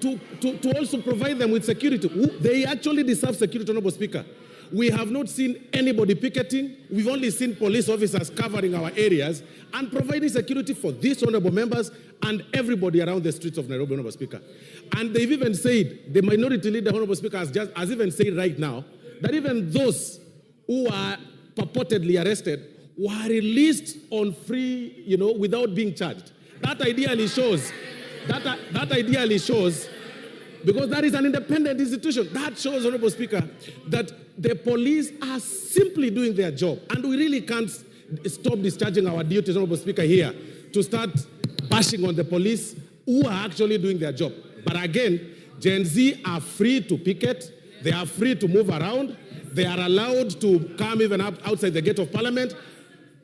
to also provide them with security. They actually deserve security, Honorable Speaker. We have not seen anybody picketing. We've only seen police officers covering our areas and providing security for these honorable members and everybody around the streets of Nairobi, Honorable Speaker. And they've even said, the minority leader, Honorable Speaker, has even said right now that even those who are purportedly arrested were released on free, without being charged. That ideally shows, because that is an independent institution, that shows, Honorable Speaker, that the police are simply doing their job. And we really can't stop discharging our duties, Honorable Speaker, here to start bashing on the police who are actually doing their job. But again, Gen Z are free to picket. They are free to move around. They are allowed to come even outside the gate of Parliament.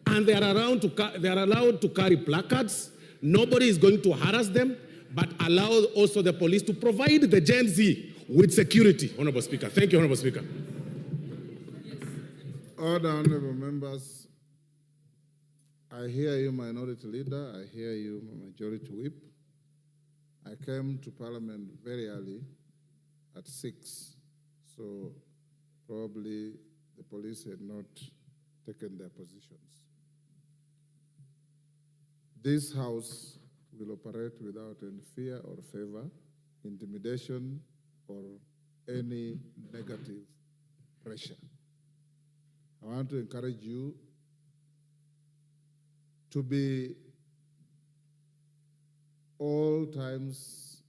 And they are allowed to carry placards. Nobody is going to harass them, but allow also the police to provide the Gen Z with security, Honorable Speaker. Thank you, Honorable Speaker. Order, honorable members. I hear you, Minority Leader. I hear you, Majority Whip. I came to Parliament very early, at 6, so probably the police had not taken their positions. This House will operate without any fear or favor, intimidation, or any negative pressure. I want to encourage you to be all times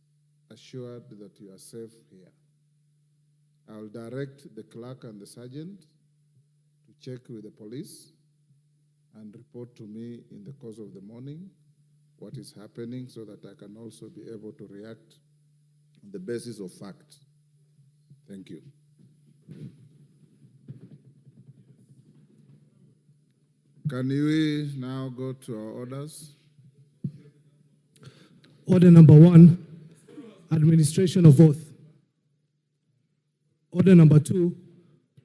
assured that you are safe here. I will direct the clerk and the sergeant to check with the police and report to me in the course of the morning what is happening so that I can also be able to react on the basis of fact. Thank you. Can we now go to our orders? Order number 1, administration of oath. Order number 2,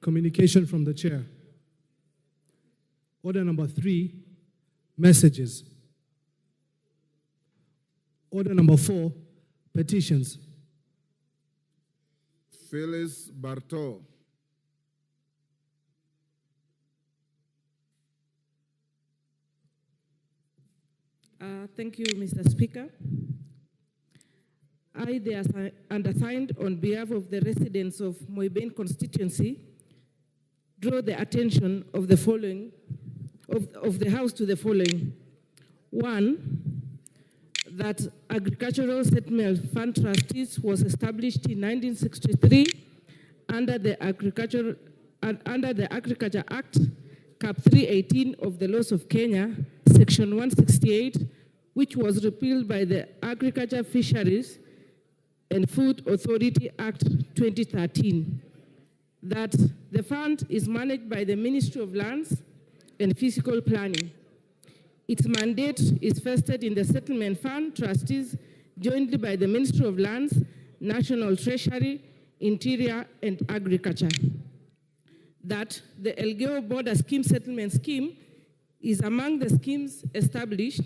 communication from the chair. Order number 3, messages. Order number 4, petitions. Phyllis Barto. Thank you, Mr. Speaker. I, the undersigned, on behalf of the residents of Moibane constituency, draw the attention of the following, of the House to the following. 1, that Agricultural Settlement Fund Trustees was established in 1963 under the Agriculture Act, Cap 318 of the Laws of Kenya, Section 168, which was repealed by the Agriculture, Fisheries and Food Authority Act 2013. That the fund is managed by the Ministry of Lands and Physical Planning. Its mandate is vested in the Settlement Fund Trustees, jointly by the Ministry of Lands, National Treasury, Interior, and Agriculture. That the Elgeyo Border Scheme Settlement Scheme is among the schemes established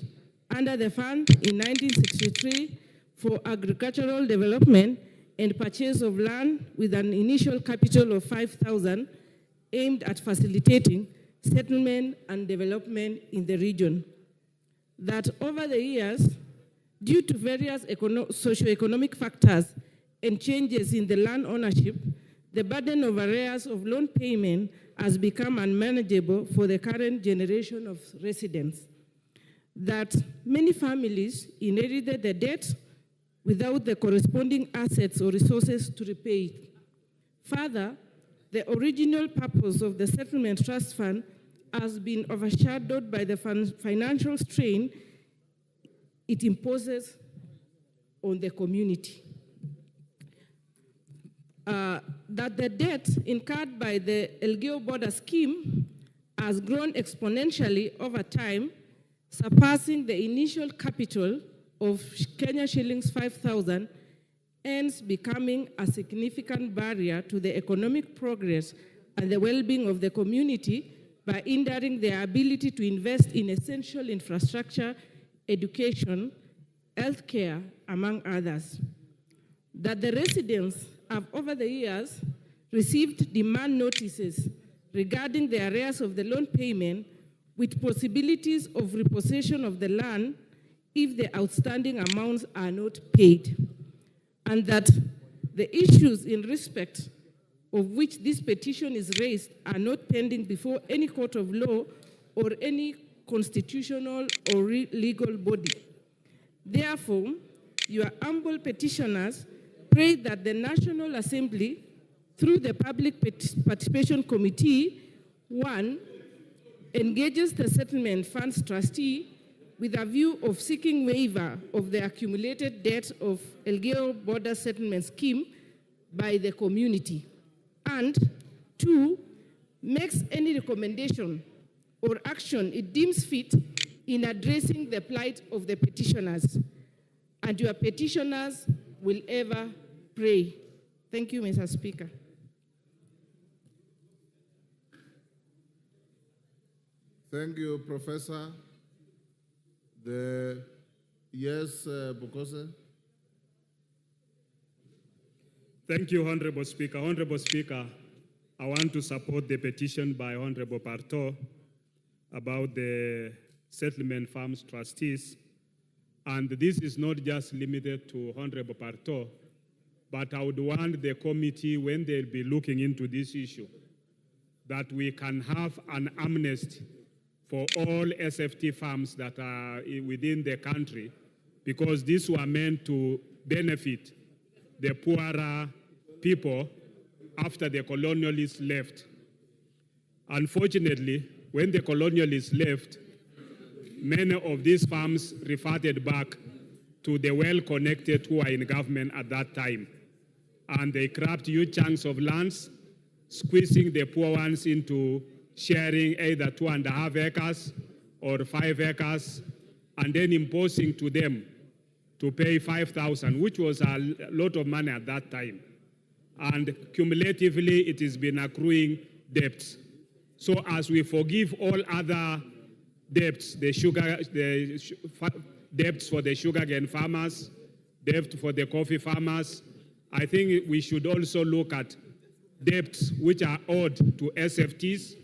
under the fund in 1963 for agricultural development and purchase of land with an initial capital of 5,000 aimed at facilitating settlement and development in the region. That over the years, due to various socio-economic factors and changes in the land ownership, the burden of arrears of loan payment has become unmanageable for the current generation of residents. That many families inherited the debt without the corresponding assets or resources to repay it. Further, the original purpose of the Settlement Trust Fund has been overshadowed by the financial strain it imposes on the community. That the debt incurred by the Elgeyo Border Scheme has grown exponentially over time, surpassing the initial capital of Kenya shillings 5,000, hence becoming a significant barrier to the economic progress and the well-being of the community by hindering their ability to invest in essential infrastructure, education, healthcare, among others. that the residents have over the years received demand notices regarding the arrears of the loan payment with possibilities of repossession of the land if the outstanding amounts are not paid, and that the issues in respect of which this petition is raised are not pending before any court of law or any constitutional or legal body. Therefore, your humble petitioners pray that the National Assembly, through the Public Participation Committee, 1, engages the Settlement Funds Trustee with a view of seeking waiver of the accumulated debt of Elgeyo Border Settlement Scheme by the community, and 2, makes any recommendation or action it deems fit in addressing the plight of the petitioners. And your petitioners will ever pray. Thank you, Mr. Speaker. Thank you, Professor. Yes, Bukose. Thank you, Honorable Speaker. Honorable Speaker, I want to support the petition by Honorable Parto about the settlement farms trustees. And this is not just limited to Honorable Parto, but I would want the committee, when they'll be looking into this issue, that we can have an amnesty for all SFT farms that are within the country, because these were meant to benefit the poorer people after the colonialists left. Unfortunately, when the colonialists left, many of these farms reverted back to the well-connected who were in government at that time. And they grabbed huge chunks of lands, squeezing the poor ones into sharing either 2.5 acres or 5 acres, and then imposing to them to pay 5,000, which was a lot of money at that time. And cumulatively, it has been accruing debts. So as we forgive all other debts, debts for the sugarcane farmers, debt for the coffee farmers, I think we should also look at debts which are owed to SFTs,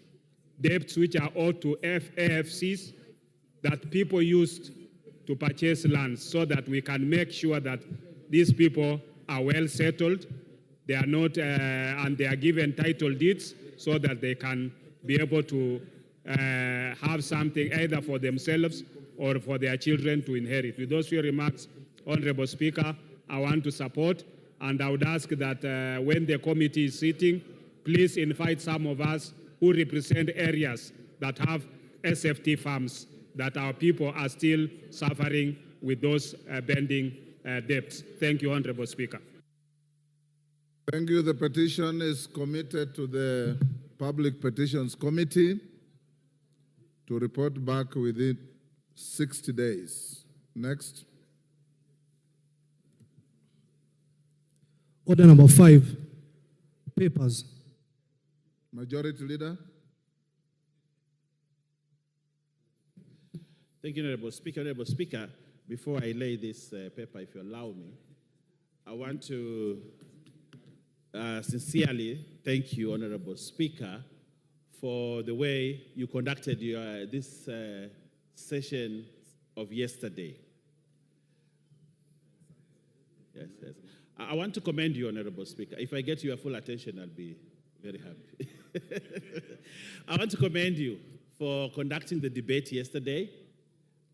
debts which are owed to AFCs that people used to purchase lands, so that we can make sure that these people are well settled, they are not, and they are given title deeds so that they can be able to have something either for themselves or for their children to inherit. With those few remarks, Honorable Speaker, I want to support, and I would ask that when the committee is sitting, please invite some of us who represent areas that have SFT farms, that our people are still suffering with those pending debts. Thank you, Honorable Speaker. Thank you. The petition is committed to the Public Petitions Committee to report back within 60 days. Next. Order number 5, papers. Majority Leader. Thank you, Honorable Speaker. Honorable Speaker, before I lay this paper, if you allow me, I want to sincerely thank you, Honorable Speaker, for the way you conducted this session of yesterday. Yes, yes. I want to commend you, Honorable Speaker. If I get your full attention, I'll be very happy. I want to commend you for conducting the debate yesterday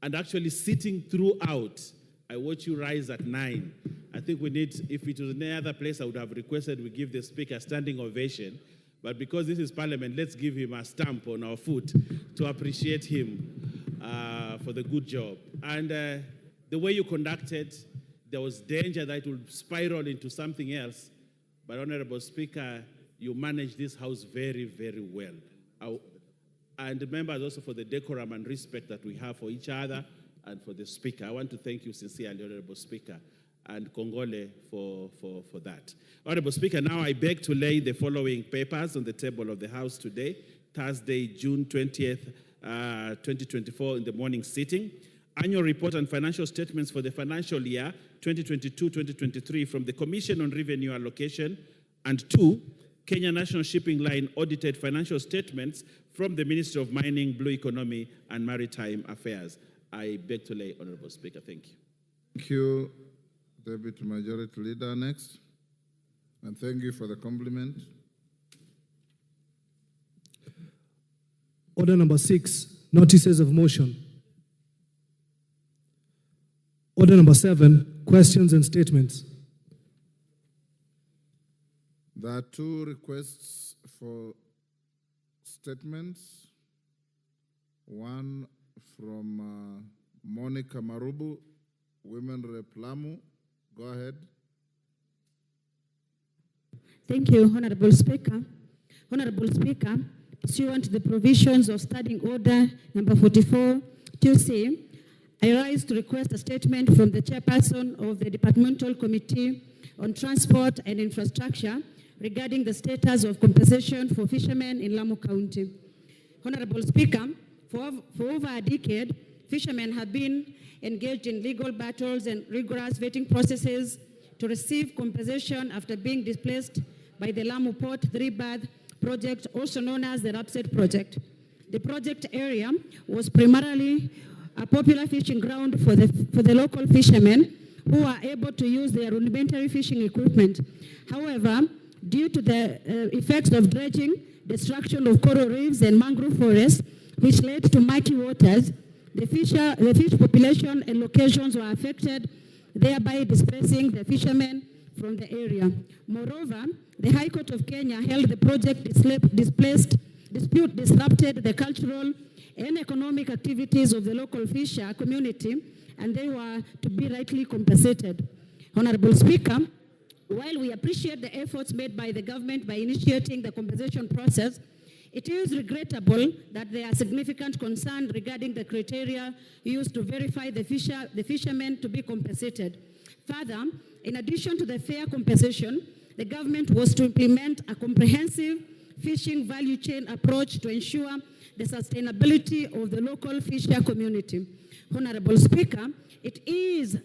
and actually sitting throughout. I watched you rise at 9. I think we need, if it was any other place, I would have requested we give the Speaker a standing ovation. But because this is Parliament, let's give him a stamp on our foot to appreciate him for the good job. And the way you conducted, there was danger that it would spiral into something else. But Honorable Speaker, you managed this House very, very well. And members also for the decorum and respect that we have for each other and for the Speaker. I want to thank you sincerely, Honorable Speaker, and Congole for that. Honorable Speaker, now I beg to lay the following papers on the table of the House today, Thursday, June 20th, 2024, in the morning sitting. Annual report and financial statements for the financial year 2022-2023 from the Commission on Revenue Allocation, and 2, Kenya National Shipping Line audited financial statements from the Ministry of Mining, Blue Economy, and Maritime Affairs. I beg to lay, Honorable Speaker. Thank you. Thank you, Deputy Majority Leader. Next. And thank you for the compliment. Order number 6, notices of motion. Order number 7, questions and statements. There are 2 requests for statements. One from Monica Marubu, Women Rep Lamu. Go ahead. Thank you, Honorable Speaker. Honorable Speaker, pursuant to the provisions of Standing Order number 44, 2C, I rise to request a statement from the Chairperson of the Departmental Committee on Transport and Infrastructure regarding the status of compensation for fishermen in Lamu County. Honorable Speaker, for over a decade, fishermen have been engaged in legal battles and rigorous vetting processes to receive compensation after being displaced by the Lamu Port 3-berth project, also known as the Rapset project. The project area was primarily a popular fishing ground for the local fishermen who are able to use their rudimentary fishing equipment. However, due to the effects of dredging, destruction of coral reefs and mangrove forests, which led to murky waters, the fish population and locations were affected, thereby displacing the fishermen from the area. Moreover, the High Court of Kenya held the project dispute disrupted the cultural and economic activities of the local fisher community, and they were to be rightly compensated. Honorable Speaker, while we appreciate the efforts made by the government by initiating the compensation process, it is regrettable that there are significant concerns regarding the criteria used to verify the fishermen to be compensated. Further, in addition to the fair compensation, the government was to implement a comprehensive fishing value chain approach to ensure the sustainability of the local fisher community. Honorable Speaker, it is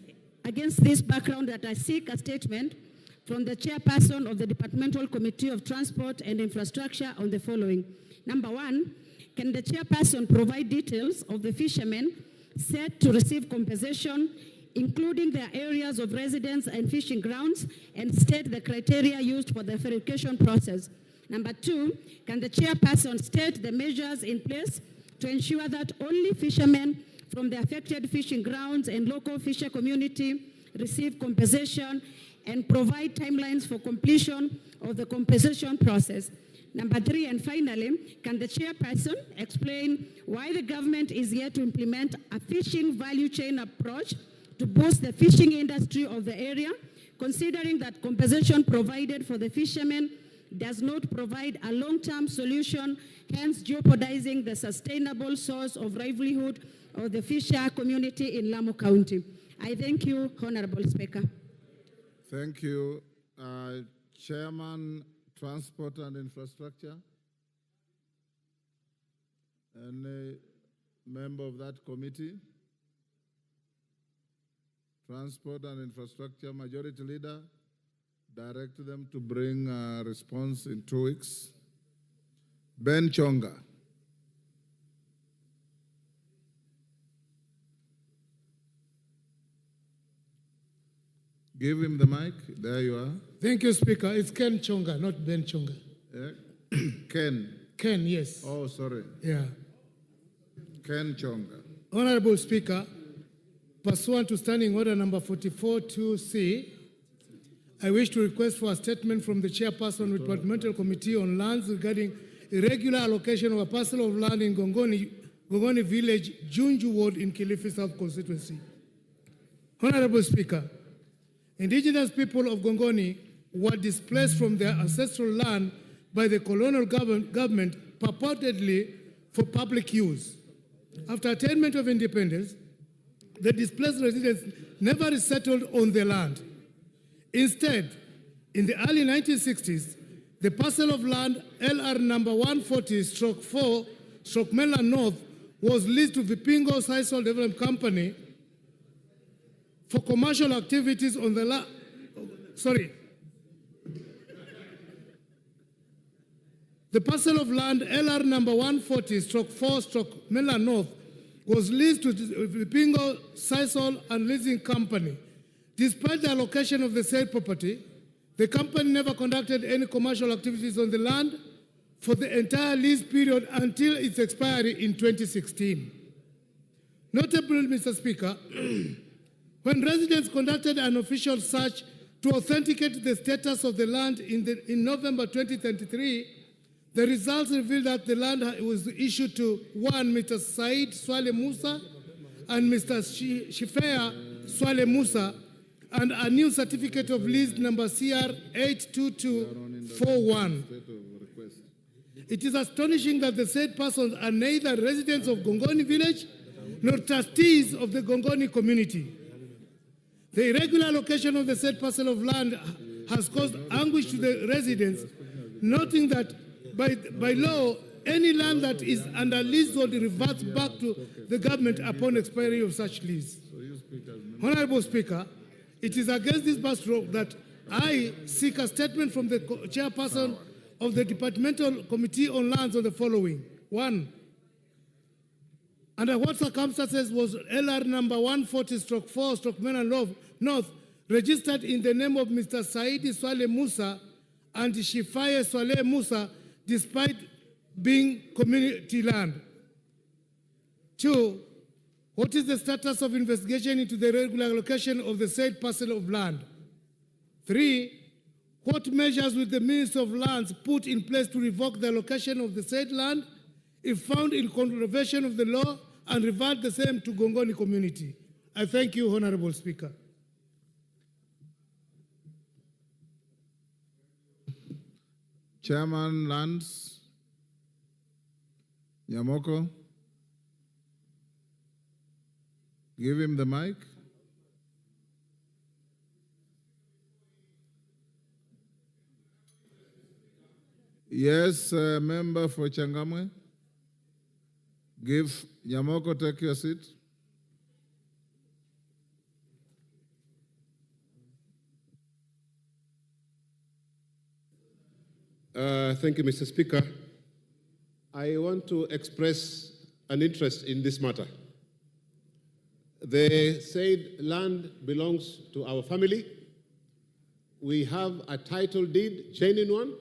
against this background that I seek a statement from the Chairperson of the Departmental Committee of Transport and Infrastructure on the following. Number 1, can the Chairperson provide details of the fishermen set to receive compensation, including their areas of residence and fishing grounds, and state the criteria used for the verification process? Number 2, can the Chairperson state the measures in place to ensure that only fishermen from the affected fishing grounds and local fisher community receive compensation, and provide timelines for completion of the compensation process? Number 3, and finally, can the Chairperson explain why the government is yet to implement a fishing value chain approach to boost the fishing industry of the area, considering that compensation provided for the fishermen does not provide a long-term solution, hence jeopardizing the sustainable source of livelihood of the fisher community in Lamu County? I thank you, Honorable Speaker. Thank you. Chairman, Transport and Infrastructure. Any member of that committee? Transport and Infrastructure, Majority Leader, direct them to bring a response in 2 weeks. Ben Chonga. Give him the mic. There you are. Thank you, Speaker. It's Ken Chonga, not Ben Chonga. Ken. Ken, yes. Oh, sorry. Yeah. Ken Chonga. Honorable Speaker, pursuant to Standing Order number 44-2C, I wish to request for a statement from the Chairperson of the Departmental Committee on Lands regarding irregular allocation of a parcel of land in Gongoni Village, Junju Ward in Kilifi South Constituency. Honorable Speaker, indigenous people of Gongoni were displaced from their ancestral land by the colonial government purportedly for public use. After attainment of independence, the displaced residents never resettled on the land. Instead, in the early 1960s, the parcel of land LR number 140/4/Mainland North was leased to Vipingo Sisal Development Company for commercial activities on the The parcel of land LR number 140/4/Mela North was leased to the Pingo, Sisal and Leasing Company. Despite the allocation of the said property, the company never conducted any commercial activities on the land for the entire lease period until its expiry in 2016. Notably, Mr. Speaker, when residents conducted an official search to authenticate the status of the land in November 2023, the results revealed that the land was issued to one Mr. Said Swale Musa and Mr. Shifea Swale Musa, and a new certificate of lease number CR 82241. It is astonishing that the said persons are neither residents of Gongoni village nor trustees of the Gongoni community. The irregular allocation of the said parcel of land has caused anguish to the residents, noting that by law, any land that is under leasehold reverts back to the government upon expiry of such lease. Honorable Speaker, it is against this backdrop that I seek a statement from the chairperson of the Departmental Committee on Lands on the following. 1. Under what circumstances was LR number 140/4/Mela North registered in the name of Mr. Saidi Swale Musa and Shifaye Swale Musa despite being community land? 2. What is the status of investigation into the regular allocation of the said parcel of land? 3. What measures will the Minister of Lands put in place to revoke the allocation of the said land if found in contravention of the law and revert the same to Gongoni community? I thank you, Honorable Speaker. Chairman Lands, Nyamoko, give him the mic. Yes, member for Changamwe. Give Nyamoko, take your seat. Thank you, Mr. Speaker. I want to express an interest in this matter. The said land belongs to our family. We have a title deed, genuine one,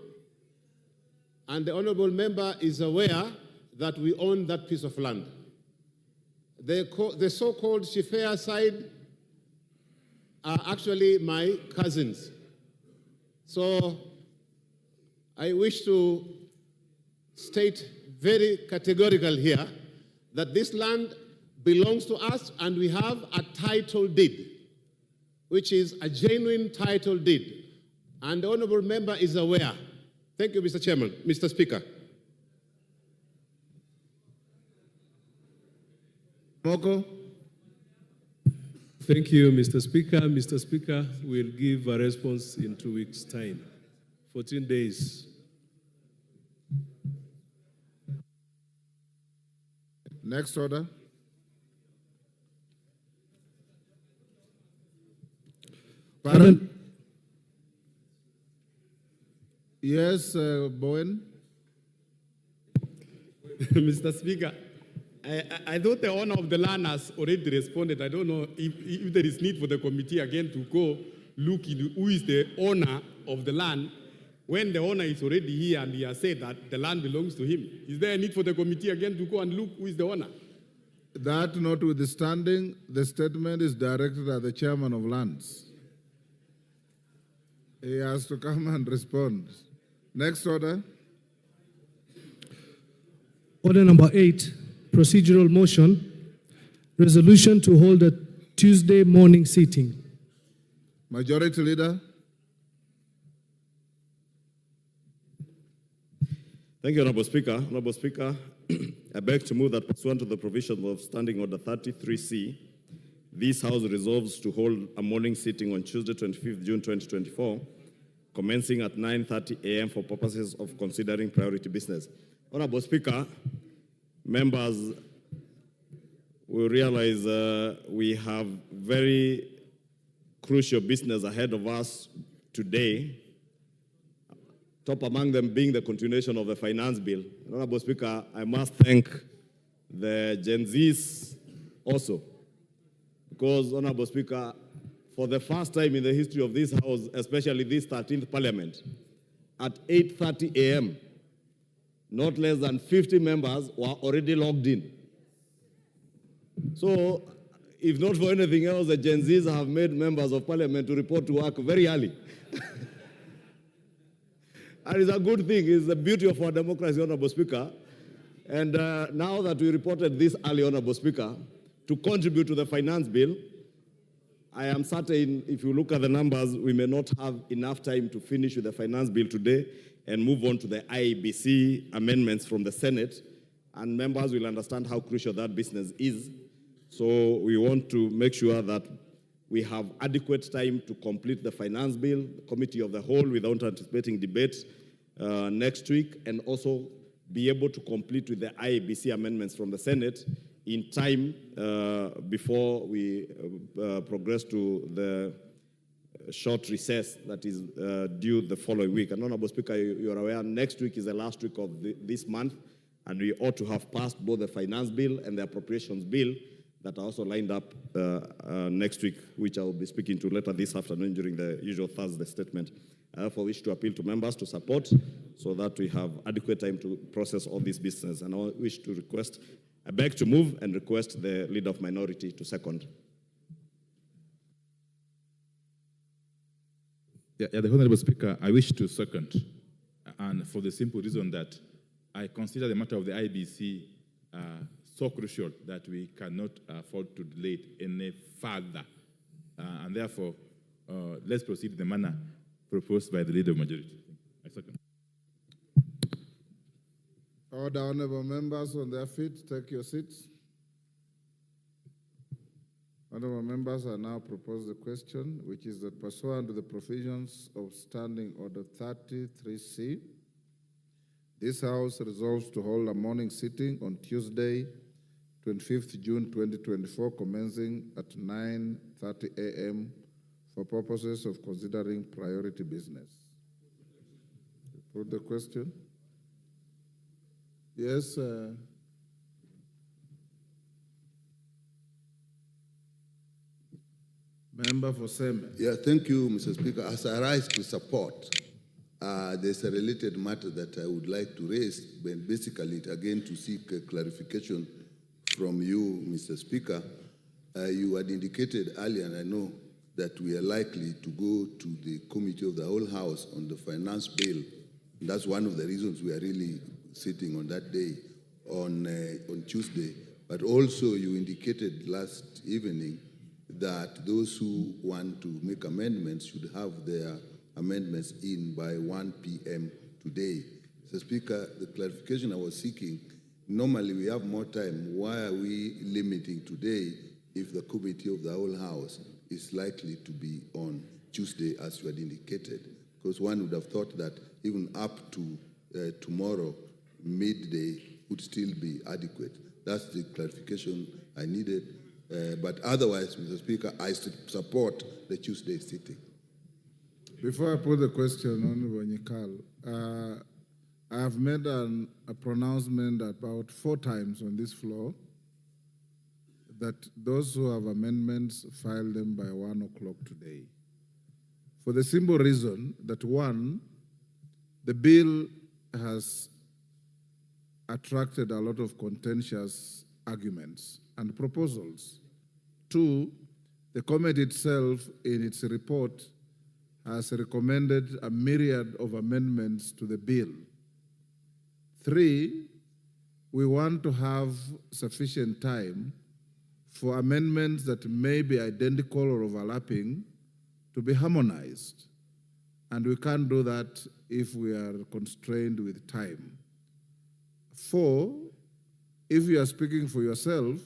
and the honorable member is aware that we own that piece of land. The so-called Shifea side are actually my cousins. So I wish to state very categorical here that this land belongs to us and we have a title deed, which is a genuine title deed. And the honorable member is aware. Thank you, Mr. Chairman. Mr. Speaker. Moko. Thank you, Mr. Speaker. Mr. Speaker, we'll give a response in 2 weeks' time. 14 days. Next order. Pardon? Yes, Bowen. Mr. Speaker, I thought the owner of the land has already responded. I don't know if there is need for the committee again to go look into who is the owner of the land when the owner is already here and he has said that the land belongs to him. Is there a need for the committee again to go and look who is the owner? That notwithstanding, the statement is directed at the chairman of lands. He has to come and respond. Next order. Order number 8, procedural motion, resolution to hold a Tuesday morning sitting. Majority Leader. Thank you, Honorable Speaker. Honorable Speaker, I beg to move that pursuant to the provisions of Standing Order 33C, this House resolves to hold a morning sitting on Tuesday, 25th June 2024, commencing at 9:30 a.m. for purposes of considering priority business. Honorable Speaker, members will realize we have very crucial business ahead of us today, top among them being the continuation of the finance bill. Honorable Speaker, I must thank the Gen Zs also, because, Honorable Speaker, for the first time in the history of this House, especially this 13th Parliament, at 8:30 a.m., not less than 50 members were already logged in. So, if not for anything else, the Gen Zs have made members of Parliament to report to work very early. And it's a good thing. It's the beauty of our democracy, Honorable Speaker. And now that we reported this early, Honorable Speaker, to contribute to the finance bill, I am certain if you look at the numbers, we may not have enough time to finish with the finance bill today and move on to the IEBC amendments from the Senate. And members will understand how crucial that business is. So we want to make sure that we have adequate time to complete the finance bill, the committee of the whole, without anticipating debate next week, and also be able to complete with the IEBC amendments from the Senate in time before we progress to the short recess that is due the following week. And Honorable Speaker, you are aware, next week is the last week of this month, and we ought to have passed both the finance bill and the appropriations bill that are also lined up next week, which I will be speaking to later this afternoon during the usual Thursday statement. I therefore wish to appeal to members to support so that we have adequate time to process all this business. And I wish to request, I beg to move and request the Leader of Minority to second. The Honorable Speaker, I wish to second, and for the simple reason that I consider the matter of the IBC so crucial that we cannot afford to delay it any further. And therefore, let's proceed in the manner proposed by the Leader of Majority. I second. Order, honorable members on their feet, take your seats. Honorable members, I now propose the question, which is that pursuant to the provisions of Standing Order 33C, this House resolves to hold a morning sitting on Tuesday, 25th June 2024, commencing at 9:30 a.m. for purposes of considering priority business. Put the question. Yes. Member for Seme. Yeah, thank you, Mr. Speaker. As I rise to support, there's a related matter that I would like to raise, but basically, again, to seek a clarification from you, Mr. Speaker. You had indicated earlier, and I know that we are likely to go to the Committee of the Whole House on the finance bill. And that's one of the reasons we are really sitting on that day, on Tuesday. But also, you indicated last evening that those who want to make amendments should have their amendments in by 1 p.m. today. Mr. Speaker, the clarification I was seeking, normally we have more time. Why are we limiting today if the Committee of the Whole House is likely to be on Tuesday, as you had indicated? Because one would have thought that even up to tomorrow, midday, would still be adequate. That's the clarification I needed. But otherwise, Mr. Speaker, I support the Tuesday sitting. Before I put the question, Honorable Nyikal, I have made a pronouncement about 4 times on this floor that those who have amendments file them by 1 o'clock today. For the simple reason that 1, the bill has attracted a lot of contentious arguments and proposals. 2, the committee itself, in its report, has recommended a myriad of amendments to the bill. 3, we want to have sufficient time for amendments that may be identical or overlapping to be harmonized. And we can't do that if we are constrained with time. 4, if you are speaking for yourself,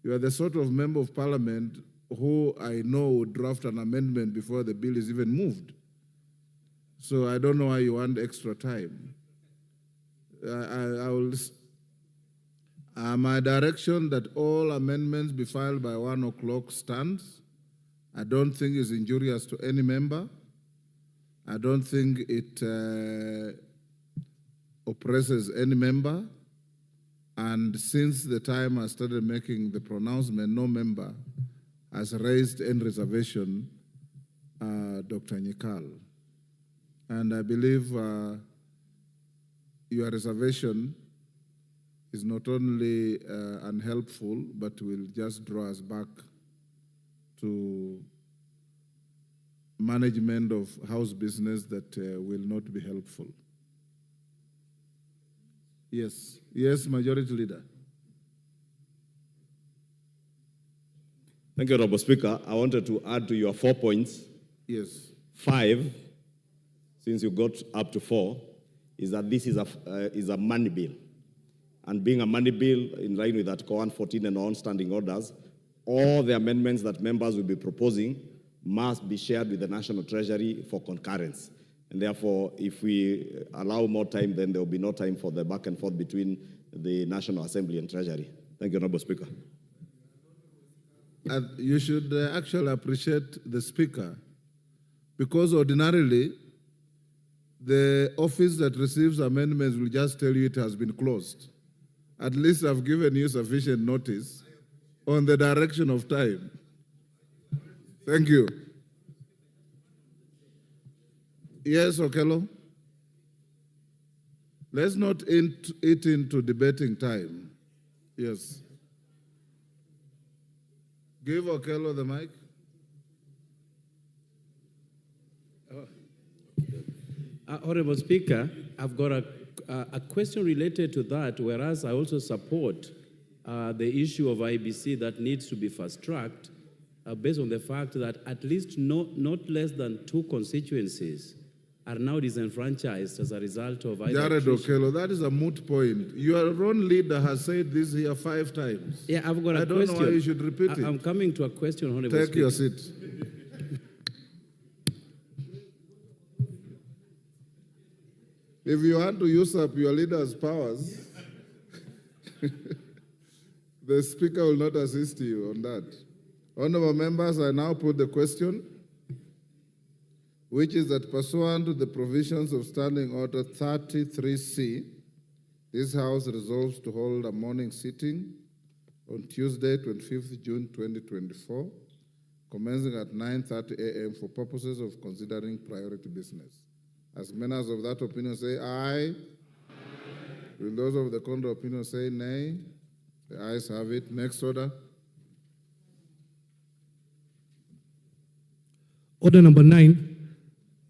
you are the sort of member of parliament who I know would draft an amendment before the bill is even moved. So I don't know why you want extra time. My direction that all amendments be filed by 1 o'clock stands, I don't think it's injurious to any member. I don't think it oppresses any member. And since the time I started making the pronouncement, no member has raised any reservation, Dr. Nyikal. And I believe your reservation is not only unhelpful, but will just draw us back to management of House business that will not be helpful. Yes, yes, Majority Leader. Thank you, Honorable Speaker. I wanted to add to your 4 points. Yes. 5, since you got up to 4, is that this is a money bill. And being a money bill in line with Article 114 and on standing orders, all the amendments that members will be proposing must be shared with the National Treasury for concurrence. And therefore, if we allow more time, then there will be no time for the back and forth between the National Assembly and Treasury. Thank you, Honorable Speaker. You should actually appreciate the Speaker, because ordinarily, the office that receives amendments will just tell you it has been closed. At least I've given you sufficient notice on the direction of time. Thank you. Yes, Okello? Let's not eat into debating time. Yes. Give Okello the mic. Honorable Speaker, I've got a question related to that, whereas I also support the issue of IBC that needs to be fast-tracked based on the fact that at least not less than 2 constituencies are now disenfranchised as a result of either Jared Okello, that is a moot point. Your own leader has said this here 5 times. Yeah, I've got a question. I don't know why you should repeat it. I'm coming to a question, Honorable Take Speaker. your seat. If you want to use up your leader's powers, the Speaker will not assist you on that. Honorable members, I now put the question, which is that pursuant to the provisions of Standing Order 33C, this House resolves to hold a morning sitting on Tuesday, 25th June 2024, commencing at 9:30 a.m. for purposes of considering priority business. As members of that opinion say aye. Will those of the contrary opinion say nay? The ayes have it. Next order. Order number 9,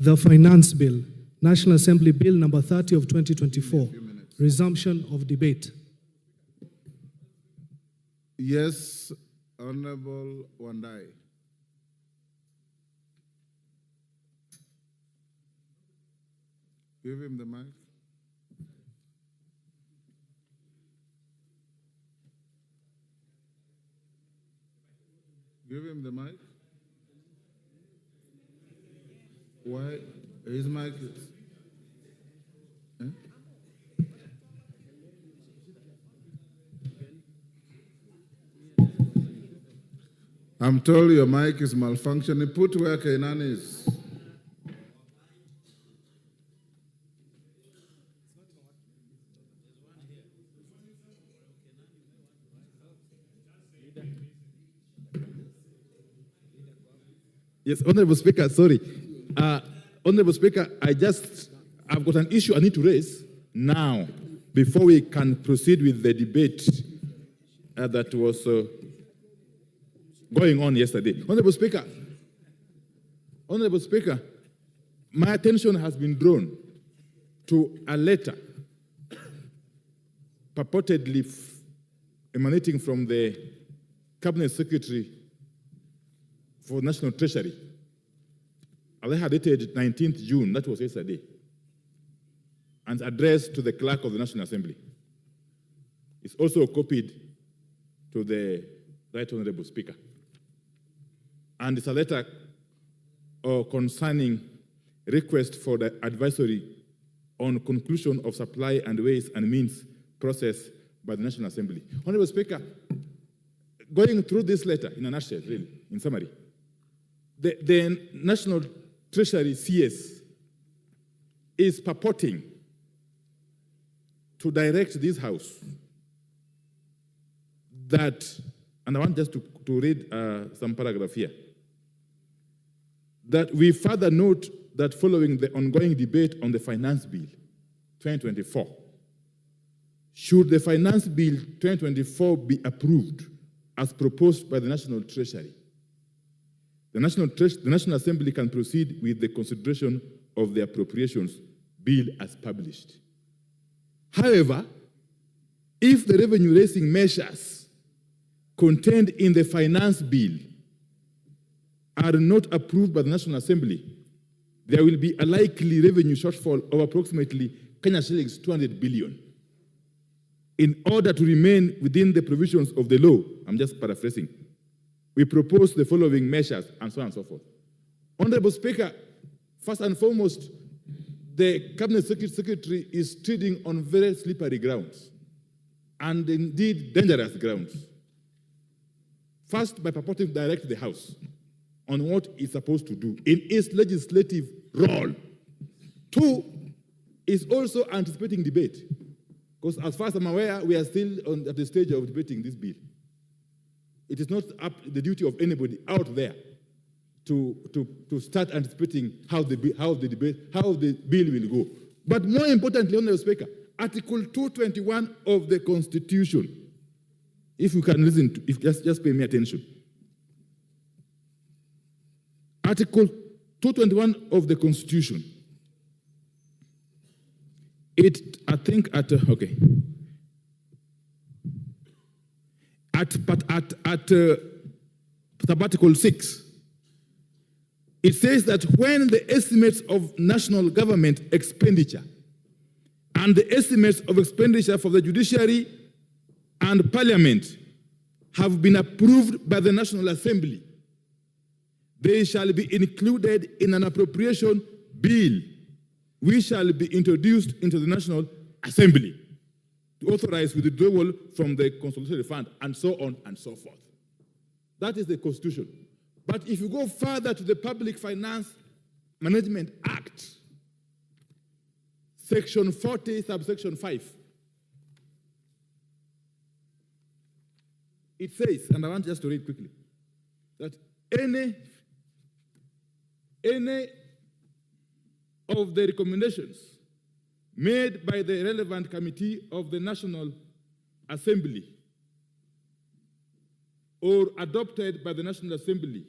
the Finance Bill, National Assembly Bill number 30 of 2024, resumption of debate. Yes, Honorable Wandai. Give him the mic. Give him the mic. Why? His mic is... I'm told your mic is malfunctioning. Put where Kenan is. Yes, Honorable Speaker, sorry. Honorable Speaker, I've got an issue I need to raise now before we can proceed with the debate that was going on yesterday. Honorable Speaker, my attention has been drawn to a letter purportedly emanating from the Cabinet Secretary for National Treasury. I had dated 19th June, that was yesterday, and addressed to the Clerk of the National Assembly. It's also copied to the Right Honorable Speaker. And it's a letter concerning request for the advisory on conclusion of supply and ways and means process by the National Assembly. Honorable Speaker, going through this letter in a nutshell, really, in summary, the National Treasury CS is purporting to direct this House that, and I want just to read some paragraph here, that we further note that following the ongoing debate on the Finance Bill 2024, should the Finance Bill 2024 be approved as proposed by the National Treasury, the National Assembly can proceed with the consideration of the Appropriations Bill as published. However, if the revenue-raising measures contained in the Finance Bill are not approved by the National Assembly, there will be a likely revenue shortfall of approximately Kenya shillings 200 billion. In order to remain within the provisions of the law, I'm just paraphrasing, we propose the following measures, and so on and so forth. Honorable Speaker, first and foremost, the Cabinet Secretary is treading on very slippery grounds, and indeed dangerous grounds. First, by purporting to direct the House on what it's supposed to do in its legislative role. Two, is also anticipating debate, because as far as I'm aware, we are still at the stage of debating this bill. It is not up the duty of anybody out there to start anticipating how the bill will go. But more importantly, Honorable Speaker, Article 221 of the Constitution, if you can listen to, if just pay me attention. Article 221 of the Constitution. Article 6, it says that when the estimates of national government expenditure and the estimates of expenditure for the judiciary and parliament have been approved by the National Assembly, they shall be included in an appropriation bill which shall be introduced into the National Assembly to authorize withdrawal from the consolidated fund, and so on and so forth. That is the Constitution. But if you go further to the Public Finance Management Act, Section 40, subsection 5, it says, and I want just to read quickly, that any of the recommendations made by the relevant committee of the National Assembly or adopted by the National Assembly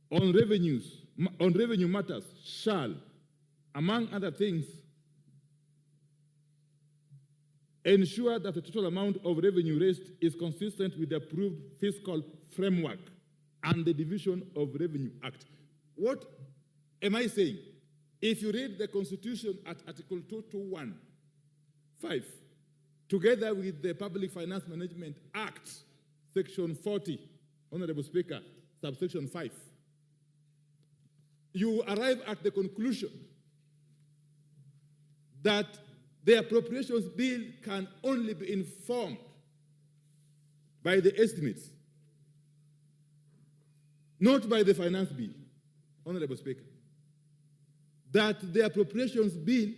on revenue matters shall, among other things, ensure that the total amount of revenue raised is consistent with the approved fiscal framework and the Division of Revenue Act. What am I saying? If you read the Constitution at Article 221(5), together with the Public Finance Management Act, Section 40, Honorable Speaker, subsection 5, you arrive at the conclusion that the appropriations bill can only be informed by the estimates, not by the finance bill, Honorable Speaker. That the appropriations bill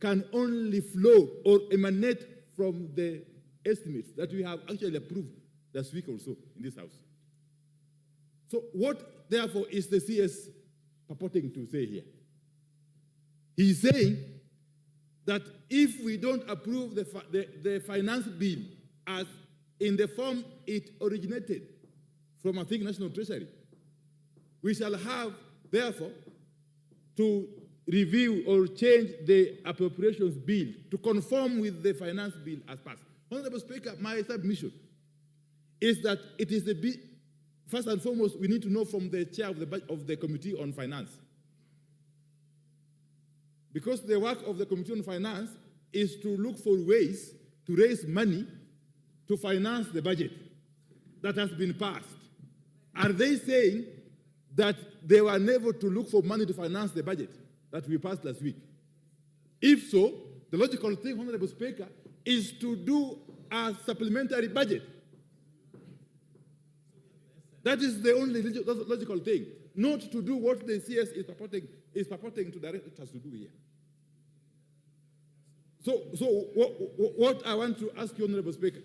can only flow or emanate from the estimates that we have actually approved this week also in this House. So what, therefore, is the CS purporting to say here? He's saying that if we don't approve the finance bill as in the form it originated from, I think, National Treasury, we shall have, therefore, to review or change the appropriations bill to conform with the finance bill as passed. Honorable Speaker, my submission is that it is the bill. First and foremost, we need to know from the chair of the Committee on Finance, because the work of the Committee on Finance is to look for ways to raise money to finance the budget that has been passed. Are they saying that they were never to look for money to finance the budget that we passed last week? If so, the logical thing, Honorable Speaker, is to do a supplementary budget. That is the only logical thing, not to do what the CS is purporting to direct us to do here. So what I want to ask you, Honorable Speaker,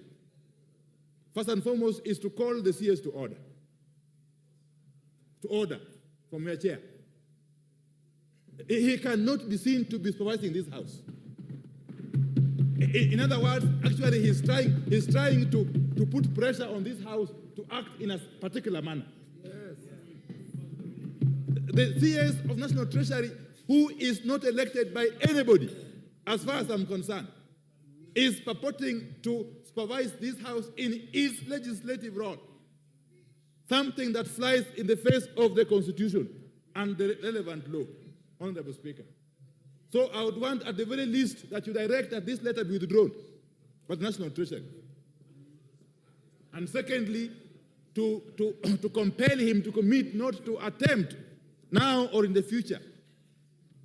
first and foremost, is to call the CS to order. To order from your chair. He cannot be seen to be supervising this House. In other words, actually he's trying to put pressure on this House to act in a particular manner. Yes. The CS of National Treasury, who is not elected by anybody, as far as I'm concerned, is purporting to supervise this House in its legislative role. Something that flies in the face of the Constitution and the relevant law, Honorable Speaker. So I would want at the very least that you direct that this letter be withdrawn by the National Treasury. And secondly, to compel him to commit not to attempt now or in the future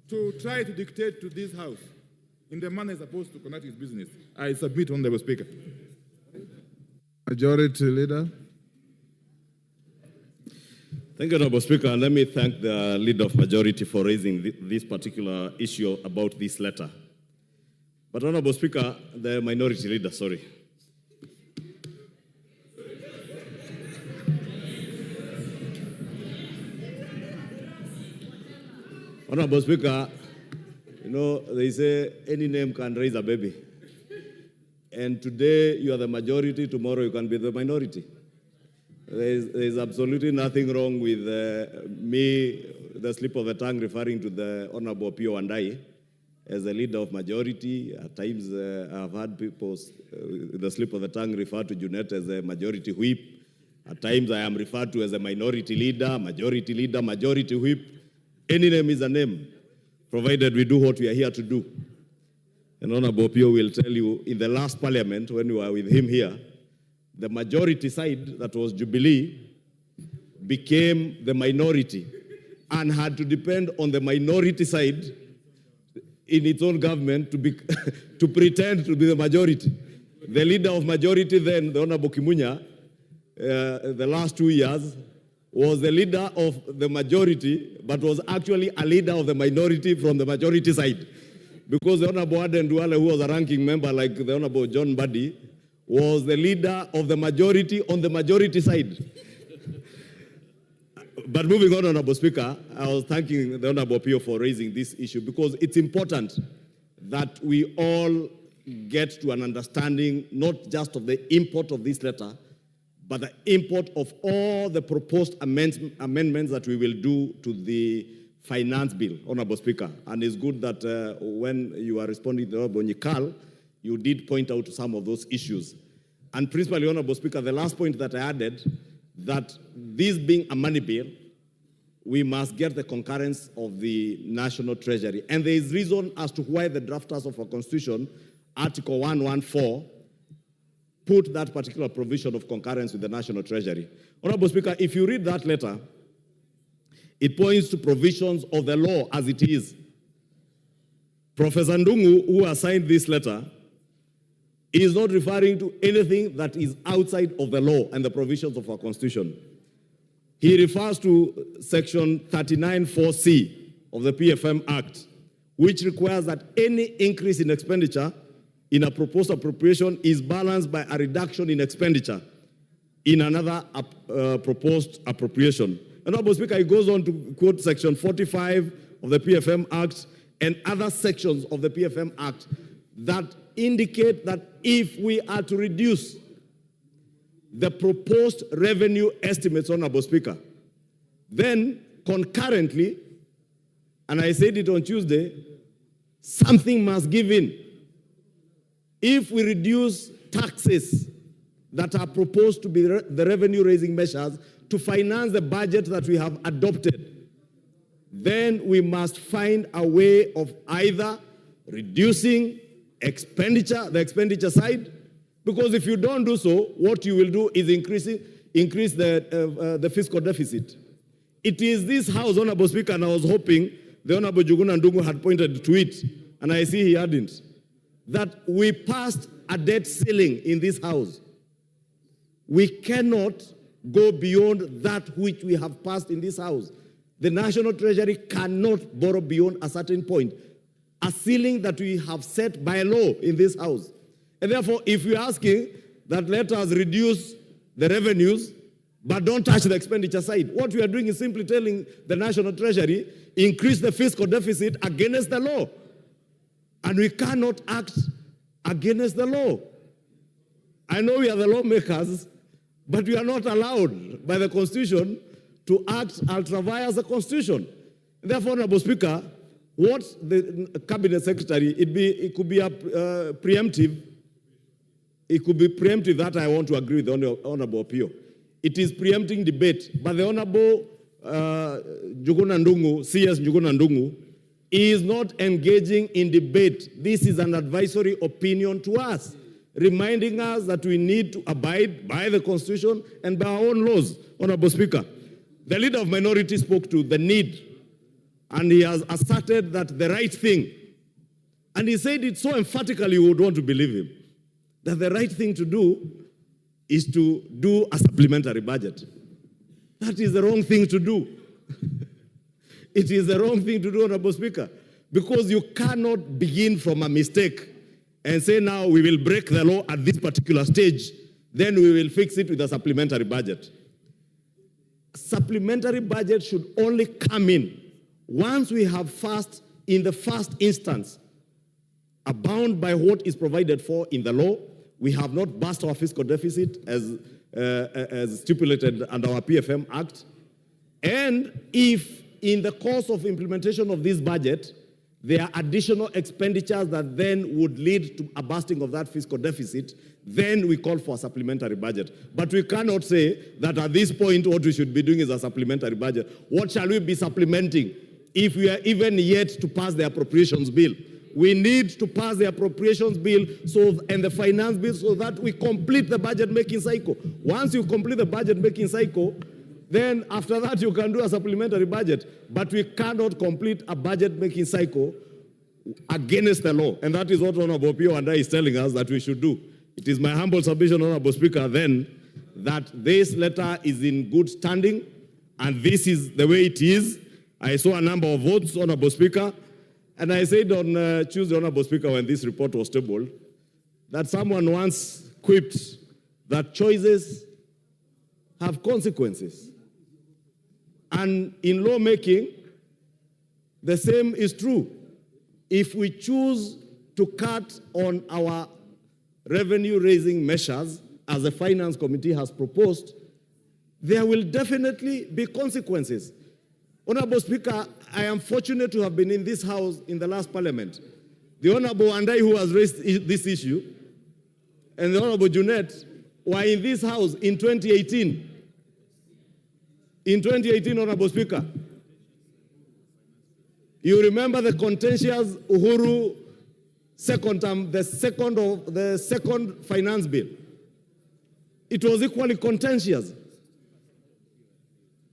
to try to dictate to this House in the manner it's supposed to conduct its business. I submit, Honorable Speaker. Majority Leader. Thank you, Honorable Speaker, and let me thank the Leader of Majority for raising this particular issue about this letter. But, Honorable Speaker, the Minority Leader, sorry. Honorable Speaker, you know, they say any name can raise a baby. And today you are the majority, tomorrow you can be the minority. There's absolutely nothing wrong with me, the slip of the tongue, referring to the Honorable Pio Wandai as a leader of majority. At times I've had people, the slip of the tongue, refer to Junet as a majority whip. At times I am referred to as a minority leader, majority whip. Any name is a name, provided we do what we are here to do. And Honorable Pio will tell you, in the last parliament, when we were with him here, the majority side, that was Jubilee, became the minority and had to depend on the minority side in its own government to pretend to be the majority. The leader of majority then, the Honorable Kimunya, the last 2 years, was the leader of the majority, but was actually a leader of the minority from the majority side. Because the Honorable Aden Duale, who was a ranking member like the Honorable John Buddy, was the leader of the majority on the majority side. But moving on, Honorable Speaker, I was thanking the Honorable Pio for raising this issue because it's important that we all get to an understanding not just of the import of this letter, but the import of all the proposed amendments that we will do to the finance bill, Honorable Speaker. And it's good that when you are responding to the Honorable Nyikal, you did point out some of those issues. And principally, Honorable Speaker, the last point that I added, that this being a money bill, we must get the concurrence of the National Treasury. And there is reason as to why the drafters of our Constitution, Article 114, put that particular provision of concurrence with the National Treasury. Honorable Speaker, if you read that letter, it points to provisions of the law as it is. Professor Ndungu, who assigned this letter, is not referring to anything that is outside of the law and the provisions of our Constitution. He refers to Section 39(4)(c) of the PFM Act, which requires that any increase in expenditure in a proposed appropriation is balanced by a reduction in expenditure in another proposed appropriation. And Honorable Speaker, he goes on to quote Section 45 of the PFM Act and other sections of the PFM Act that indicate that if we are to reduce the proposed revenue estimates, Honorable Speaker, then concurrently, and I said it on Tuesday, something must give in. If we reduce taxes that are proposed to be the revenue-raising measures to finance the budget that we have adopted, then we must find a way of either reducing expenditure, the expenditure side, because if you don't do so, what you will do is increase the fiscal deficit. It is this House, Honorable Speaker, and I was hoping the Honorable Juguna Ndungu had pointed to it, and I see he hadn't, that we passed a debt ceiling in this House. We cannot go beyond that which we have passed in this House. The National Treasury cannot borrow beyond a certain point, a ceiling that we have set by law in this House. And therefore, if we're asking that let us reduce the revenues, but don't touch the expenditure side, what we are doing is simply telling the National Treasury, increase the fiscal deficit against the law. And we cannot act against the law. I know we are the lawmakers, but we are not allowed by the Constitution to act ultra vires the Constitution. Therefore, Honorable Speaker, what the Cabinet Secretary, it could be a preemptive. It could be preemptive that I want to agree with the Honorable Pio. It is preempting debate, but the Honorable Njuguna Ndung'u, CS Njuguna Ndung'u, is not engaging in debate. This is an advisory opinion to us, reminding us that we need to abide by the Constitution and by our own laws. Honorable Speaker, the leader of minority spoke to the need, and he has asserted that the right thing, and he said it so emphatically you would want to believe him, that the right thing to do is to do a supplementary budget. That is the wrong thing to do. It is the wrong thing to do, Honorable Speaker, because you cannot begin from a mistake and say now we will break the law at this particular stage, then we will fix it with a supplementary budget. Supplementary budget should only come in once we have in the first instance, bound by what is provided for in the law. We have not burst our fiscal deficit as stipulated under our PFM Act. And if in the course of implementation of this budget, there are additional expenditures that then would lead to a bursting of that fiscal deficit, then we call for a supplementary budget. But we cannot say that at this point what we should be doing is a supplementary budget. What shall we be supplementing if we are even yet to pass the appropriations bill? We need to pass the appropriations bill and the finance bill so that we complete the budget-making cycle. Once you complete the budget-making cycle, then after that you can do a supplementary budget. But we cannot complete a budget-making cycle against the law. And that is what Honorable Pio and I is telling us that we should do. It is my humble submission, Honorable Speaker, then, that this letter is in good standing, and this is the way it is. I saw a number of votes, Honorable Speaker, and I said on Tuesday, Honorable Speaker, when this report was tabled, that someone once quipped that choices have consequences. And in lawmaking, the same is true. If we choose to cut on our revenue-raising measures, as the Finance Committee has proposed, there will definitely be consequences. Honorable Speaker, I am fortunate to have been in this House in the last Parliament. The Honorable Andai, who has raised this issue, and the Honorable Junet were in this House in 2018. In 2018, Honorable Speaker, you remember the contentious Uhuru second term, the second finance bill. It was equally contentious.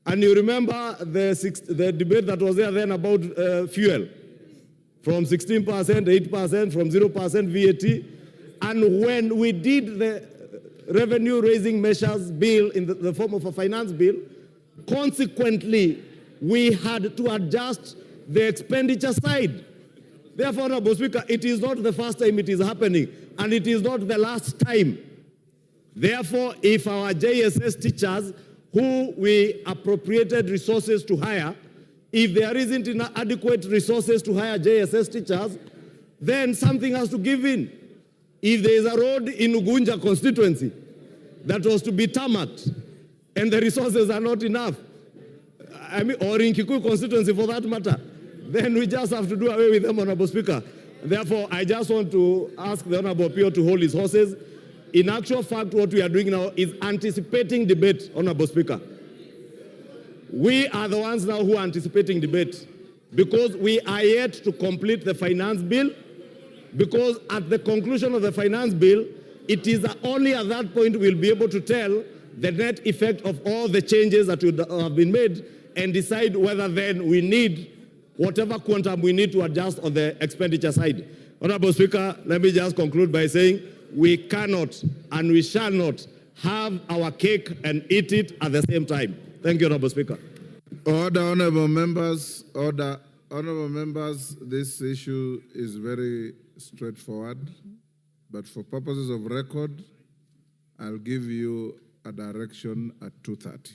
And you remember the debate that was there then about fuel, from 16%, 8%, from 0% VAT. And when we did the revenue-raising measures bill in the form of a finance bill, consequently, we had to adjust the expenditure side. Therefore, Honorable Speaker, it is not the first time it is happening, and it is not the last time. Therefore, if our JSS teachers, who we appropriated resources to hire, if there isn't adequate resources to hire JSS teachers, then something has to give in. If there is a road in Ugunja constituency that was to be tarmacked, and the resources are not enough, or in Kikuyu constituency for that matter, then we just have to do away with them, Honorable Speaker. Therefore, I just want to ask the Honorable Pio to hold his horses. In actual fact, what we are doing now is anticipating debate, Honorable Speaker. We are the ones now who are anticipating debate because we are yet to complete the finance bill, because at the conclusion of the finance bill, it is only at that point we'll be able to tell the net effect of all the changes that have been made and decide whether then we need whatever quantum we need to adjust on the expenditure side. Honorable Speaker, let me just conclude by saying we cannot and we shall not have our cake and eat it at the same time. Thank you, Honorable Speaker. Order, honorable members. Order, honorable members. This issue is very straightforward, but for purposes of record, I'll give you a direction at 2:30.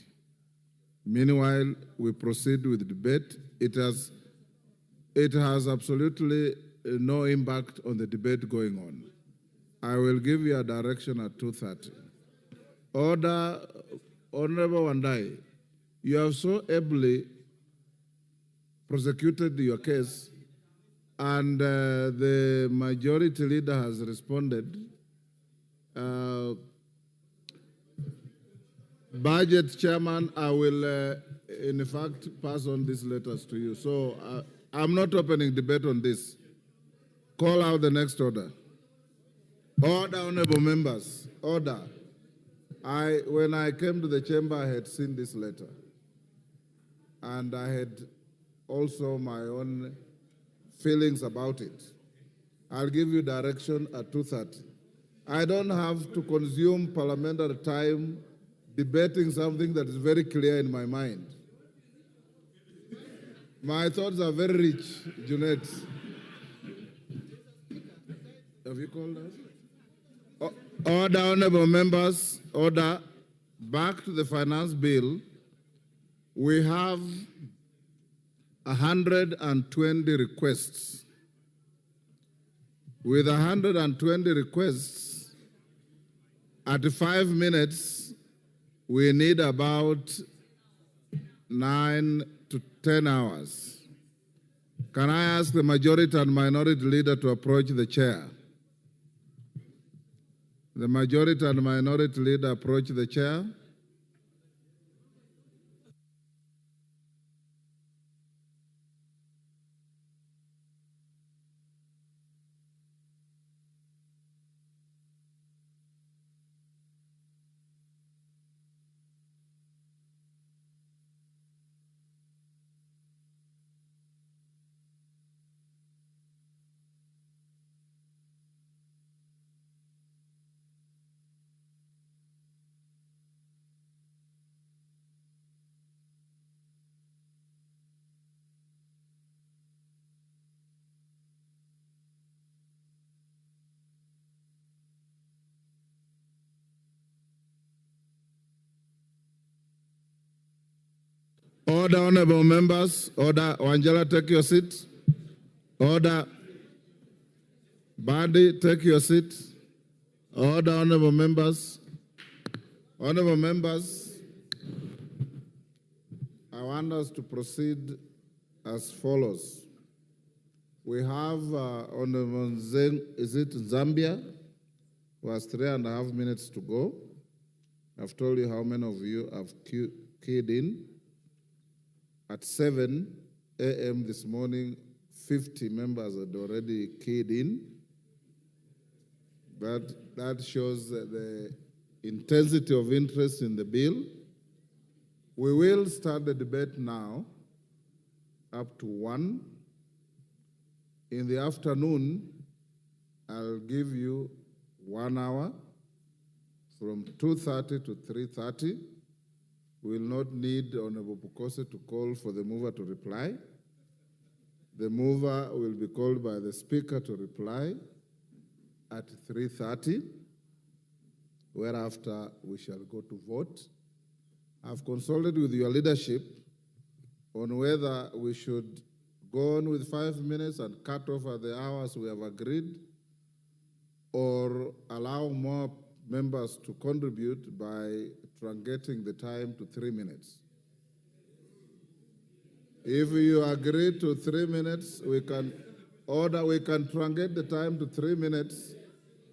Meanwhile, we proceed with debate. It has absolutely no impact on the debate going on. I will give you a direction at 2:30. Order, Honorable Wandai, you have so ably prosecuted your case, and the majority leader has responded. Budget chairman, I will in fact pass on these letters to you. So I'm not opening debate on this. Call out the next order. Order, honorable members. Order. When I came to the chamber, I had seen this letter. And I had also my own feelings about it. I'll give you direction at 2:30. I don't have to consume parliamentary time debating something that is very clear in my mind. My thoughts are very rich, Junet. Have you called us? Order, honorable members, order. Back to the finance bill. We have 120 requests. With 120 requests, at 5 minutes, we need about 9 to 10 hours. Can I ask the majority and minority leader to approach the chair? The majority and minority leader approach the chair. Order, honorable members. Order. Wangela, take your seat. Order. Badi, take your seat. Order, honorable members. Honorable members, I want us to proceed as follows. We have Honorable Zambia, who has 3.5 minutes to go. I've told you how many of you have keyed in. At 7 a.m. this morning, 50 members had already keyed in. That shows the intensity of interest in the bill. We will start the debate now up to 1. In the afternoon, I'll give you 1 hour from 2:30 to 3:30. We will not need Honorable Pukose to call for the mover to reply. The mover will be called by the Speaker to reply at 3:30, whereafter we shall go to vote. I've consulted with your leadership on whether we should go on with 5 minutes and cut off at the hours we have agreed, or allow more members to contribute by truncating the time to 3 minutes. If you agree to 3 minutes, we can truncate the time to 3 minutes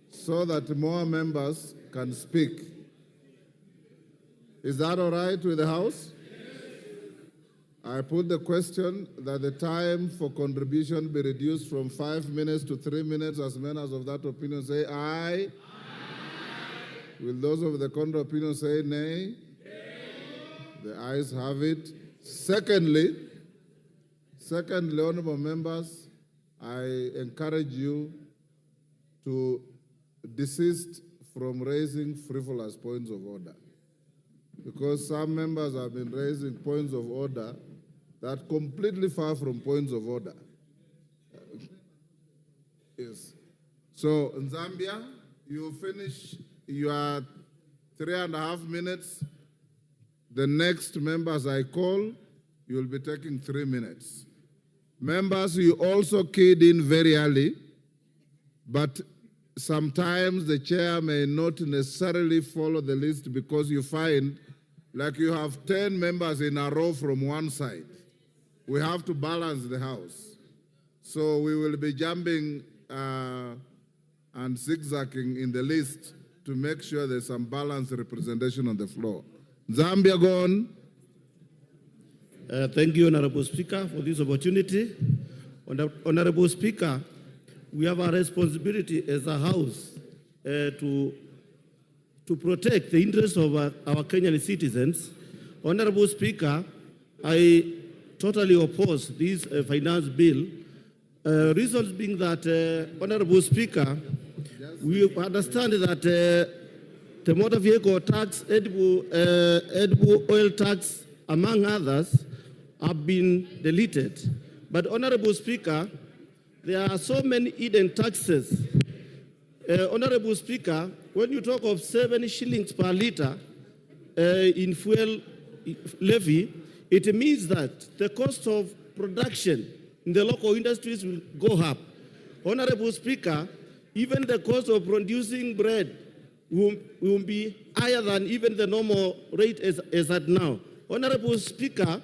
so that more members can speak. Is that all right with the House? I put the question that the time for contribution be reduced from 5 minutes to 3 minutes. As members of that opinion say aye. Will those of the contrary opinion say nay? The ayes have it. Secondly, honorable members, I encourage you to desist from raising frivolous points of order, because some members have been raising points of order that are completely far from points of order. Yes. So, in Zambia, you finish your 3.5 minutes. The next members I call, you'll be taking 3 minutes. Members, you also keyed in very early, but sometimes the chair may not necessarily follow the list because you find like you have 10 members in a row from one side. We have to balance the house. So we will be jumping and zigzagging in the list to make sure there's some balanced representation on the floor. Zambia, go on. Thank you, Honorable Speaker, for this opportunity. Honorable Speaker, we have a responsibility as a House to protect the interests of our Kenyan citizens. Honorable Speaker, I totally oppose this finance bill. Reasons being that, Honorable Speaker, we understand that the motor vehicle tax, edible oil tax, among others, have been deleted. But Honorable Speaker, there are so many hidden taxes. Honorable Speaker, when you talk of 7 shillings per litre in fuel levy, it means that the cost of production in the local industries will go up. Honorable Speaker, even the cost of producing bread will be higher than even the normal rate as at now. Honorable Speaker,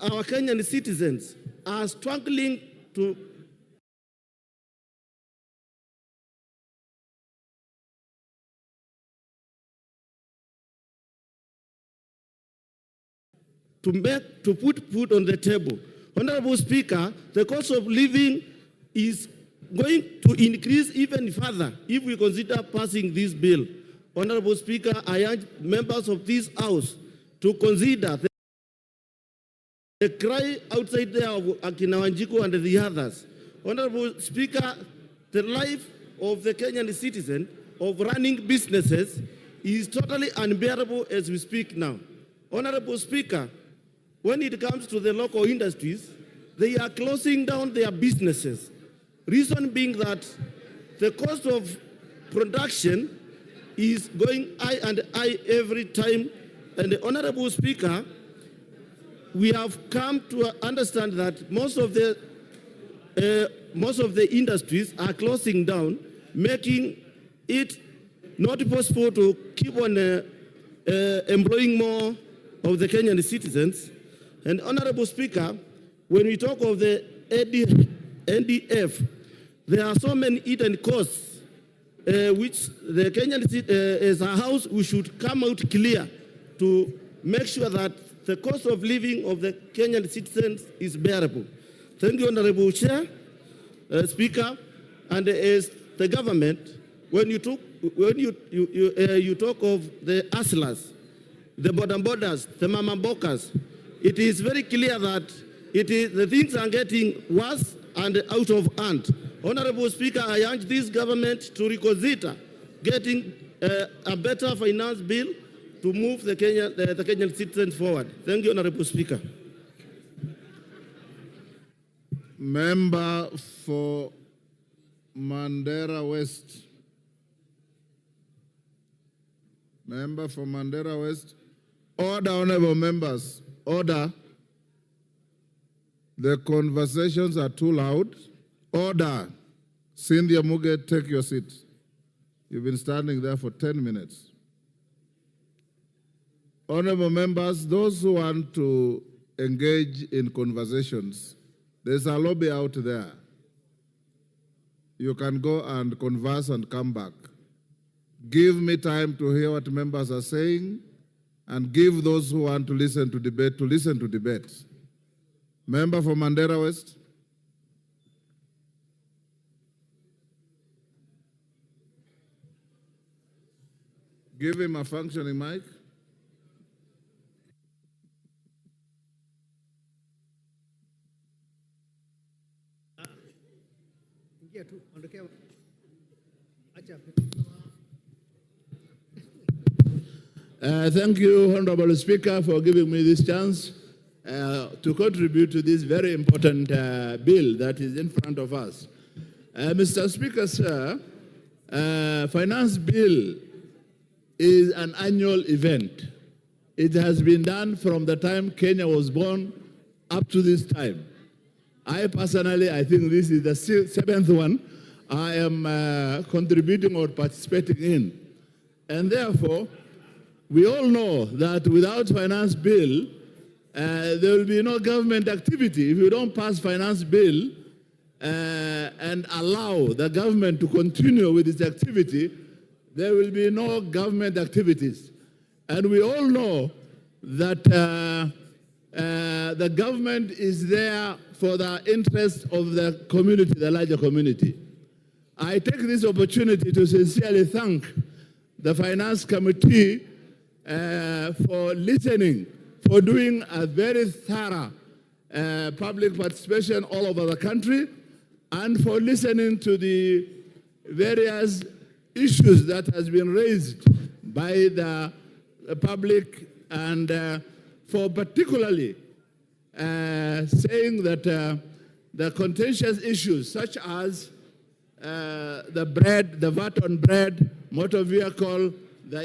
our Kenyan citizens are struggling to put food on the table. Honorable Speaker, the cost of living is going to increase even further if we consider passing this bill. Honorable Speaker, I urge members of this House to consider the cry outside there of Akina Wanjiku and the others. Honorable Speaker, the life of the Kenyan citizen of running businesses is totally unbearable as we speak now. Honorable Speaker, when it comes to the local industries, they are closing down their businesses. Reason being that the cost of production is going high and high every time. And the Honorable Speaker, we have come to understand that most of the industries are closing down, making it not possible to keep on employing more of the Kenyan citizens. And Honorable Speaker, when we talk of the NDF, there are so many hidden costs which the Kenyan, as a House, we should come out clear to make sure that the cost of living of the Kenyan citizens is bearable. Thank you, Honorable Chair, Speaker, and as the government, when you talk of the hustlers, the borders, the mamambokas, it is very clear that the things are getting worse and out of hand. Honorable Speaker, I urge this government to reconsider getting a better finance bill to move the Kenyan citizens forward. Thank you, Honorable Speaker. Member for Mandera West. Member for Mandera West. Order, honorable members. Order. The conversations are too loud. Order. Cynthia Muge, take your seat. You've been standing there for 10 minutes. Honorable members, those who want to engage in conversations, there's a lobby out there. You can go and converse and come back. Give me time to hear what members are saying, and give those who want to listen to debate. Member for Mandera West. Give him a functioning mic. Thank you, Honorable Speaker, for giving me this chance to contribute to this very important bill that is in front of us. Mr. Speaker, sir, finance bill is an annual event. It has been done from the time Kenya was born up to this time. I personally, I think this is the seventh one I am contributing or participating in. And therefore, we all know that without finance bill, there will be no government activity. If you don't pass finance bill and allow the government to continue with its activity, there will be no government activities. And we all know that the government is there for the interest of the community, the larger community. I take this opportunity to sincerely thank the Finance Committee for listening, for doing a very thorough public participation all over the country, and for listening to the various issues that has been raised by the public, and for particularly saying that the contentious issues such as the VAT on bread, motor vehicle, the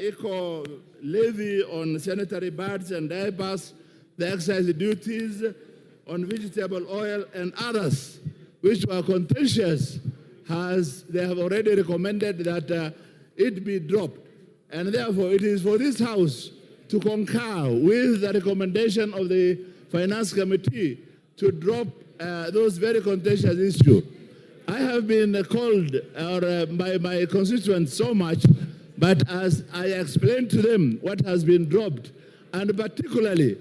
eco levy on sanitary pads and diapers, the excise duties on vegetable oil and others, which were contentious, they have already recommended that it be dropped. And therefore, it is for this House to concur with the recommendation of the Finance Committee to drop those very contentious issues. I have been called by my constituents so much, but as I explained to them what has been dropped, and particularly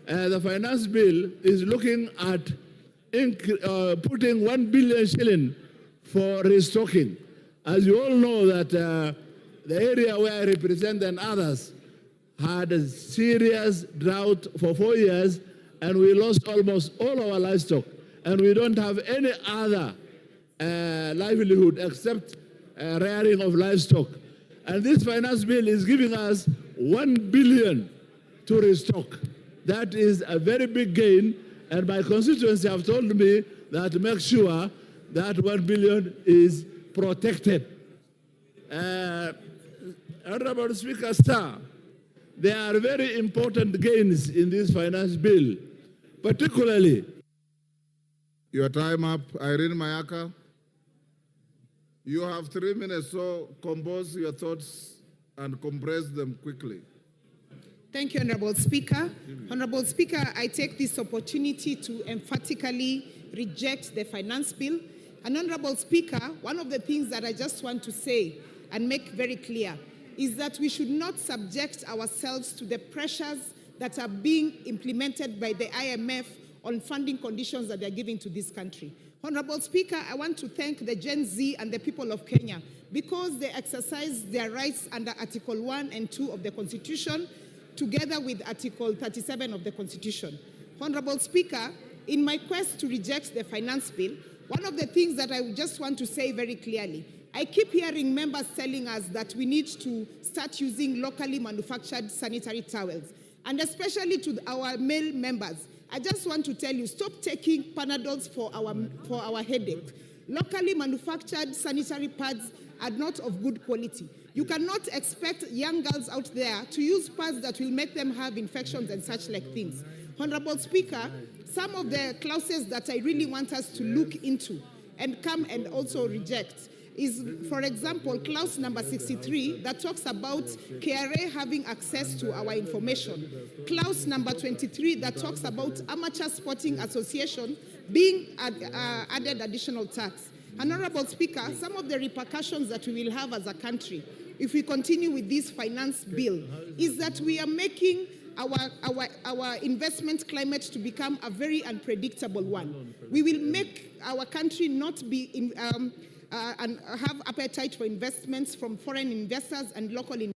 the finance bill is looking at putting 1 billion shilling for restocking. As you all know that the area where I represent and others had a serious drought for 4 years, and we lost almost all our livestock, and we don't have any other livelihood except rearing of livestock. And this finance bill is giving us 1 billion to restock. That is a very big gain, and my constituents have told me that to make sure that 1 billion is protected. Honorable Speaker, sir, there are very important gains in this finance bill, particularly. Your time up, Irene MYKE. You have 3 minutes, so compose your thoughts and compress them quickly. Thank you, Honorable Speaker. Honorable Speaker, I take this opportunity to emphatically reject the finance bill. And Honorable Speaker, one of the things that I just want to say and make very clear is that we should not subject ourselves to the pressures that are being implemented by the IMF on funding conditions that they are giving to this country. Honorable Speaker, I want to thank the Gen Z and the people of Kenya because they exercise their rights under Article 1 and 2 of the Constitution, together with Article 37 of the Constitution. Honorable Speaker, in my quest to reject the finance bill, one of the things that I just want to say very clearly, I keep hearing members telling us that we need to start using locally manufactured sanitary towels, and especially to our male members. I just want to tell you, stop taking Panadols for our headache. Locally manufactured sanitary pads are not of good quality. You cannot expect young girls out there to use pads that will make them have infections and such like things. Honorable Speaker, some of the clauses that I really want us to look into and come and also reject is, for example, clause number 63 that talks about KRA having access to our information. Clause number 23 that talks about amateur sporting association being added additional tax. Honorable Speaker, some of the repercussions that we will have as a country if we continue with this finance bill is that we are making our investment climate to become a very unpredictable one. We will make our country not be and have appetite for investments from foreign investors and local investors.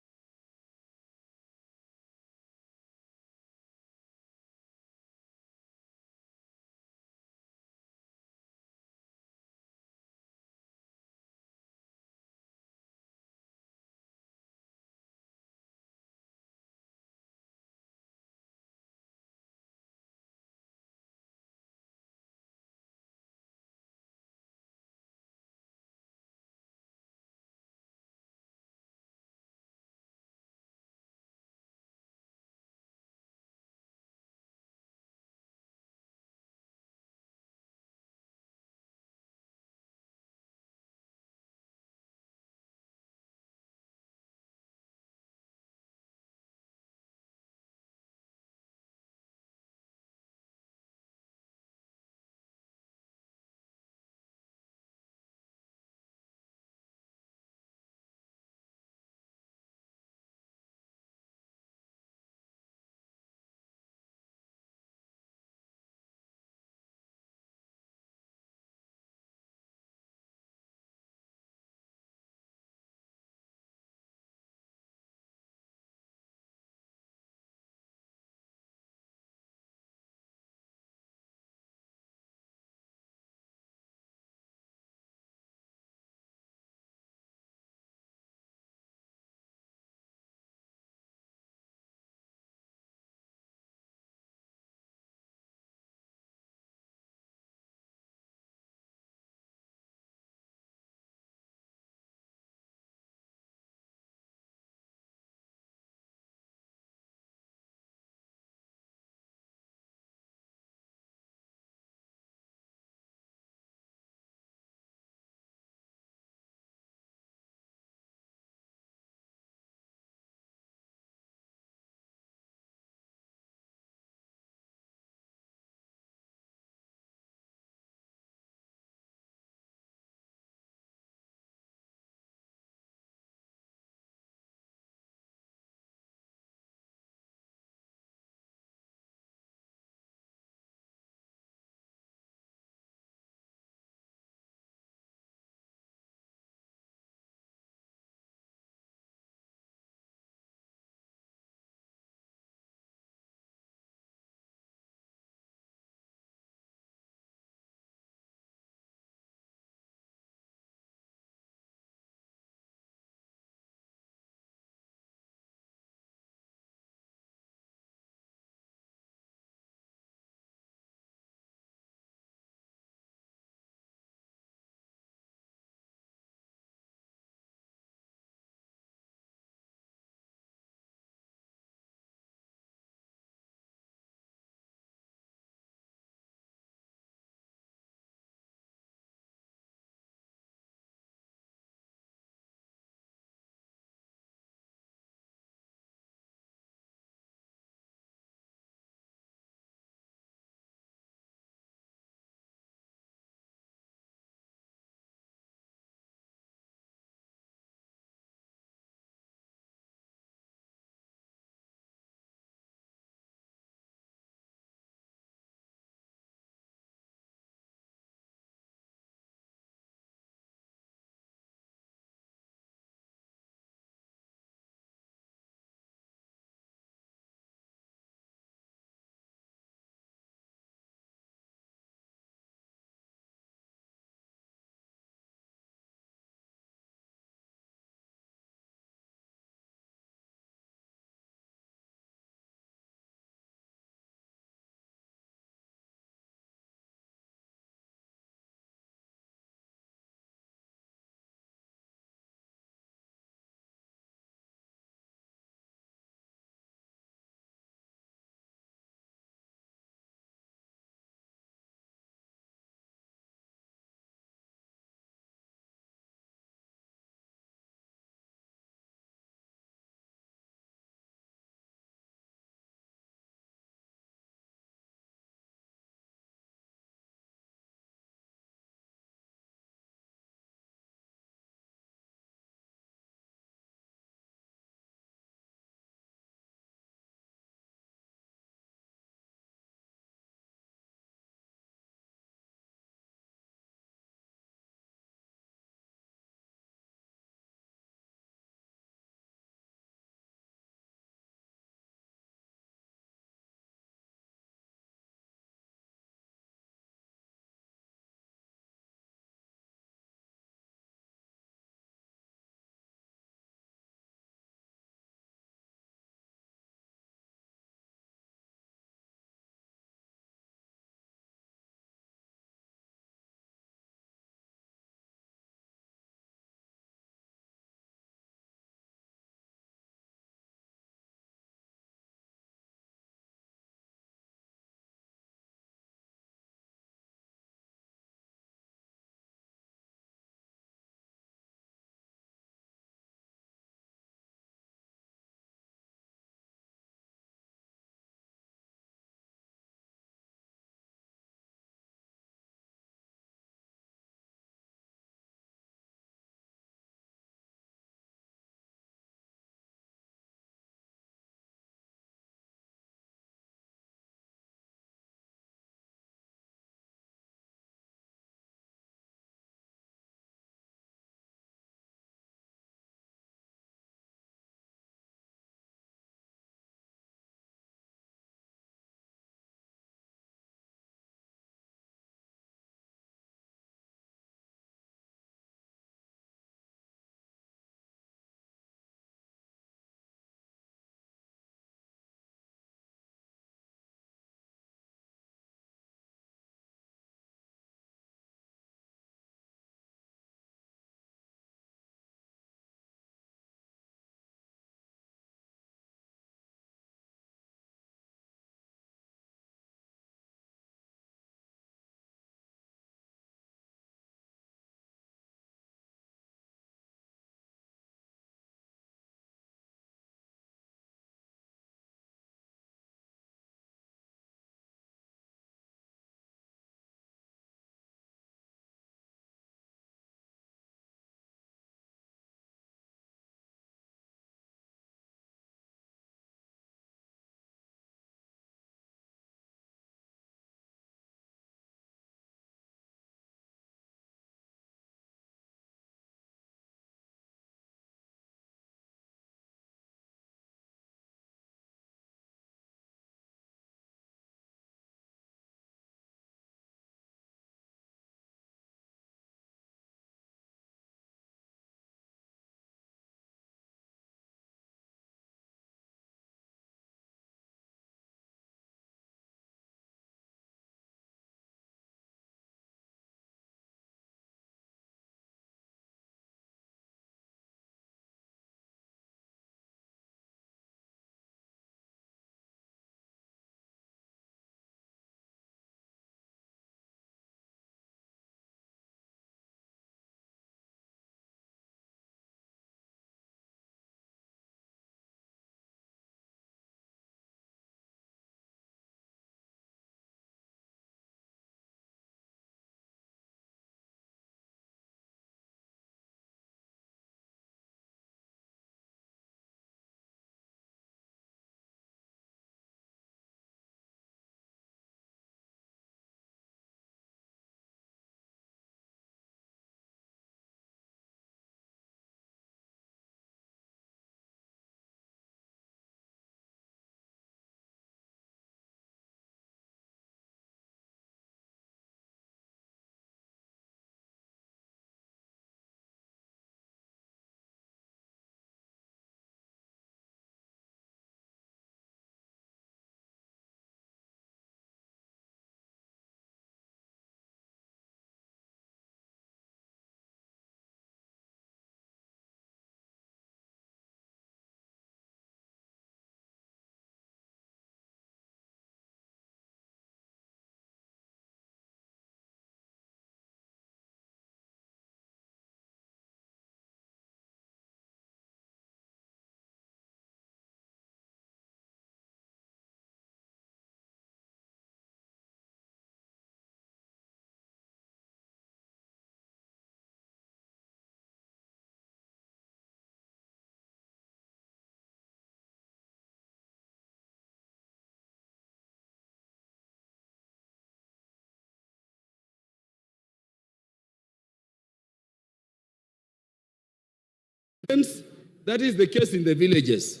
That is the case in the villages.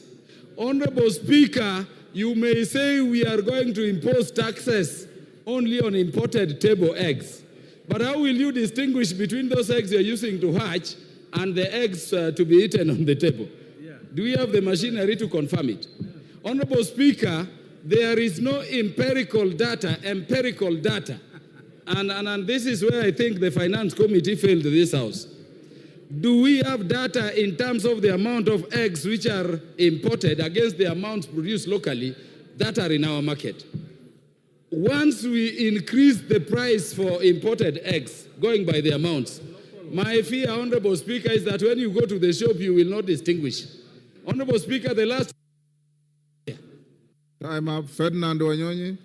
Honorable Speaker, you may say we are going to impose taxes only on imported table eggs. But how will you distinguish between those eggs you're using to hatch and the eggs to be eaten on the table? Do we have the machinery to confirm it? Honorable Speaker, there is no empirical data. And this is where I think the Finance Committee failed this House. Do we have data in terms of the amount of eggs which are imported against the amounts produced locally that are in our market? Once we increase the price for imported eggs, going by the amounts, my fear, Honorable Speaker, is that when you go to the shop, you will not distinguish. Honorable Speaker, the last... Time up, Ferdinand Wanyonyi.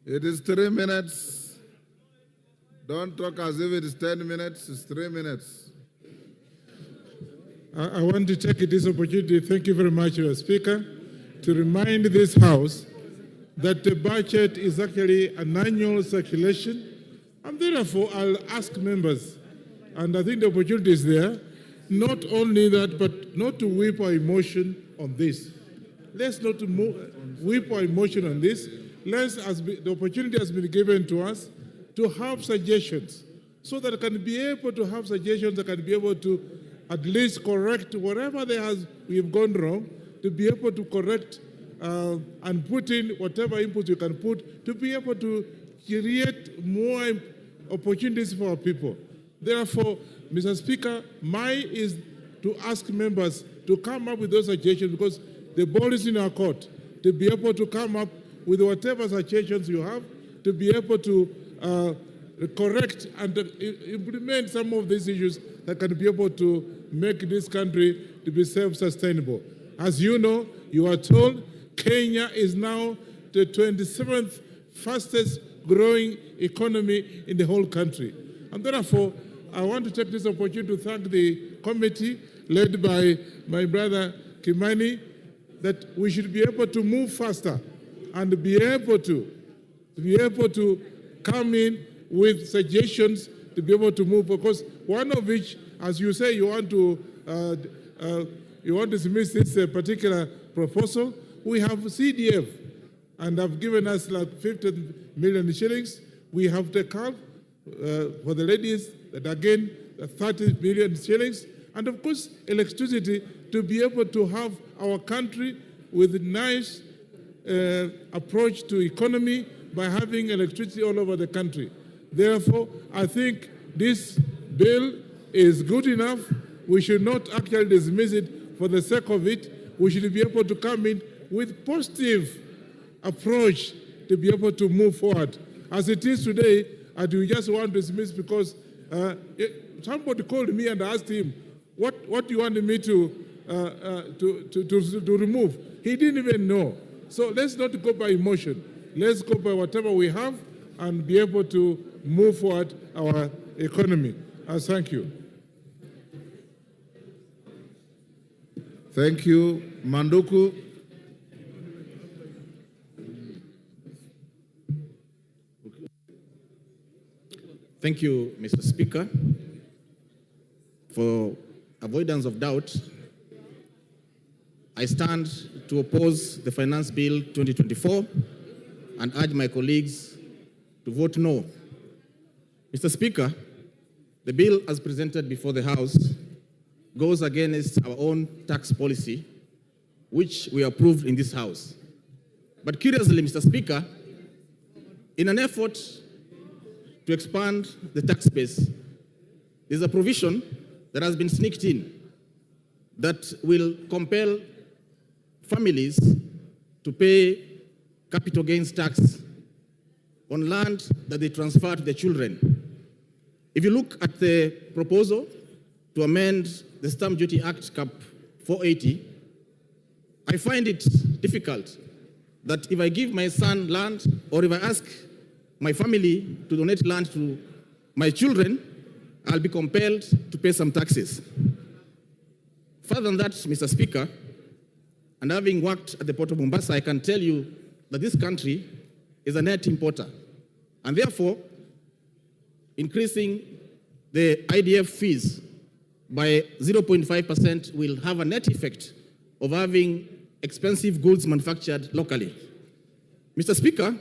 It is 3 minutes. Don't talk as if it is 10 minutes, it's 3 minutes. I want to take this opportunity, thank you very much, Speaker, to remind this House that the budget is actually an annual circulation, and therefore I'll ask members, and I think the opportunity is there, not only that, but not to whip our emotion on this. Let's not whip our emotion on this. The opportunity has been given to us to have suggestions, so that I can be able to have suggestions that can be able to at least correct whatever we have gone wrong, to be able to correct and put in whatever input you can put to be able to create more opportunities for our people. Therefore, Mr. Speaker, mine is to ask members to come up with those suggestions, because the ball is in our court, to be able to come up with whatever suggestions you have, to be able to correct and implement some of these issues that can be able to make this country to be self-sustainable. As you know, you are told Kenya is now the 27th fastest growing economy in the whole country. And therefore, I want to take this opportunity to thank the committee led by my brother Kimani, that we should be able to move faster and be able to come in with suggestions to be able to move, because one of which, as you say, you want to dismiss this particular proposal. We have CDF, and have given us like 50 million shillings. We have the CAF for the ladies, that again 30 million shillings, and of course electricity, to be able to have our country with a nice approach to economy by having electricity all over the country. Therefore, I think this bill is good enough. We should not actually dismiss it for the sake of it. We should be able to come in with positive approach to be able to move forward. As it is today, I do just want to dismiss because somebody called me and asked him, what do you want me to remove? He didn't even know. So let's not go by emotion. Let's go by whatever we have and be able to move forward our economy. Thank you. Thank you. Manduku. Thank you, Mr. Speaker. For avoidance of doubt, I stand to oppose the Finance Bill 2024 and urge my colleagues to vote no. Mr. Speaker, the bill as presented before the House goes against our own tax policy, which we approved in this House. But curiously, Mr. Speaker, in an effort to expand the tax base, there's a provision that has been sneaked in that will compel families to pay capital gains tax on land that they transfer to their children. If you look at the proposal to amend the Stamp Duty Act Cap 480, I find it difficult that if I give my son land, or if I ask my family to donate land to my children, I'll be compelled to pay some taxes. Further than that, Mr. Speaker, and having worked at the Port of Mombasa, I can tell you that this country is a net importer. And therefore, increasing the IDF fees by 0.5% will have a net effect of having expensive goods manufactured locally. Mr. Speaker,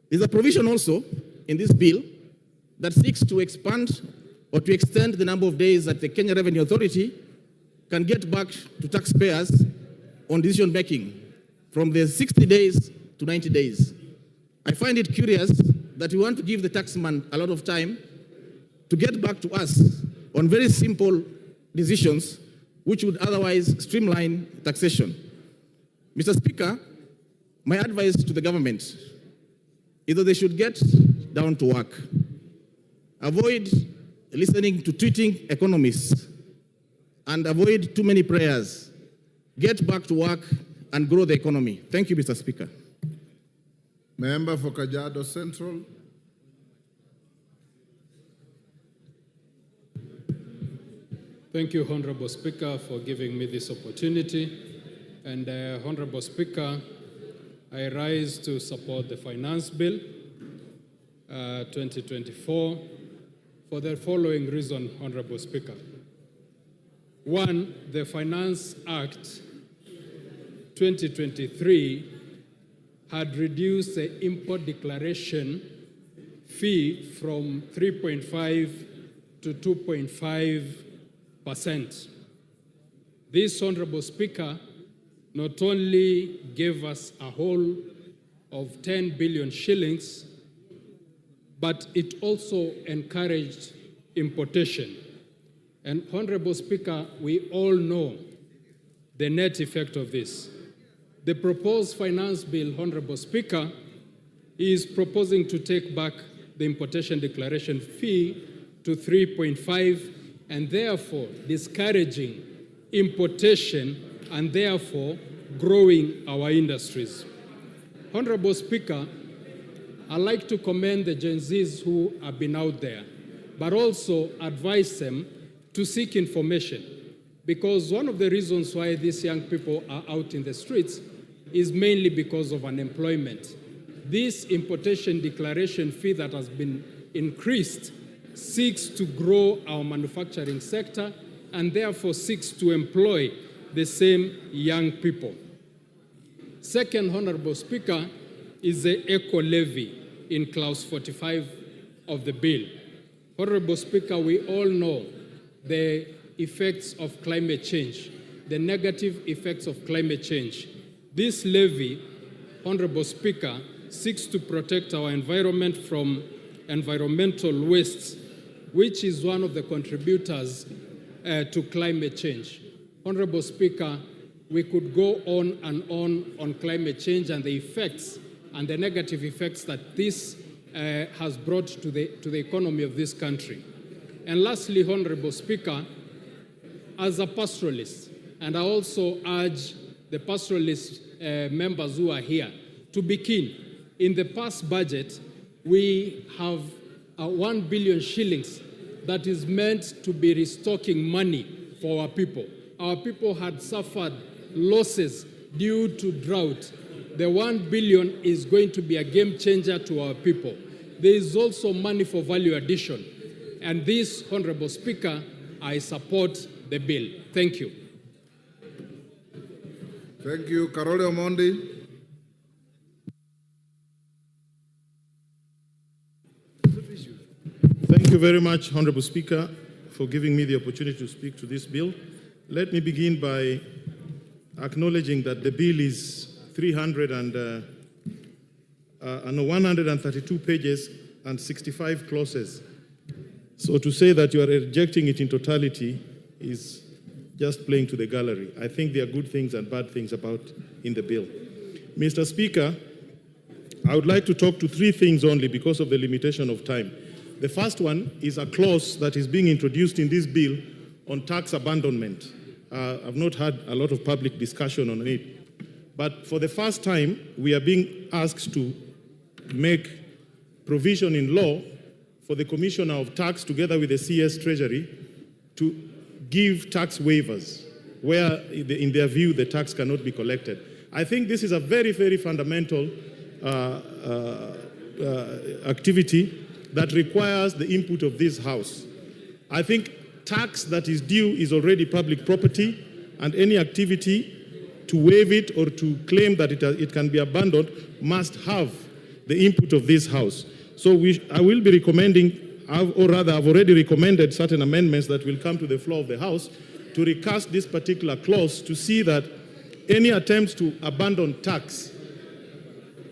there's a provision also in this bill that seeks to expand or to extend the number of days that the Kenya Revenue Authority can get back to taxpayers on decision making from the 60 days to 90 days. I find it curious that we want to give the taxman a lot of time to get back to us on very simple decisions which would otherwise streamline taxation. Mr. Speaker, my advice to the government is that they should get down to work. Avoid listening to tweeting economists and avoid too many prayers. Get back to work and grow the economy. Thank you, Mr. Speaker. Member for Kajiado Central. Thank you, Honorable Speaker, for giving me this opportunity. And Honorable Speaker, I rise to support the Finance Bill 2024 for the following reason, Honorable Speaker. One, the Finance Act 2023 had reduced the import declaration fee from 3.5 to 2.5%. This, Honorable Speaker, not only gave us a whole of 10 billion shillings, but it also encouraged importation. And Honorable Speaker, we all know the net effect of this. The proposed finance bill, Honorable Speaker, is proposing to take back the importation declaration fee to 3.5 and therefore discouraging importation and therefore growing our industries. Honorable Speaker, I'd like to commend the Gen Zs who have been out there, but also advise them to seek information, because one of the reasons why these young people are out in the streets is mainly because of unemployment. This importation declaration fee that has been increased seeks to grow our manufacturing sector and therefore seeks to employ the same young people. Second, Honorable Speaker, is the eco levy in clause 45 of the bill. Honorable Speaker, we all know the effects of climate change, the negative effects of climate change. This levy, Honorable Speaker, seeks to protect our environment from environmental wastes, which is one of the contributors to climate change. Honorable Speaker, we could go on and on climate change and the effects and the negative effects that this has brought to the economy of this country. And lastly, Honorable Speaker, as a pastoralist, and I also urge the pastoralist members who are here to be keen. In the past budget, we have 1 billion shillings that is meant to be restocking money for our people. Our people had suffered losses due to drought. The 1 billion is going to be a game changer to our people. There is also money for value addition. And this, Honorable Speaker, I support the bill. Thank you. Thank you. Karole Omondi. Thank you very much, Honorable Speaker, for giving me the opportunity to speak to this bill. Let me begin by acknowledging that the bill is 132 pages and 65 clauses. So to say that you are rejecting it in totality is just playing to the gallery. I think there are good things and bad things about in the bill. Mr. Speaker, I would like to talk to three things only because of the limitation of time. The first one is a clause that is being introduced in this bill on tax abandonment. I've not had a lot of public discussion on it. But for the first time, we are being asked to make provision in law for the Commissioner of Tax, together with the CS Treasury, to give tax waivers where, in their view, the tax cannot be collected. I think this is a very, very fundamental activity that requires the input of this House. I think tax that is due is already public property, and any activity to waive it or to claim that it can be abandoned must have the input of this House. So I will be recommending, or rather I've already recommended certain amendments that will come to the floor of the House to recast this particular clause to see that any attempts to abandon tax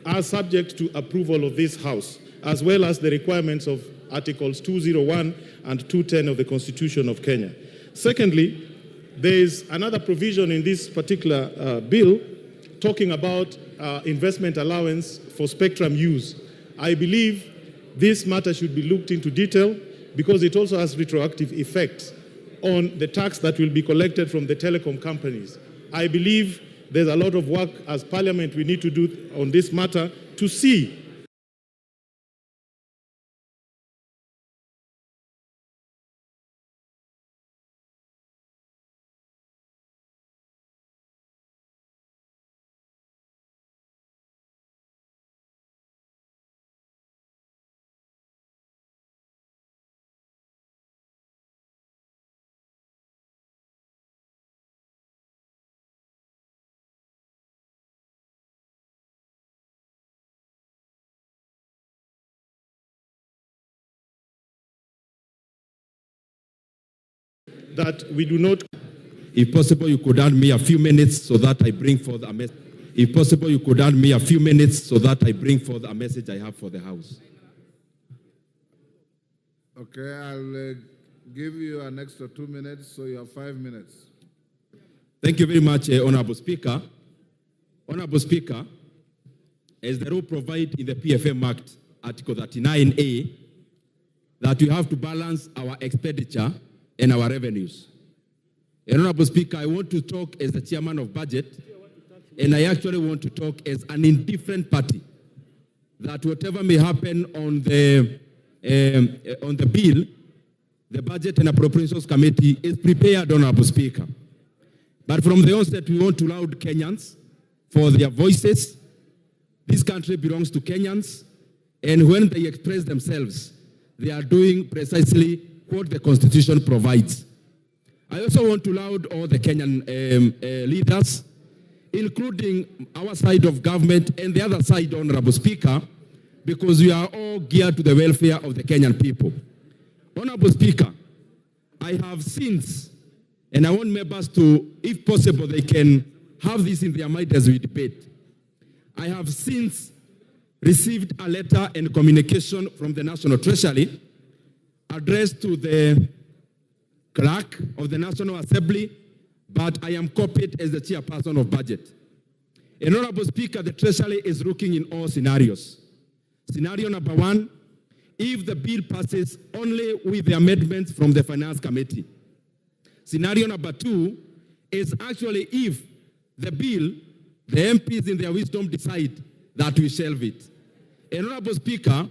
are subject to approval of this House, as well as the requirements of Articles 201 and 210 of the Constitution of Kenya. Secondly, there is another provision in this particular bill talking about investment allowance for spectrum use. I believe this matter should be looked into detail because it also has retroactive effects on the tax that will be collected from the telecom companies. I believe there's a lot of work as Parliament we need to do on this matter to see that we do not. If possible, you could add me a few minutes so that I bring forth a message. If possible, you could add me a few minutes so that I bring forth a message I have for the House. Okay, I'll give you an extra 2 minutes, so you have 5 minutes. Thank you very much, Honorable Speaker. Honorable Speaker, as the rule provided in the PFM Act, Article 39A, that we have to balance our expenditure and our revenues. Honorable Speaker, I want to talk as the chairman of budget, and I actually want to talk as an indifferent party, that whatever may happen on the bill, the Budget and Appropriations Committee is prepared, Honorable Speaker. But from the onset, we want to laud Kenyans for their voices. This country belongs to Kenyans, and when they express themselves, they are doing precisely what the Constitution provides. I also want to laud all the Kenyan leaders, including our side of government and the other side, Honorable Speaker, because we are all geared to the welfare of the Kenyan people. Honorable Speaker, I have since, and I want members to, if possible, they can have this in their mind as we debate. I have since received a letter and communication from the National Treasury addressed to the clerk of the National Assembly, but I am copied as the chairperson of budget. And Honorable Speaker, the Treasury is looking in all scenarios. Scenario number one, if the bill passes only with the amendments from the Finance Committee. Scenario number two is actually if the bill, the MPs in their wisdom decide that we shelve it. And Honorable Speaker,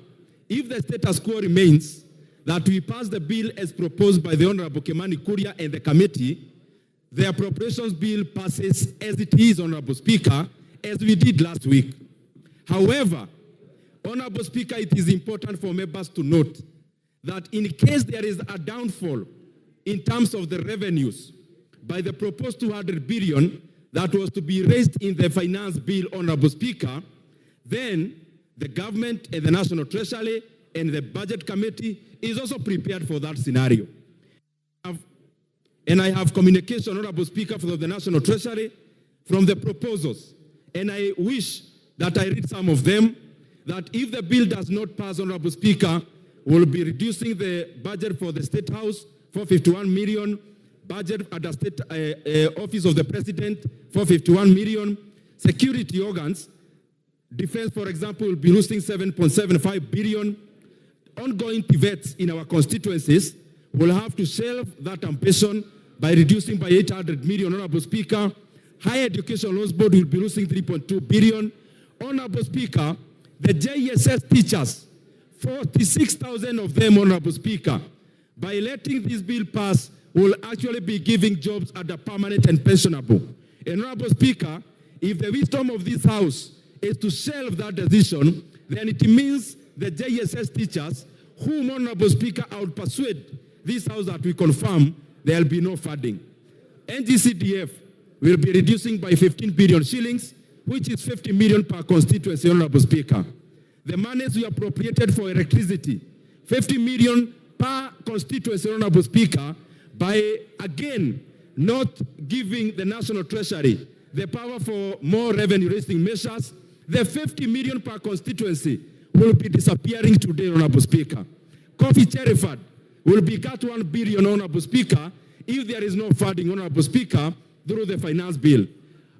if the status quo remains, that we pass the bill as proposed by the Honorable Kimani Kuria and the committee, the appropriations bill passes as it is, Honorable Speaker, as we did last week. However, Honorable Speaker, it is important for members to note that in case there is a downfall in terms of the revenues by the proposed 200 billion that was to be raised in the finance bill, Honorable Speaker, then the government and the National Treasury and the Budget Committee is also prepared for that scenario. And I have communication, Honorable Speaker, from the National Treasury from the proposals. And I wish that I read some of them, that if the bill does not pass, Honorable Speaker, we'll be reducing the budget for the State House for 51 million, budget at the State Office of the President for 51 million, security organs, defense, for example, will be losing 7.75 billion, ongoing pivots in our constituencies will have to shelve that ambition by reducing by 800 million, Honorable Speaker. Higher Education Loans Board will be losing 3.2 billion. Honorable Speaker, the JSS teachers, 46,000 of them, Honorable Speaker, by letting this bill pass, will actually be giving jobs at the permanent and pensionable. And Honorable Speaker, if the wisdom of this House is to shelve that decision, then it means the JSS teachers, whom, Honorable Speaker, I would persuade this house that we confirm there will be no funding. NGCDF will be reducing by 15 billion shillings, which is 50 million per constituency, Honorable Speaker. The monies we appropriated for electricity, 50 million per constituency, Honorable Speaker, by, again, not giving the National Treasury the power for more revenue-raising measures. The 50 million per constituency will be disappearing today, Honorable Speaker. Coffee Cheriford will be cut 1 billion, Honorable Speaker, if there is no funding, Honorable Speaker, through the finance bill.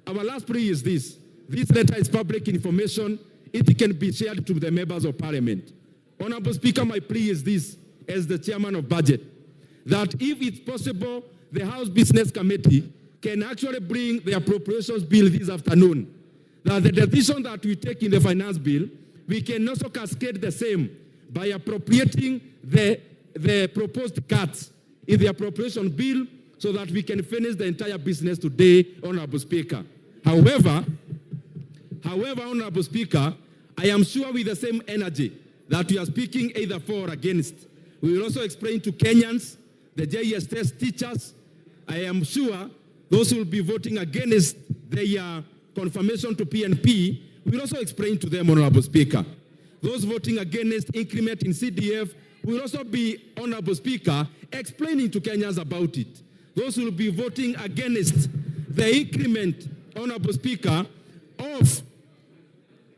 Our last plea is this. This letter is public information. It can be shared to the members of Parliament. Honorable Speaker, my plea is this, as the chairman of budget, that if it's possible, the House Business Committee can actually bring the appropriations bill this afternoon. That the decision that we take in the finance bill, we can also cascade the same by appropriating the proposed cuts in the appropriation bill so that we can finish the entire business today, Honorable Speaker. However, Honorable Speaker, I am sure with the same energy that we are speaking either for or against, we will also explain to Kenyans, the JES test teachers, I am sure those who will be voting against their confirmation to PNP, we will also explain to them, Honorable Speaker. Those voting against increment in CDF will also be, Honorable Speaker, explaining to Kenyans about it. Those who will be voting against the increment, Honorable Speaker, of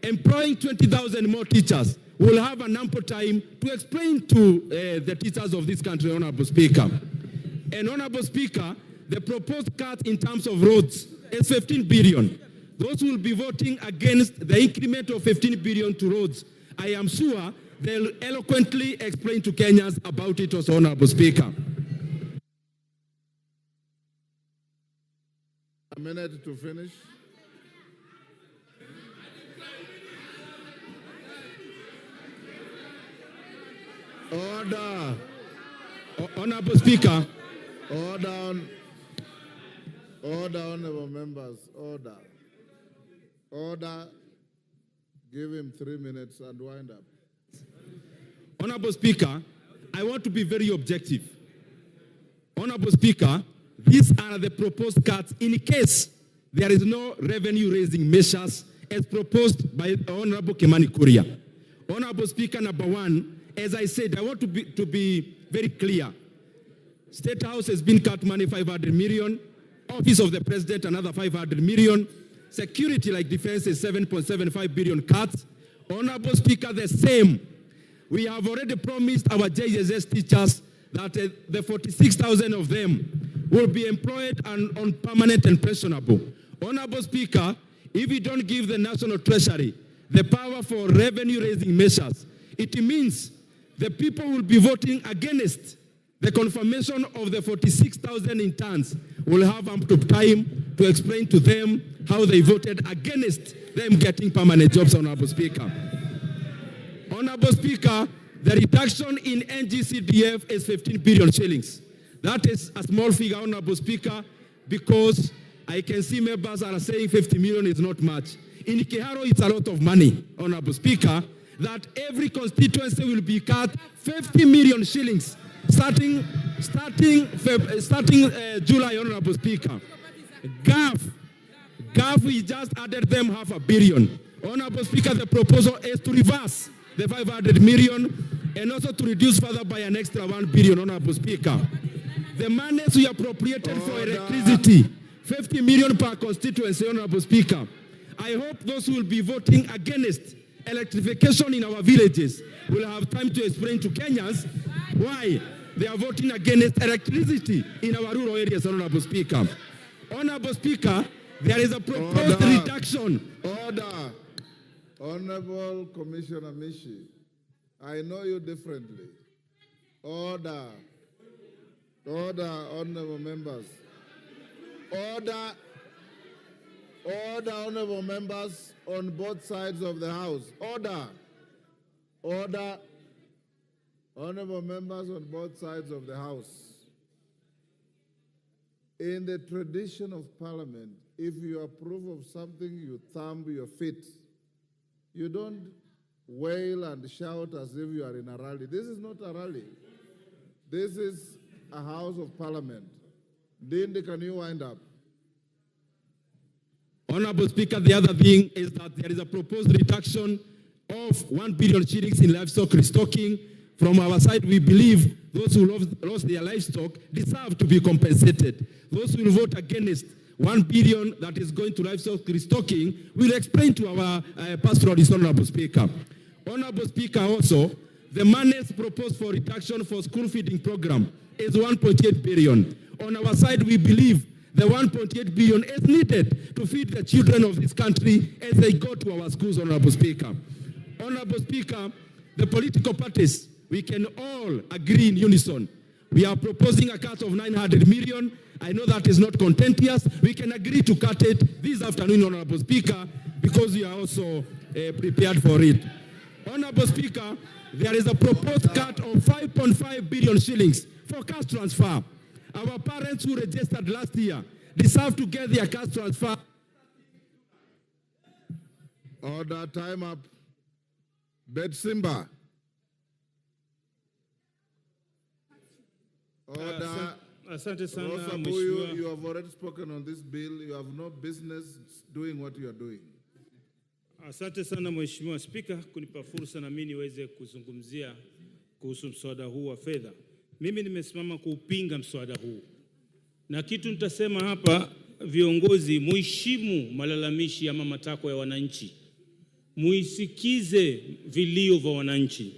employing 20,000 more teachers will have an ample time to explain to the teachers of this country, Honorable Speaker. And Honorable Speaker, the proposed cut in terms of roads is 15 billion. Those who will be voting against the increment of 15 billion to roads, I am sure they'll eloquently explain to Kenyans about it also, Honorable Speaker. A minute to finish. Order. Honorable Speaker. Order, honorable members. Order. Order. Give him 3 minutes and wind up. Honorable Speaker, I want to be very objective. Honorable Speaker, these are the proposed cuts in case there is no revenue-raising measures as proposed by Honorable Kimani Kuria. Honorable Speaker, number one, as I said, I want to be very clear. State House has been cut money 500 million. Office of the President, another 500 million. Security like defense is 7.75 billion cuts. Honorable Speaker, the same. We have already promised our JSS teachers that the 46,000 of them will be employed and on permanent and pensionable. Honorable Speaker, if we don't give the National Treasury the power for revenue-raising measures, it means the people will be voting against the confirmation of the 46,000 interns. Will have ample time to explain to them how they voted against them getting permanent jobs, Honorable Speaker. Honorable Speaker, the reduction in NGCDF is 15 billion shillings. That is a small figure, Honorable Speaker, because I can see members are saying 50 million is not much. In Kiharo, it's a lot of money, Honorable Speaker, that every constituency will be cut 50 million shillings starting July, Honorable Speaker. GAF, we just added them 500 million. Honorable Speaker, the proposal is to reverse the 500 million and also to reduce further by an extra 1 billion, Honorable Speaker. The monies we appropriated for electricity, 50 million per constituency, Honorable Speaker. I hope those who will be voting against electrification in our villages will have time to explain to Kenyans why they are voting against electricity in our rural areas, Honorable Speaker. Honorable Speaker, there is a proposed reduction. Order. Honorable Commissioner Mishi, I know you differently. Order. Order, honorable members. Order. Order, honorable members on both sides of the House. Order. Order. Honorable members on both sides of the House. In the tradition of Parliament, if you approve of something, you thumb your feet. You don't wail and shout as if you are in a rally. This is not a rally. This is a House of Parliament. Dindi, can you wind up? Honorable Speaker, the other thing is that there is a proposed reduction of 1 billion shillings in livestock restocking. From our side, we believe those who lost their livestock deserve to be compensated. Those who will vote against 1 billion that is going to livestock restocking will explain to our pastoralist, Honorable Speaker. Honorable Speaker, also, the monies proposed for reduction for school feeding program is 1.8 billion. On our side, we believe the 1.8 billion is needed to feed the children of this country as they go to our schools, Honorable Speaker. Honorable Speaker, the political parties, we can all agree in unison. We are proposing a cut of 900 million. I know that is not contentious. We can agree to cut it this afternoon, Honorable Speaker, because we are also prepared for it. Honorable Speaker, there is a proposed cut of 5.5 billion shillings for cash transfer. Our parents who registered last year deserve to get their cash transfer. Order, time up. Bet Simba. Order. Asante sana, Rosa Buyu, you have already spoken on this bill. You have no business doing what you are doing. Asante sana Mheshimiwa Spika kunipa fursa na mimi niweze kuzungumzia kuhusu mswada huu wa fedha. Mimi nimesimama kuupinga mswada huu. Na kitu nitasema hapa, viongozi muheshimu malalamishi ama matakwa ya wananchi. Muisikize vilio vya wananchi.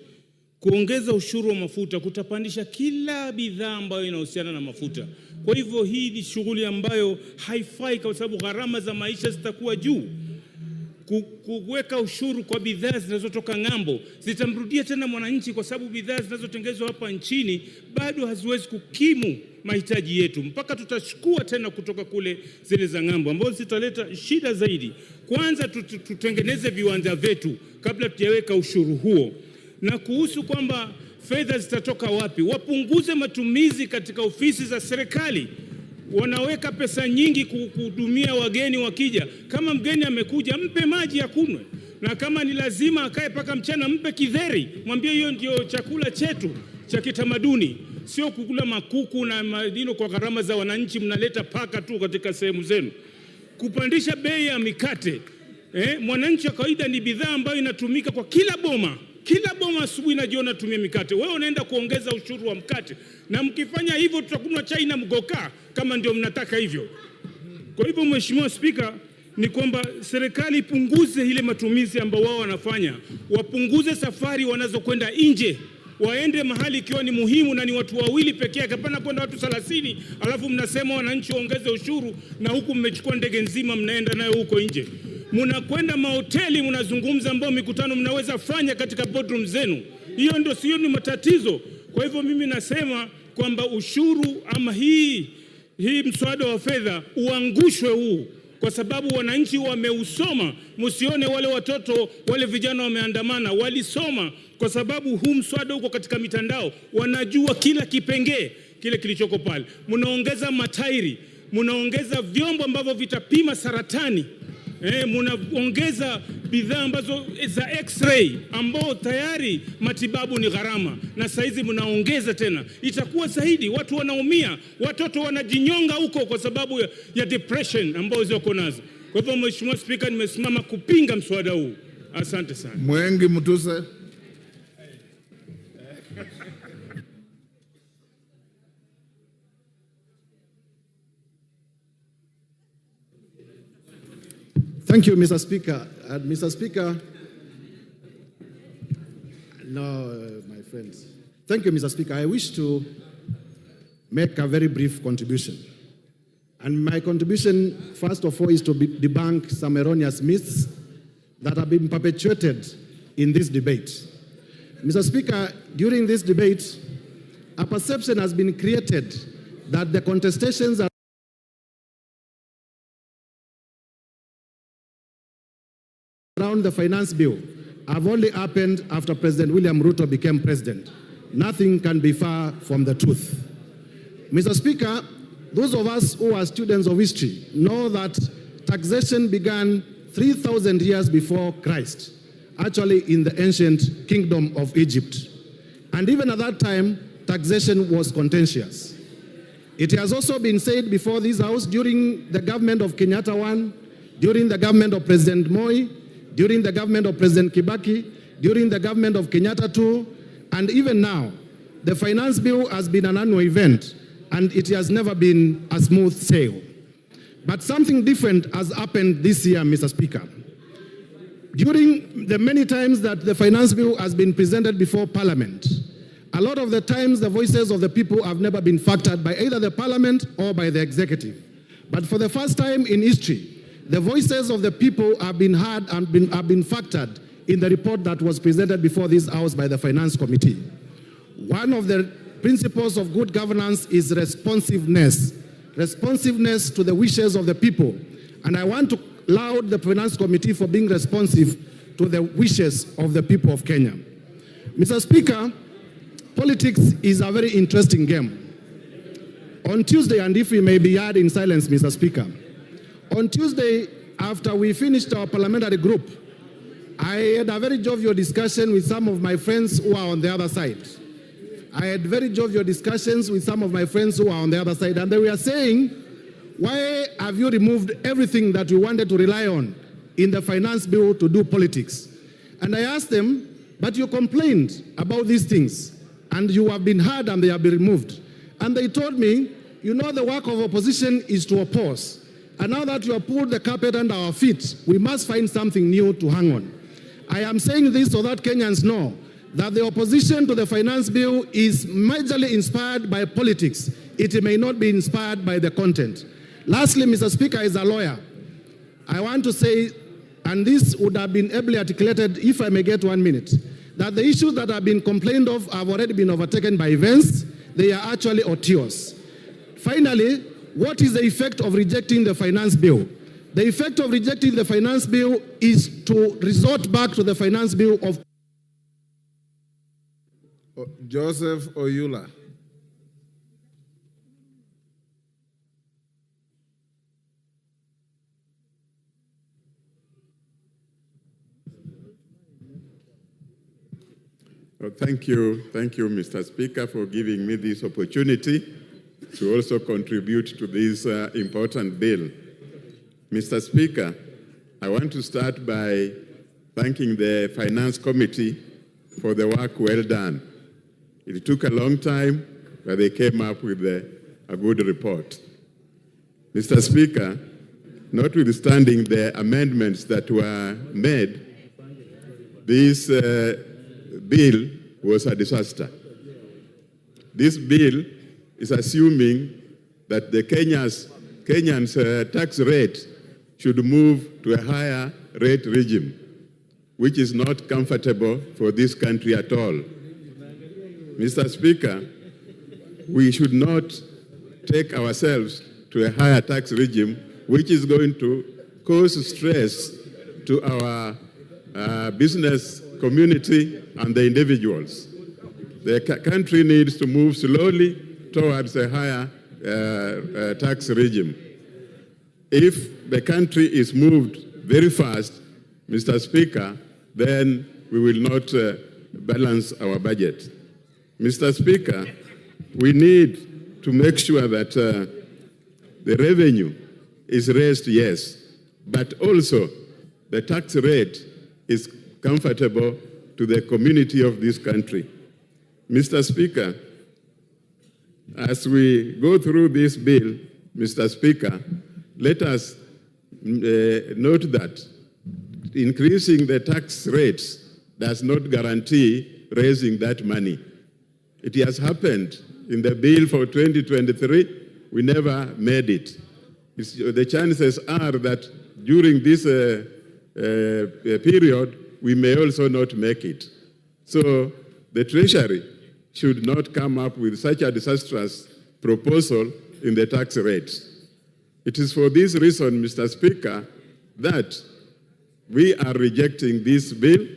Kuongeza ushuru wa mafuta kutapandisha kila bidhaa ambayo inahusiana na mafuta. Kwa hivyo hii ni shughuli ambayo haifai kwa sababu gharama za maisha zitakuwa juu. Kuweka ushuru kwa bidhaa zinazotoka ng'ambo zitamrudia tena mwananchi, kwa sababu bidhaa zinazotengenezwa hapa nchini bado haziwezi kukimu mahitaji yetu, mpaka tutachukua tena kutoka kule zile za ng'ambo, ambazo zitaleta shida zaidi. Kwanza tutengeneze viwanda vyetu kabla tujaweka ushuru huo. Na kuhusu kwamba fedha zitatoka wapi, wapunguze matumizi katika ofisi za serikali. Wanaweka pesa nyingi kuhudumia wageni wakija. Kama mgeni amekuja, mpe maji ya kunywe, na kama ni lazima akae paka mchana, mpe kidheri, mwambie hiyo ndio chakula chetu cha kitamaduni, sio kukula makuku na madino kwa gharama za wananchi. Mnaleta paka tu katika sehemu zenu. Kupandisha bei ya mikate, mwananchi wa kawaida ni bidhaa ambayo inatumika kwa kila boma. Kila boma asubuhi na jioni tumia mikate. Wewe unaenda kuongeza ushuru wa mkate. Na mkifanya hivyo tutakunywa chai na mgoka kama ndio mnataka hivyo. Kwa hivyo Mheshimiwa Spika, ni kwamba serikali ipunguze ile matumizi ambao wao wanafanya. Wapunguze safari wanazokwenda nje. Waende mahali ikiwa ni muhimu na ni watu wawili pekee yake, hapana kwenda watu 30 alafu mnasema wananchi waongeze ushuru na huku mmechukua ndege nzima mnaenda nayo huko nje. Mnakwenda mahoteli, mnazungumza ambao mikutano mnaweza fanya katika boardroom zenu. Hiyo ndio sio ni matatizo. Kwa hivyo mimi nasema kwamba ushuru ama hii mswada wa fedha uangushwe huu, kwa sababu wananchi wameusoma. Msione wale watoto wale vijana wameandamana, walisoma kwa sababu huu mswada uko katika mitandao, wanajua kila kipengee kile kilichoko pale. Mnaongeza matairi, mnaongeza vyombo ambavyo vitapima saratani. Mnaongeza bidhaa ambazo za x-ray ambao tayari matibabu ni gharama, na saizi mnaongeza tena. Itakuwa zaidi, watu wanaumia, watoto wanajinyonga huko kwa sababu ya depression ambao ziko nazo. Kwa hivyo Mheshimiwa Spika, nimesimama kupinga mswada huu. Asante sana. Mwengi Mutuse. Thank you, Mr. Speaker. Mr. Speaker, my friends. Thank you, Mr. Speaker. I wish to make a very brief contribution. And my contribution, first of all, is to debunk some erroneous myths that have been perpetuated in this debate. Mr. Speaker, during this debate, a perception has been created that the contestations are around the finance bill have only happened after President William Ruto became president. Nothing can be far from the truth. Mr. Speaker, those of us who are students of history know that taxation began 3,000 years before Christ, actually in the ancient kingdom of Egypt. And even at that time, taxation was contentious. It has also been said before this House during the government of Kenyatta 1, during the government of President Moi, during the government of President Kibaki, during the government of Kenyatta 2, and even now, the finance bill has been an annual event, and it has never been a smooth sail. But something different has happened this year, Mr. Speaker. During the many times that the finance bill has been presented before Parliament, a lot of the times the voices of the people have never been factored by either the Parliament or by the executive. But for the first time in history, the voices of the people have been heard and have been factored in the report that was presented before this House by the Finance Committee. One of the principles of good governance is responsiveness to the wishes of the people. And I want to laud the Finance Committee for being responsive to the wishes of the people of Kenya. Mr. Speaker, politics is a very interesting game. On Tuesday, and if we may be heard in silence, Mr. Speaker, on Tuesday, after we finished our parliamentary group, I had a very jovial discussion with some of my friends who are on the other side. I had very jovial discussions with some of my friends who are on the other side, and they were saying, why have you removed everything that you wanted to rely on in the finance bill to do politics? And I asked them, but you complained about these things, and you have been heard and they have been removed. And they told me, you know, the work of opposition is to oppose. And now that you have pulled the carpet under our feet, we must find something new to hang on. I am saying this so that Kenyans know that the opposition to the finance bill is majorly inspired by politics. It may not be inspired by the content. Lastly, Mr. Speaker, as a lawyer, I want to say, and this would have been ably articulated if I may get 1 minute, that the issues that have been complained of have already been overtaken by events. They are actually otious. Finally, what is the effect of rejecting the finance bill? The effect of rejecting the finance bill is to resort back to the finance bill of Joseph Oyula. Well, thank you, Mr. Speaker, for giving me this opportunity to also contribute to this important bill. Mr. Speaker, I want to start by thanking the Finance Committee for the work well done. It took a long time, but they came up with a good report. Mr. Speaker, notwithstanding the amendments that were made, this bill was a disaster. This bill is assuming that the Kenyans' tax rate should move to a higher rate regime, which is not comfortable for this country at all. Mr. Speaker, we should not take ourselves to a higher tax regime, which is going to cause stress to our business community and the individuals. The country needs to move slowly towards a higher tax regime. If the country is moved very fast, Mr. Speaker, then we will not balance our budget. Mr. Speaker, we need to make sure that the revenue is raised, yes, but also the tax rate is comfortable to the community of this country. Mr. Speaker, as we go through this bill, Mr. Speaker, let us note that increasing the tax rates does not guarantee raising that money. It has happened in the bill for 2023. We never made it. The chances are that during this period, we may also not make it. So the Treasury should not come up with such a disastrous proposal in the tax rates. It is for this reason, Mr. Speaker, that we are rejecting this bill,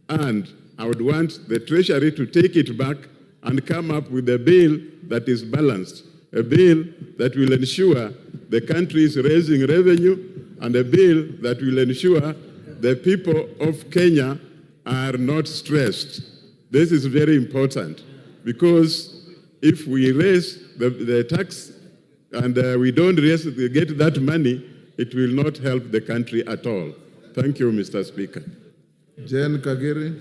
and I would want the Treasury to take it back and come up with a bill that is balanced, a bill that will ensure the country is raising revenue, and a bill that will ensure the people of Kenya are not stressed. This is very important, because if we raise the tax and we don't get that money, it will not help the country at all. Thank you, Mr. Speaker. Jen Kagiri.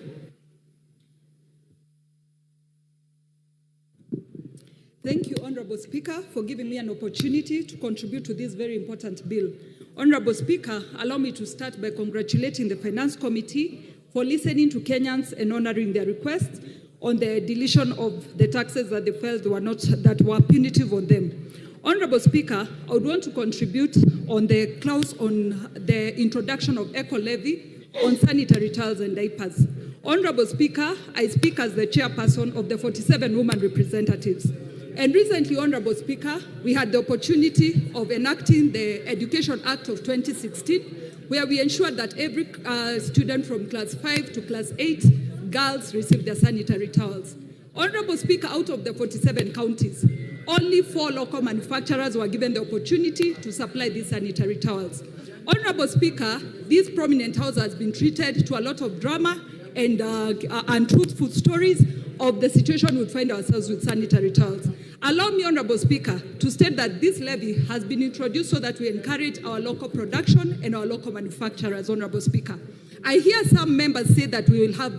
Thank you, Honorable Speaker, for giving me an opportunity to contribute to this very important bill. Honorable Speaker, allow me to start by congratulating the Finance Committee for listening to Kenyans and honoring their request on the deletion of the taxes that they felt that were punitive on them. Honorable Speaker, I would want to contribute on the clause on the introduction of eco-levy on sanitary towels and diapers. Honorable Speaker, I speak as the chairperson of the 47 women representatives. And recently, Honorable Speaker, we had the opportunity of enacting the Education Act of 2016, where we ensured that every student from class 5 to class 8 girls receive their sanitary towels. Honorable Speaker, out of the 47 counties, only 4 local manufacturers were given the opportunity to supply these sanitary towels. Honorable Speaker, this prominent house has been treated to a lot of drama and untruthful stories of the situation we find ourselves with sanitary towels. Allow me, Honorable Speaker, to state that this levy has been introduced so that we encourage our local production and our local manufacturers, Honorable Speaker. I hear some members say that we will have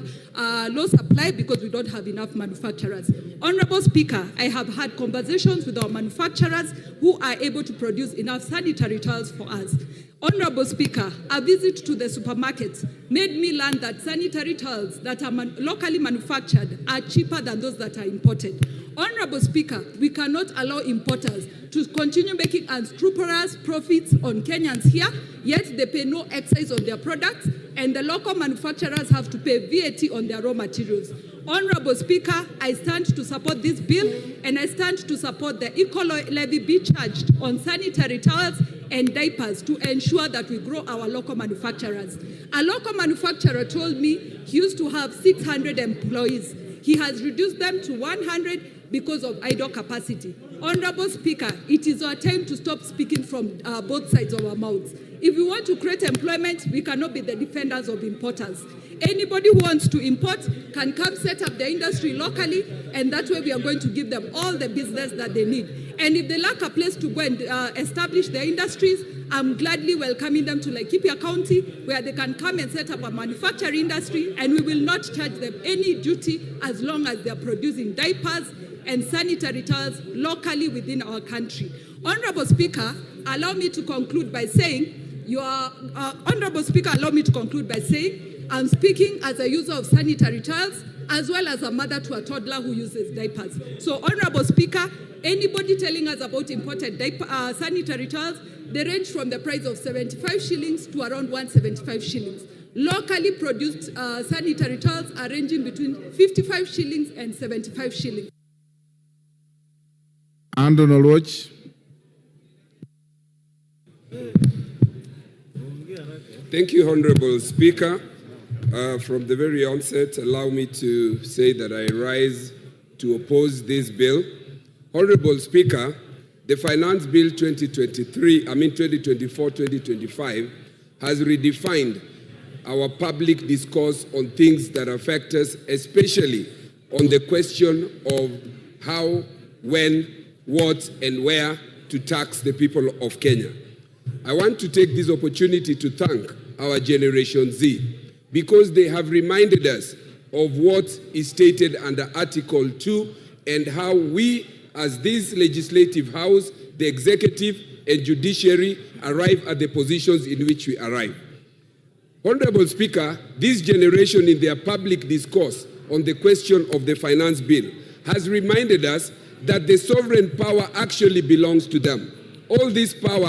low supply because we don't have enough manufacturers. Honorable Speaker, I have had conversations with our manufacturers who are able to produce enough sanitary towels for us. Honorable Speaker, a visit to the supermarkets made me learn that sanitary towels that are locally manufactured are cheaper than those that are imported. Honorable Speaker, we cannot allow importers to continue making unscrupulous profits on Kenyans here, yet they pay no excise on their products, and the local manufacturers have to pay VAT on their raw materials. Honorable Speaker, I stand to support this bill, and I stand to support the eco-levy be charged on sanitary towels and diapers to ensure that we grow our local manufacturers. A local manufacturer told me he used to have 600 employees. He has reduced them to 100 because of idle capacity. Honorable Speaker, it is our time to stop speaking from both sides of our mouths. If we want to create employment, we cannot be the defenders of importers. Anybody who wants to import can come set up the industry locally, and that way we are going to give them all the business that they need. And if they lack a place to go and establish their industries, I'm gladly welcoming them to Laikipia County, where they can come and set up a manufacturing industry, and we will not charge them any duty as long as they are producing diapers and sanitary towels locally within our country. Honorable Speaker, allow me to conclude by saying, Honorable Speaker, allow me to conclude by saying, I'm speaking as a user of sanitary towels, as well as a mother to a toddler who uses diapers. So, Honorable Speaker, anybody telling us about imported sanitary towels, they range from the price of 75 shillings to around 175 shillings. Locally produced sanitary towels are ranging between 55 shillings and 75 shillings. Andon Olwach. Thank you, Honorable Speaker. From the very onset, allow me to say that I rise to oppose this bill. Honorable Speaker, the Finance Bill 2024-2025 has redefined our public discourse on things that affect us, especially on the question of how, when, what, and where to tax the people of Kenya. I want to take this opportunity to thank our Generation Z, because they have reminded us of what is stated under Article 2 and how we, as this legislative house, the executive and judiciary, arrive at the positions in which we arrive. Honorable Speaker, this generation in their public discourse on the question of the finance bill has reminded us that the sovereign power actually belongs to them. All this power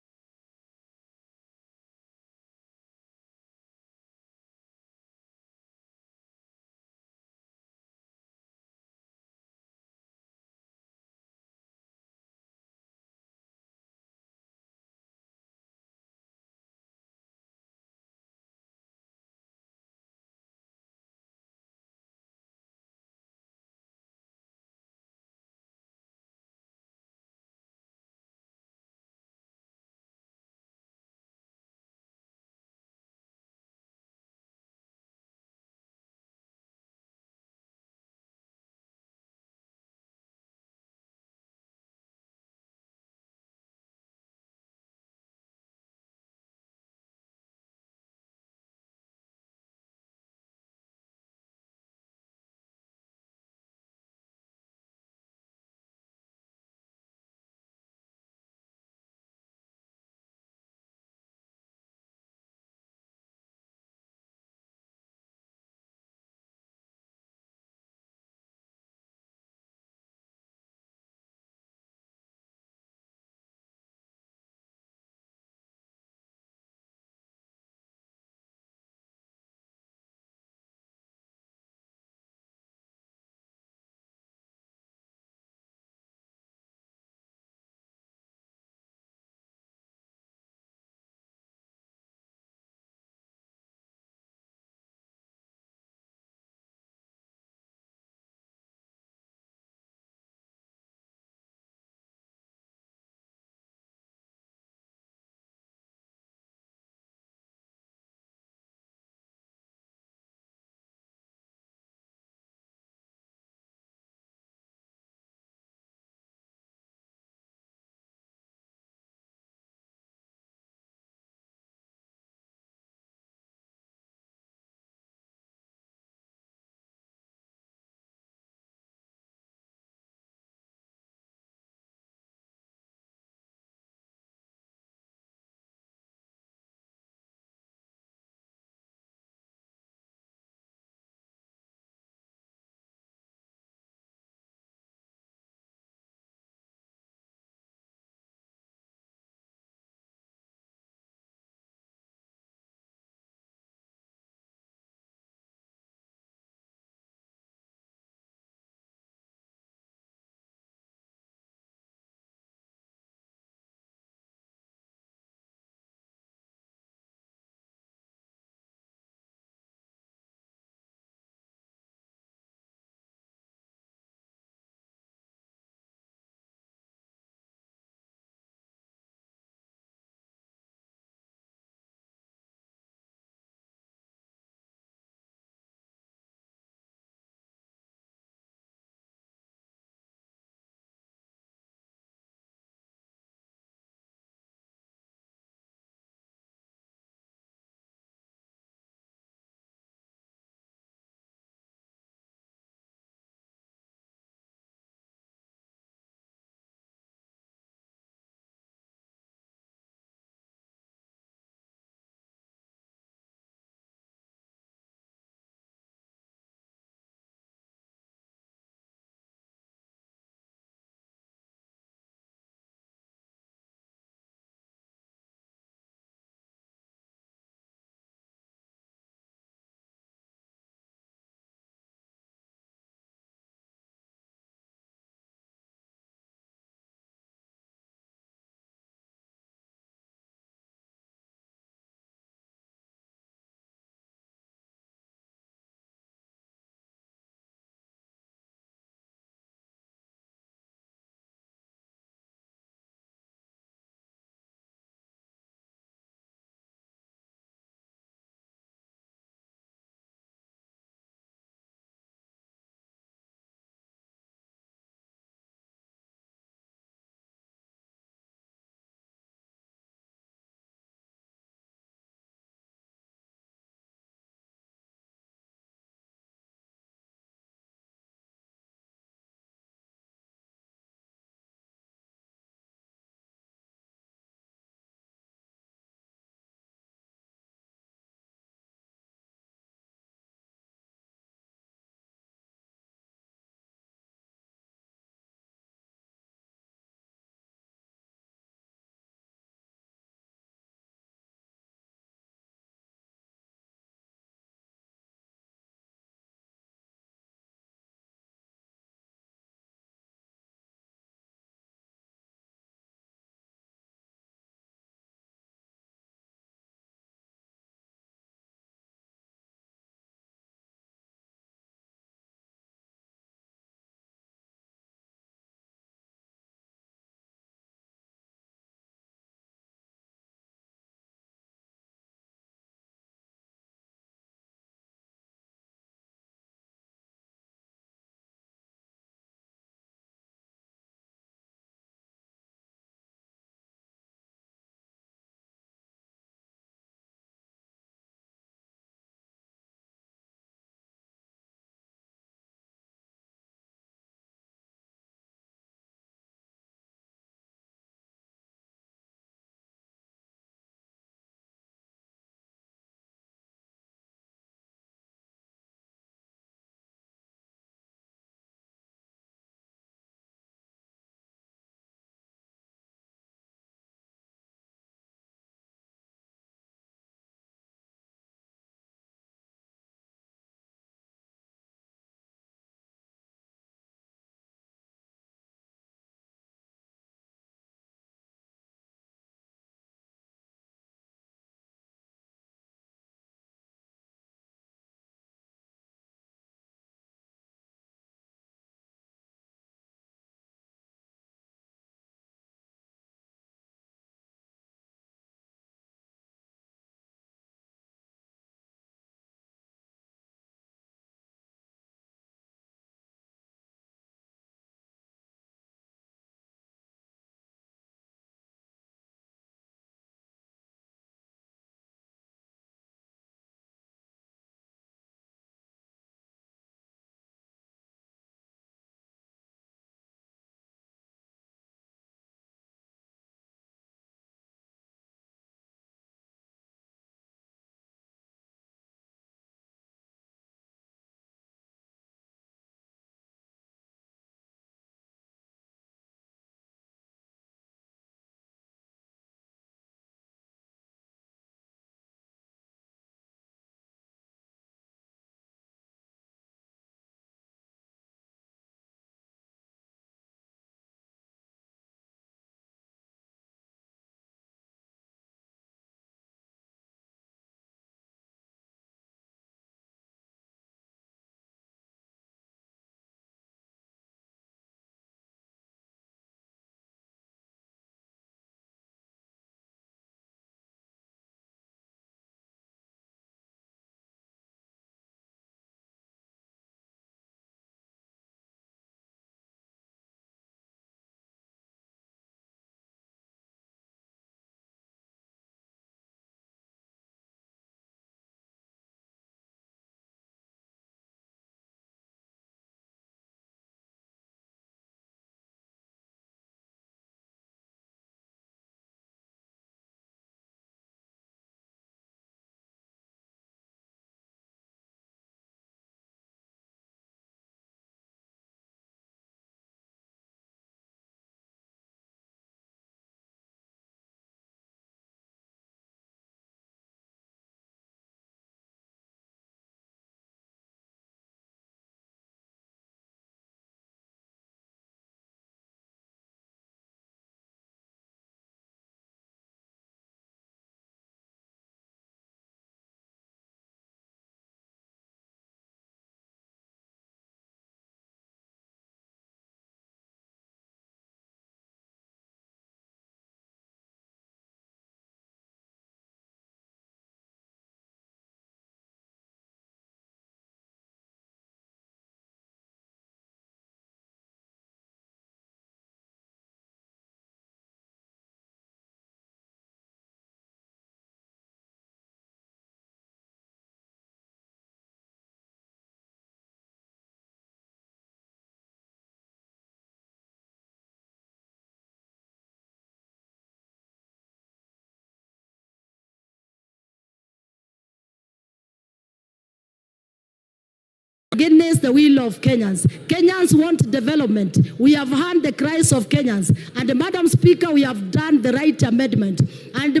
against the will of Kenyans. Kenyans want development. We have heard the cries of Kenyans. And Madam Speaker, we have done the right amendment. And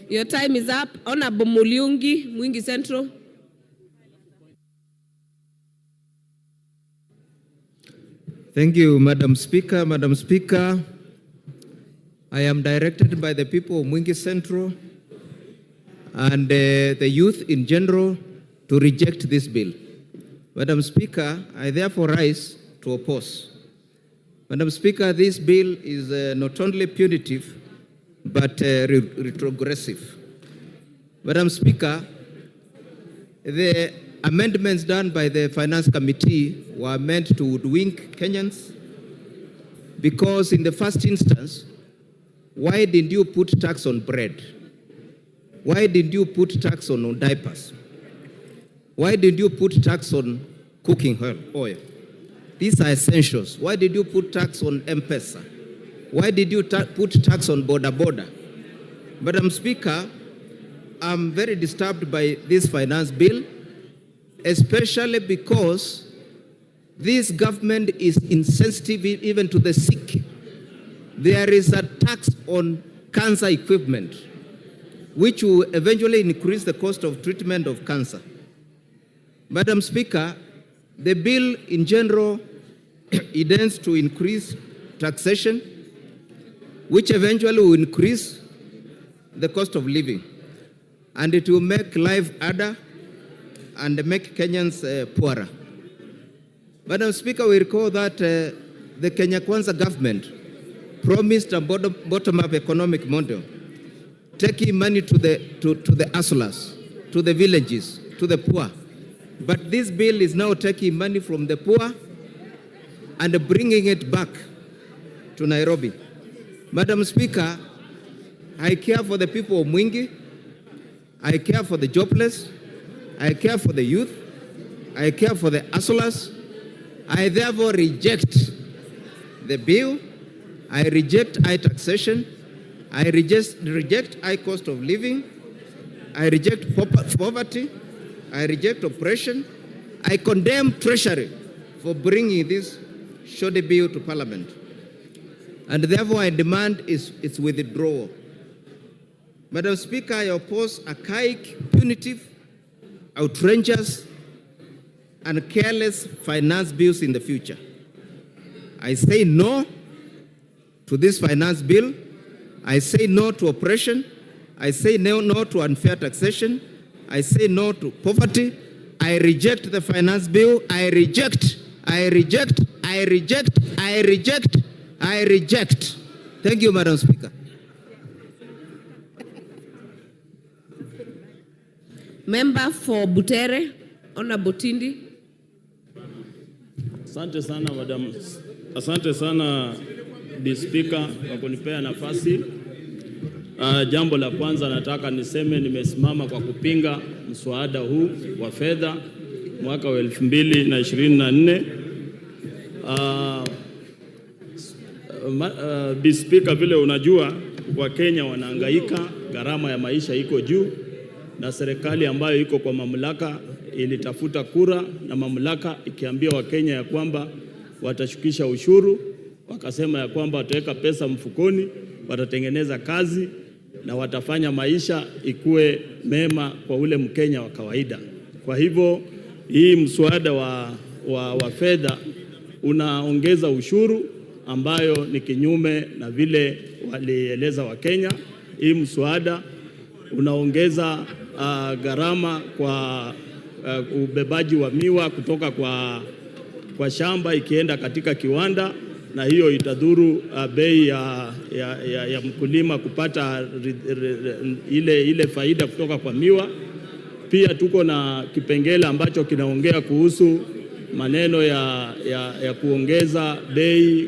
your time is up. Honorable Muliungi, Mwingi Central. Thank you, Madam Speaker. Madam Speaker, I am directed by the people of Mwingi Central and the youth in general to reject this bill. Madam Speaker, I therefore rise to oppose. Madam Speaker, this bill is not only punitive, but retrogressive. Madam Speaker, the amendments done by the Finance Committee were meant to hoodwink Kenyans because in the first instance, why didn't you put tax on bread? Why didn't you put tax on diapers? Why did you put tax on cooking oil? These are essentials. Why did you put tax on M-Pesa? Why did you put tax on border? Madam Speaker, I'm very disturbed by this finance bill, especially because this government is insensitive even to the sick. There is a tax on cancer equipment, which will eventually increase the cost of treatment of cancer. Madam Speaker, the bill in general intends to increase taxation, which eventually will increase the cost of living, and it will make life harder and make Kenyans poorer. Madam Speaker, we recall that the Kenya Kwanza government promised a bottom-up economic model, taking money to the hustlers, to the villages, to the poor. But this bill is now taking money from the poor and bringing it back to Nairobi. Madam Speaker, I care for the people of Mwingi. I care for the jobless. I care for the youth. I care for the hustlers. I therefore reject the bill. I reject high taxation. I reject high cost of living. I reject poverty. I reject oppression. I condemn Treasury for bringing this shoddy bill to Parliament. And therefore I demand its withdrawal. Madam Speaker, I oppose archaic, punitive, outrageous, and careless finance bills in the future. I say no to this finance bill. I say no to oppression. I say no to unfair taxation. I say no to poverty. I reject the finance bill. I reject. Thank you, Madam Speaker. Member for Butere, Honorable Tindi. Asante sana madam. Asante sana Bi Speaker kwa kunipea nafasi. Jambo la kwanza nataka niseme nimesimama kwa kupinga mswada huu wa fedha mwaka wa 2024. Bi Speaker, vile unajua wa Kenya wanahangaika, gharama ya maisha iko juu na serikali ambayo iko kwa mamlaka ilitafuta kura na mamlaka ikiambia Wakenya ya kwamba watashukisha ushuru, wakasema ya kwamba wataweka pesa mfukoni, watatengeneza kazi na watafanya maisha ikue mema kwa ule Mkenya wa kawaida. Kwa hivyo hii mswada wa fedha unaongeza ushuru ambayo ni kinyume na vile walieleza Wakenya. Hii mswada unaongeza gharama kwa ubebaji wa miwa kutoka kwa shamba ikienda katika kiwanda, na hiyo itadhuru bei ya mkulima kupata ile faida kutoka kwa miwa. Pia tuko na kipengele ambacho kinaongea kuhusu maneno ya kuongeza bei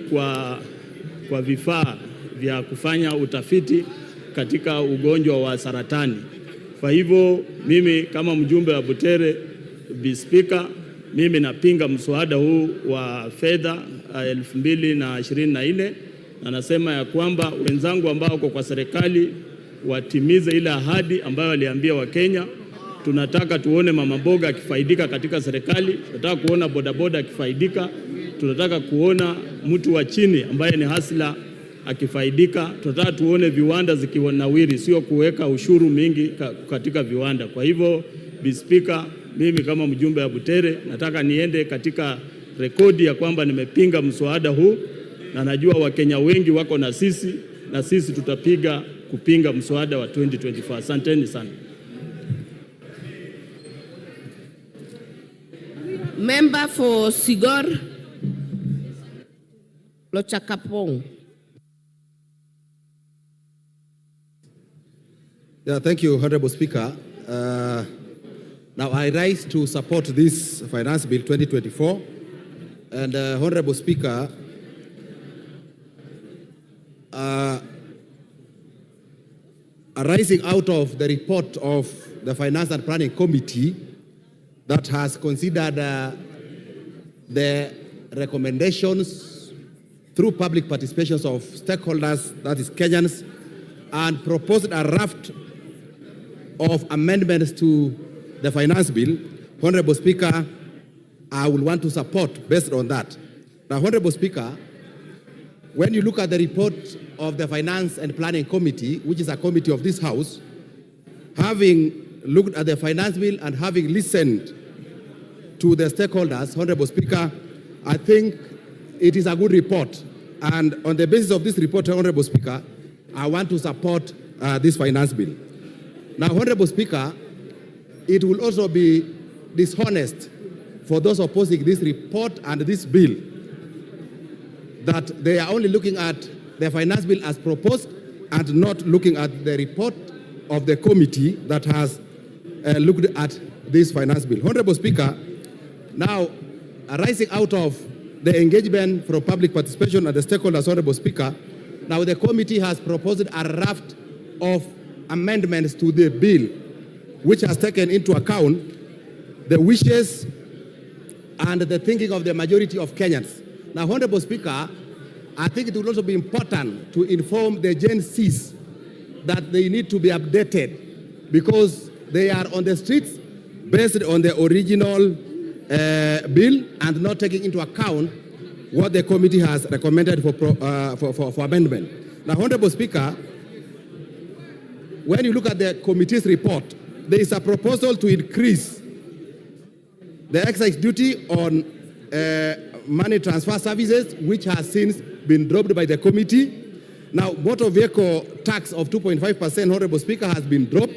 kwa vifaa vya kufanya utafiti katika ugonjwa wa saratani. Kwa hivyo mimi kama mjumbe wa Butere, Bi Speaker, mimi napinga mswada huu wa fedha 2024 na nasema ya kwamba wenzangu ambao wako kwa serikali watimize ile ahadi ambayo waliambia Wakenya tunataka tuone mama mboga akifaidika katika serikali, tunataka kuona bodaboda akifaidika, tunataka kuona mtu wa chini ambaye ni hasla akifaidika, tunataka tuone viwanda zikiwanawiri, sio kuweka ushuru mingi katika viwanda. Kwa hivyo, Bi Speaker, mimi kama mjumbe wa Butere nataka niende katika rekodi ya kwamba nimepinga mswada huu, na najua Wakenya wengi wako na sisi tutapiga kupinga mswada wa 2024. Asanteni sana. Member for Sigor Lochakapong. Yeah, thank you, Honorable Speaker. Now I rise to support this Finance Bill 2024. And Honorable Speaker, arising out of the report of the Finance and Planning Committee that has considered the recommendations through public participations of stakeholders, that is Kenyans, and proposed a raft of amendments to the Finance Bill, Honorable Speaker, I will want to support based on that. Now, Honorable Speaker, when you look at the report of the Finance and Planning Committee, which is a committee of this House, having looked at the Finance Bill and having listened to the stakeholders, Honorable Speaker, I think it is a good report. And on the basis of this report, Honorable Speaker, I want to support this Finance Bill. Now, Honorable Speaker, it will also be dishonest for those opposing this report and this bill that they are only looking at the Finance Bill as proposed and not looking at the report of the committee that has looked at this Finance Bill. Honorable Speaker, now arising out of the engagement from public participation and the stakeholders, Honorable Speaker, now the committee has proposed a raft of amendments to the bill which has taken into account the wishes and the thinking of the majority of Kenyans. Now, Honorable Speaker, I think it will also be important to inform the Gen Zs that they need to be updated because they are on the streets based on the original bill and not taking into account what the committee has recommended for amendment. Now, Honorable Speaker, when you look at the committee's report, there is a proposal to increase the excise duty on money transfer services, which has since been dropped by the committee. Now, motor vehicle tax of 2.5%, Honorable Speaker, has been dropped.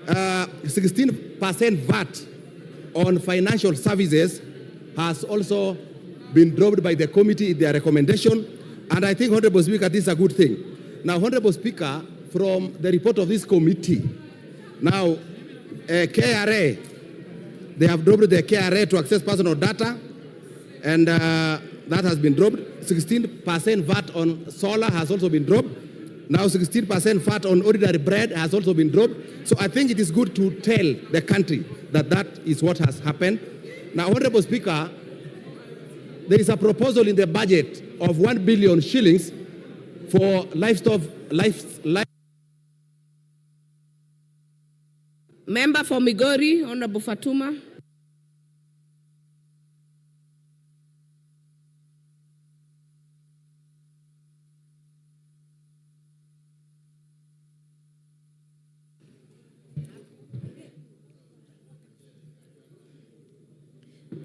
16% VAT on financial services has also been dropped by the committee in their recommendation. And I think, Honorable Speaker, this is a good thing. Now, Honorable Speaker, from the report of this committee, now, KRA, they have dropped the KRA to access personal data, and that has been dropped. 16% VAT on solar has also been dropped. Now 16% VAT on ordinary bread has also been dropped. So I think it is good to tell the country that that is what has happened. Now, Honorable Speaker, there is a proposal in the budget of 1 billion shillings for livestock. Member for Migori, Honorable Fatuma.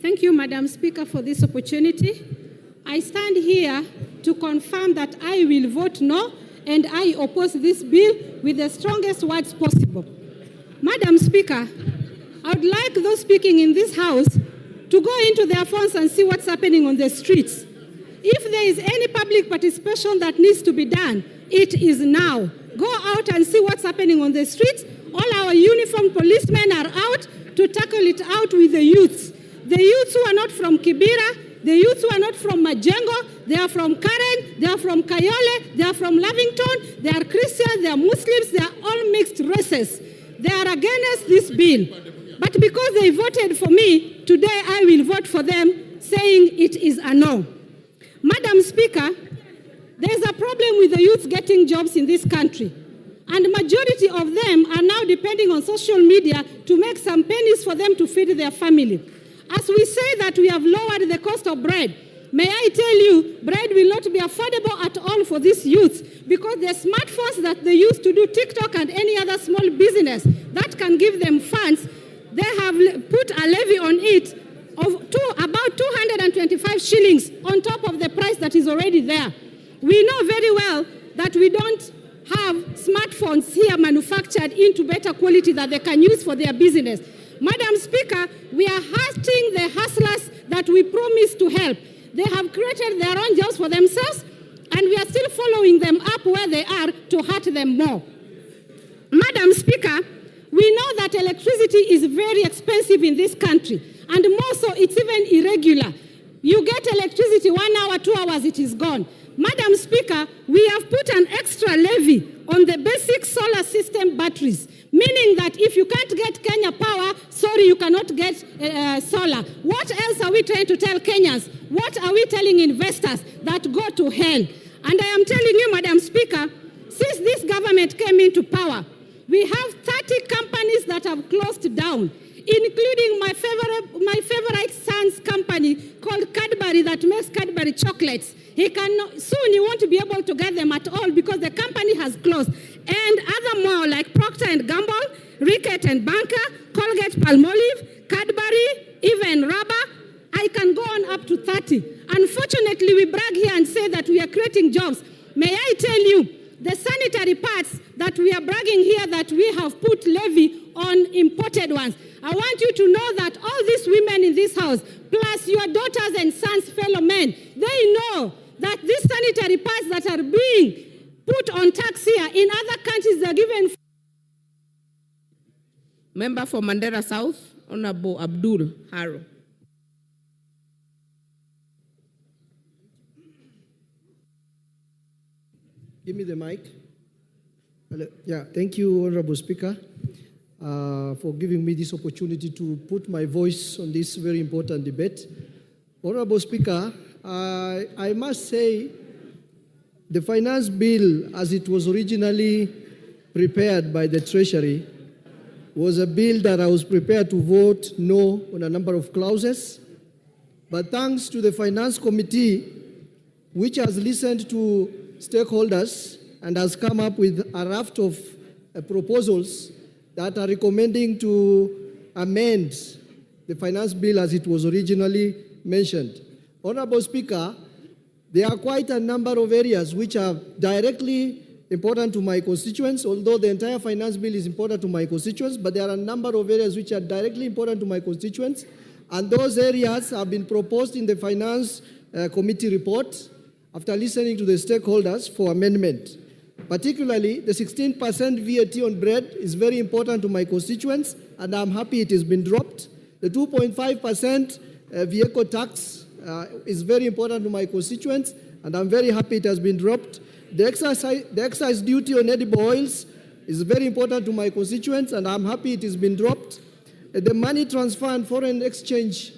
Thank you, Madam Speaker, for this opportunity. I stand here to confirm that I will vote no and I oppose this bill with the strongest words possible. Madam Speaker, I would like those speaking in this House to go into their phones and see what's happening on the streets. If there is any public participation that needs to be done, it is now. Go out and see what's happening on the streets. All our uniformed policemen are out to tackle it out with the youths. The youths who are not from Kibera, the youths who are not from Majengo, they are from Karen, they are from Kayole, they are from Lavington, they are Christians, they are Muslims, they are all mixed races. They are against this bill. But because they voted for me, today I will vote for them, saying it is a no. Madam Speaker, there is a problem with the youth getting jobs in this country. And majority of them are now depending on social media to make some pennies for them to feed their family. As we say that we have lowered the cost of bread, may I tell you, bread will not be affordable at all for these youths, because the smartphones that they use to do TikTok and any other small business that can give them funds, they have put a levy on it of about 225 shillings on top of the price that is already there. We know very well that we don't have smartphones here manufactured into better quality that they can use for their business. Madam Speaker, we are hurting the hustlers that we promised to help. They have created their own jobs for themselves, and we are still following them up where they are to hurt them more. Madam Speaker, we know that electricity is very expensive in this country, and more so, it's even irregular. You get electricity 1 hour, 2 hours, it is gone. Madam Speaker, we have put an extra levy on the basic solar system batteries, meaning that if you can't get Kenya Power, sorry, you cannot get solar. What else are we trying to tell Kenyans? What are we telling investors? That go to hell. And I am telling you, Madam Speaker, since this government came into power, we have 30 companies that have closed down, including my favorite son's company called Cadbury that makes Cadbury chocolates. Soon he won't be able to get them at all because the company has closed. And other more like Procter & Gamble, Rickett & Banker, Colgate Palmolive, Cadbury, even Rubber. I can go on up to 30. Unfortunately, we brag here and say that we are creating jobs. May I tell you, the sanitary pads that we are bragging here that we have put levy on imported ones. I want you to know that all these women in this house, plus your daughters and sons, fellow men, they know that these sanitary pads that are being put on tax here, in other countries they're given. Member for Mandera South, Honorable Abdul Haro. Give me the mic. Yeah, thank you, Honorable Speaker, for giving me this opportunity to put my voice on this very important debate. Honorable Speaker, I must say the finance bill, as it was originally prepared by the Treasury, was a bill that I was prepared to vote no on a number of clauses. But thanks to the Finance Committee, which has listened to stakeholders and has come up with a raft of proposals that are recommending to amend the finance bill as it was originally mentioned. Honorable Speaker, there are quite a number of areas which are directly important to my constituents, although the entire finance bill is important to my constituents, but there are a number of areas which are directly important to my constituents, and those areas have been proposed in the Finance Committee report after listening to the stakeholders for amendment. Particularly, the 16% VAT on bread is very important to my constituents, and I'm happy it has been dropped. The 2.5% vehicle tax is very important to my constituents, and I'm very happy it has been dropped. The excise duty on edible oils is very important to my constituents, and I'm happy it has been dropped. The money transfer and foreign exchange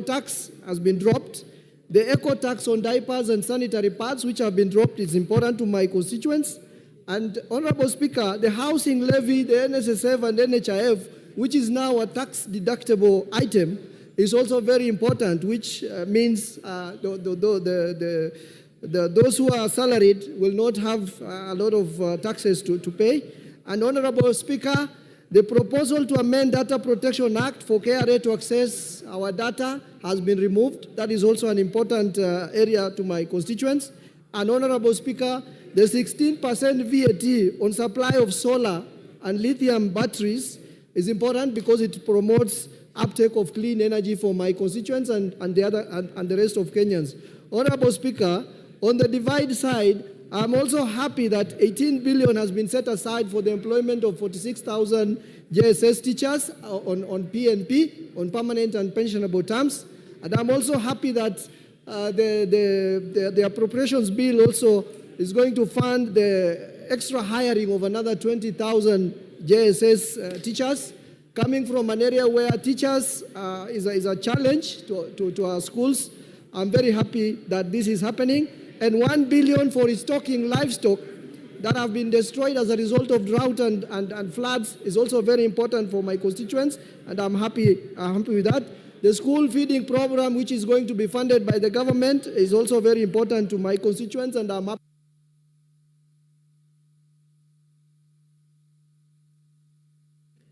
tax has been dropped. The eco tax on diapers and sanitary pads, which have been dropped, is important to my constituents. And Honorable Speaker, the housing levy, the NSSF and NHIF, which is now a tax deductible item, is also very important, which means those who are salaried will not have a lot of taxes to pay. And Honorable Speaker, the proposal to amend Data Protection Act for KRA to access our data has been removed. That is also an important area to my constituents. And Honorable Speaker, the 16% VAT on supply of solar and lithium batteries is important because it promotes uptake of clean energy for my constituents and the rest of Kenyans. Honorable Speaker, on the divide side, I'm also happy that 18 billion has been set aside for the employment of 46,000 JSS teachers on PNP, on permanent and pensionable terms. And I'm also happy that the appropriations bill also is going to fund the extra hiring of another 20,000 JSS teachers, coming from an area where teachers is a challenge to our schools. I'm very happy that this is happening. And 1 billion for restocking livestock that have been destroyed as a result of drought and floods is also very important for my constituents, and I'm happy with that. The school feeding program, which is going to be funded by the government, is also very important to my constituents, and I'm happy.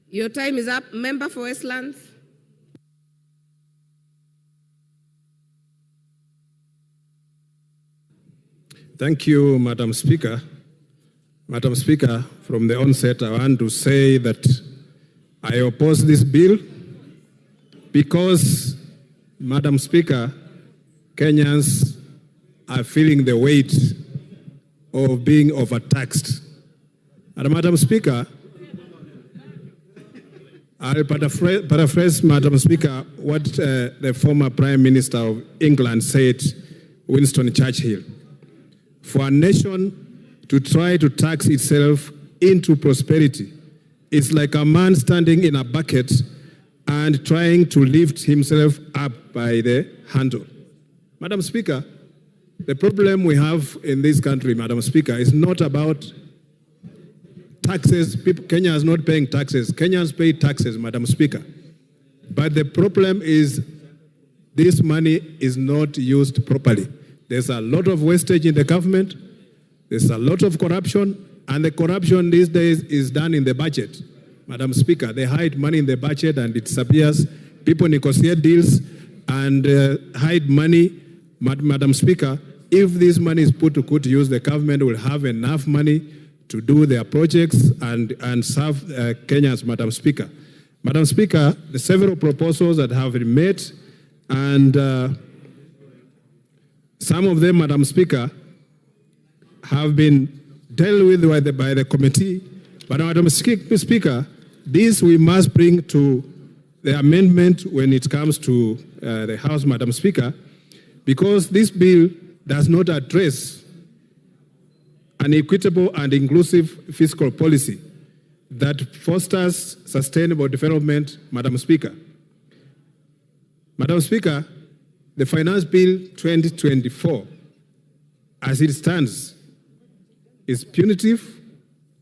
Your time is up. Member for Westlands. Thank you, Madam Speaker. Madam Speaker, from the onset, I want to say that I oppose this bill because, Madam Speaker, Kenyans are feeling the weight of being overtaxed. And Madam Speaker, I'll paraphrase, Madam Speaker, what the former Prime Minister of England said, Winston Churchill. For a nation to try to tax itself into prosperity, it's like a man standing in a bucket and trying to lift himself up by the handle. Madam Speaker, the problem we have in this country, Madam Speaker, is not about taxes. Kenya is not paying taxes. Kenyans pay taxes, Madam Speaker. But the problem is this money is not used properly. There's a lot of wastage in the government. There's a lot of corruption. And the corruption these days is done in the budget. Madam Speaker, they hide money in the budget and it disappears. People negotiate deals and hide money. Madam Speaker, if this money is put to good use, the government will have enough money to do their projects and serve Kenyans, Madam Speaker. Madam Speaker, the several proposals that have been made, and some of them, Madam Speaker, have been dealt with by the committee. But Madam Speaker, this we must bring to the amendment when it comes to the House, Madam Speaker, because this bill does not address an equitable and inclusive fiscal policy that fosters sustainable development, Madam Speaker. Madam Speaker, the Finance Bill 2024, as it stands, is punitive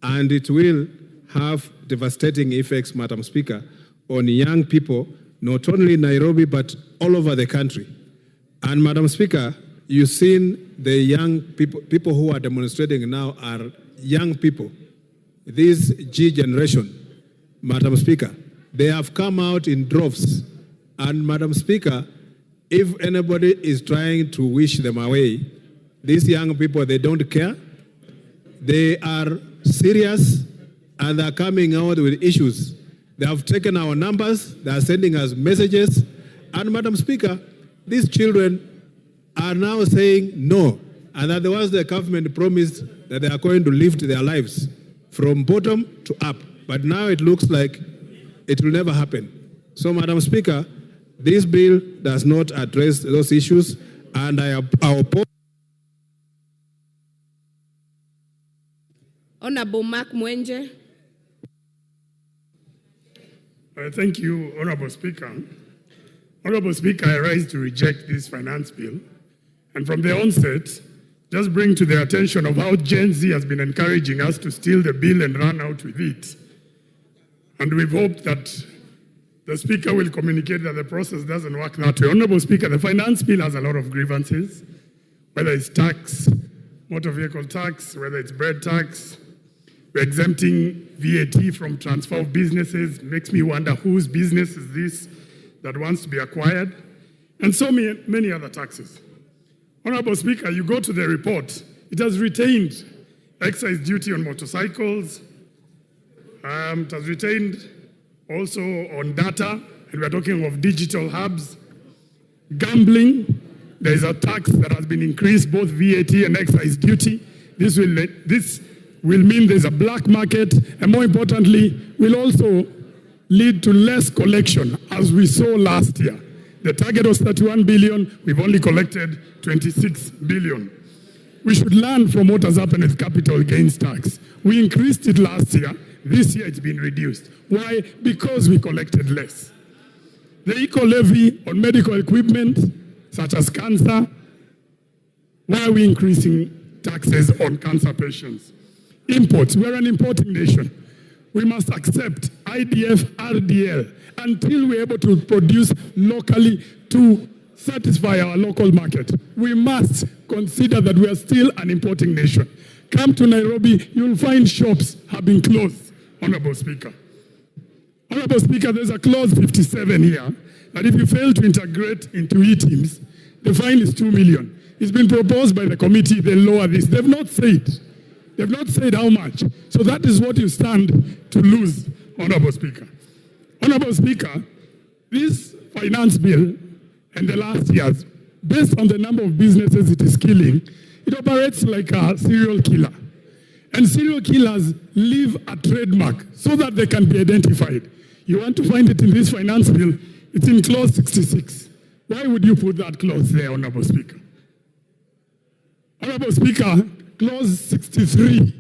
and it will have devastating effects, Madam Speaker, on young people, not only in Nairobi, but all over the country. And Madam Speaker, you've seen the young people who are demonstrating now are young people. This G generation, Madam Speaker, they have come out in droves. And Madam Speaker, if anybody is trying to wish them away, these young people, they don't care. They are serious and they are coming out with issues. They have taken our numbers, they are sending us messages. And Madam Speaker, these children are now saying no, and that the ones the government promised that they are going to lift their lives from bottom to up. But now it looks like it will never happen. So, Madam Speaker, this bill does not address those issues, and I oppose. Honorable Mark Mwenje. Thank you, Honorable Speaker. Honorable Speaker, I rise to reject this finance bill. And from the onset, just bring to the attention of how Gen Z has been encouraging us to steal the bill and run out with it. And we've hoped that the Speaker will communicate that the process doesn't work that way. Honorable Speaker, the finance bill has a lot of grievances, whether it's tax, motor vehicle tax, whether it's bread tax. We're exempting VAT from transfer of businesses. Makes me wonder whose business is this that wants to be acquired, and so many other taxes. Honorable Speaker, you go to the report, it has retained excise duty on motorcycles, it has retained also on data, and we're talking of digital hubs. Gambling, there is a tax that has been increased, both VAT and excise duty. This will mean there's a black market, and more importantly, will also lead to less collection, as we saw last year. The target was 31 billion, we've only collected 26 billion. We should learn from what has happened with capital gains tax. We increased it last year, this year it's been reduced. Why? Because we collected less. The eco-levy on medical equipment, such as cancer, why are we increasing taxes on cancer patients? imports. We are an importing nation. We must accept IDF, RDL until we're able to produce locally to satisfy our local market. We must consider that we are still an importing nation. Come to Nairobi, you'll find shops have been closed, Honorable Speaker. Honorable Speaker, there's a clause 57 here that if you fail to integrate into e-teams, the fine is 2 million. It's been proposed by the committee, they lower this. They've not said how much. So that is what you stand to lose, Honorable Speaker. Honorable Speaker, this finance bill in the last years, based on the number of businesses it is killing, it operates like a serial killer. And serial killers leave a trademark so that they can be identified. You want to find it in this finance bill, it's in clause 66. Why would you put that clause there, Honorable Speaker? Honorable Speaker, clause 63,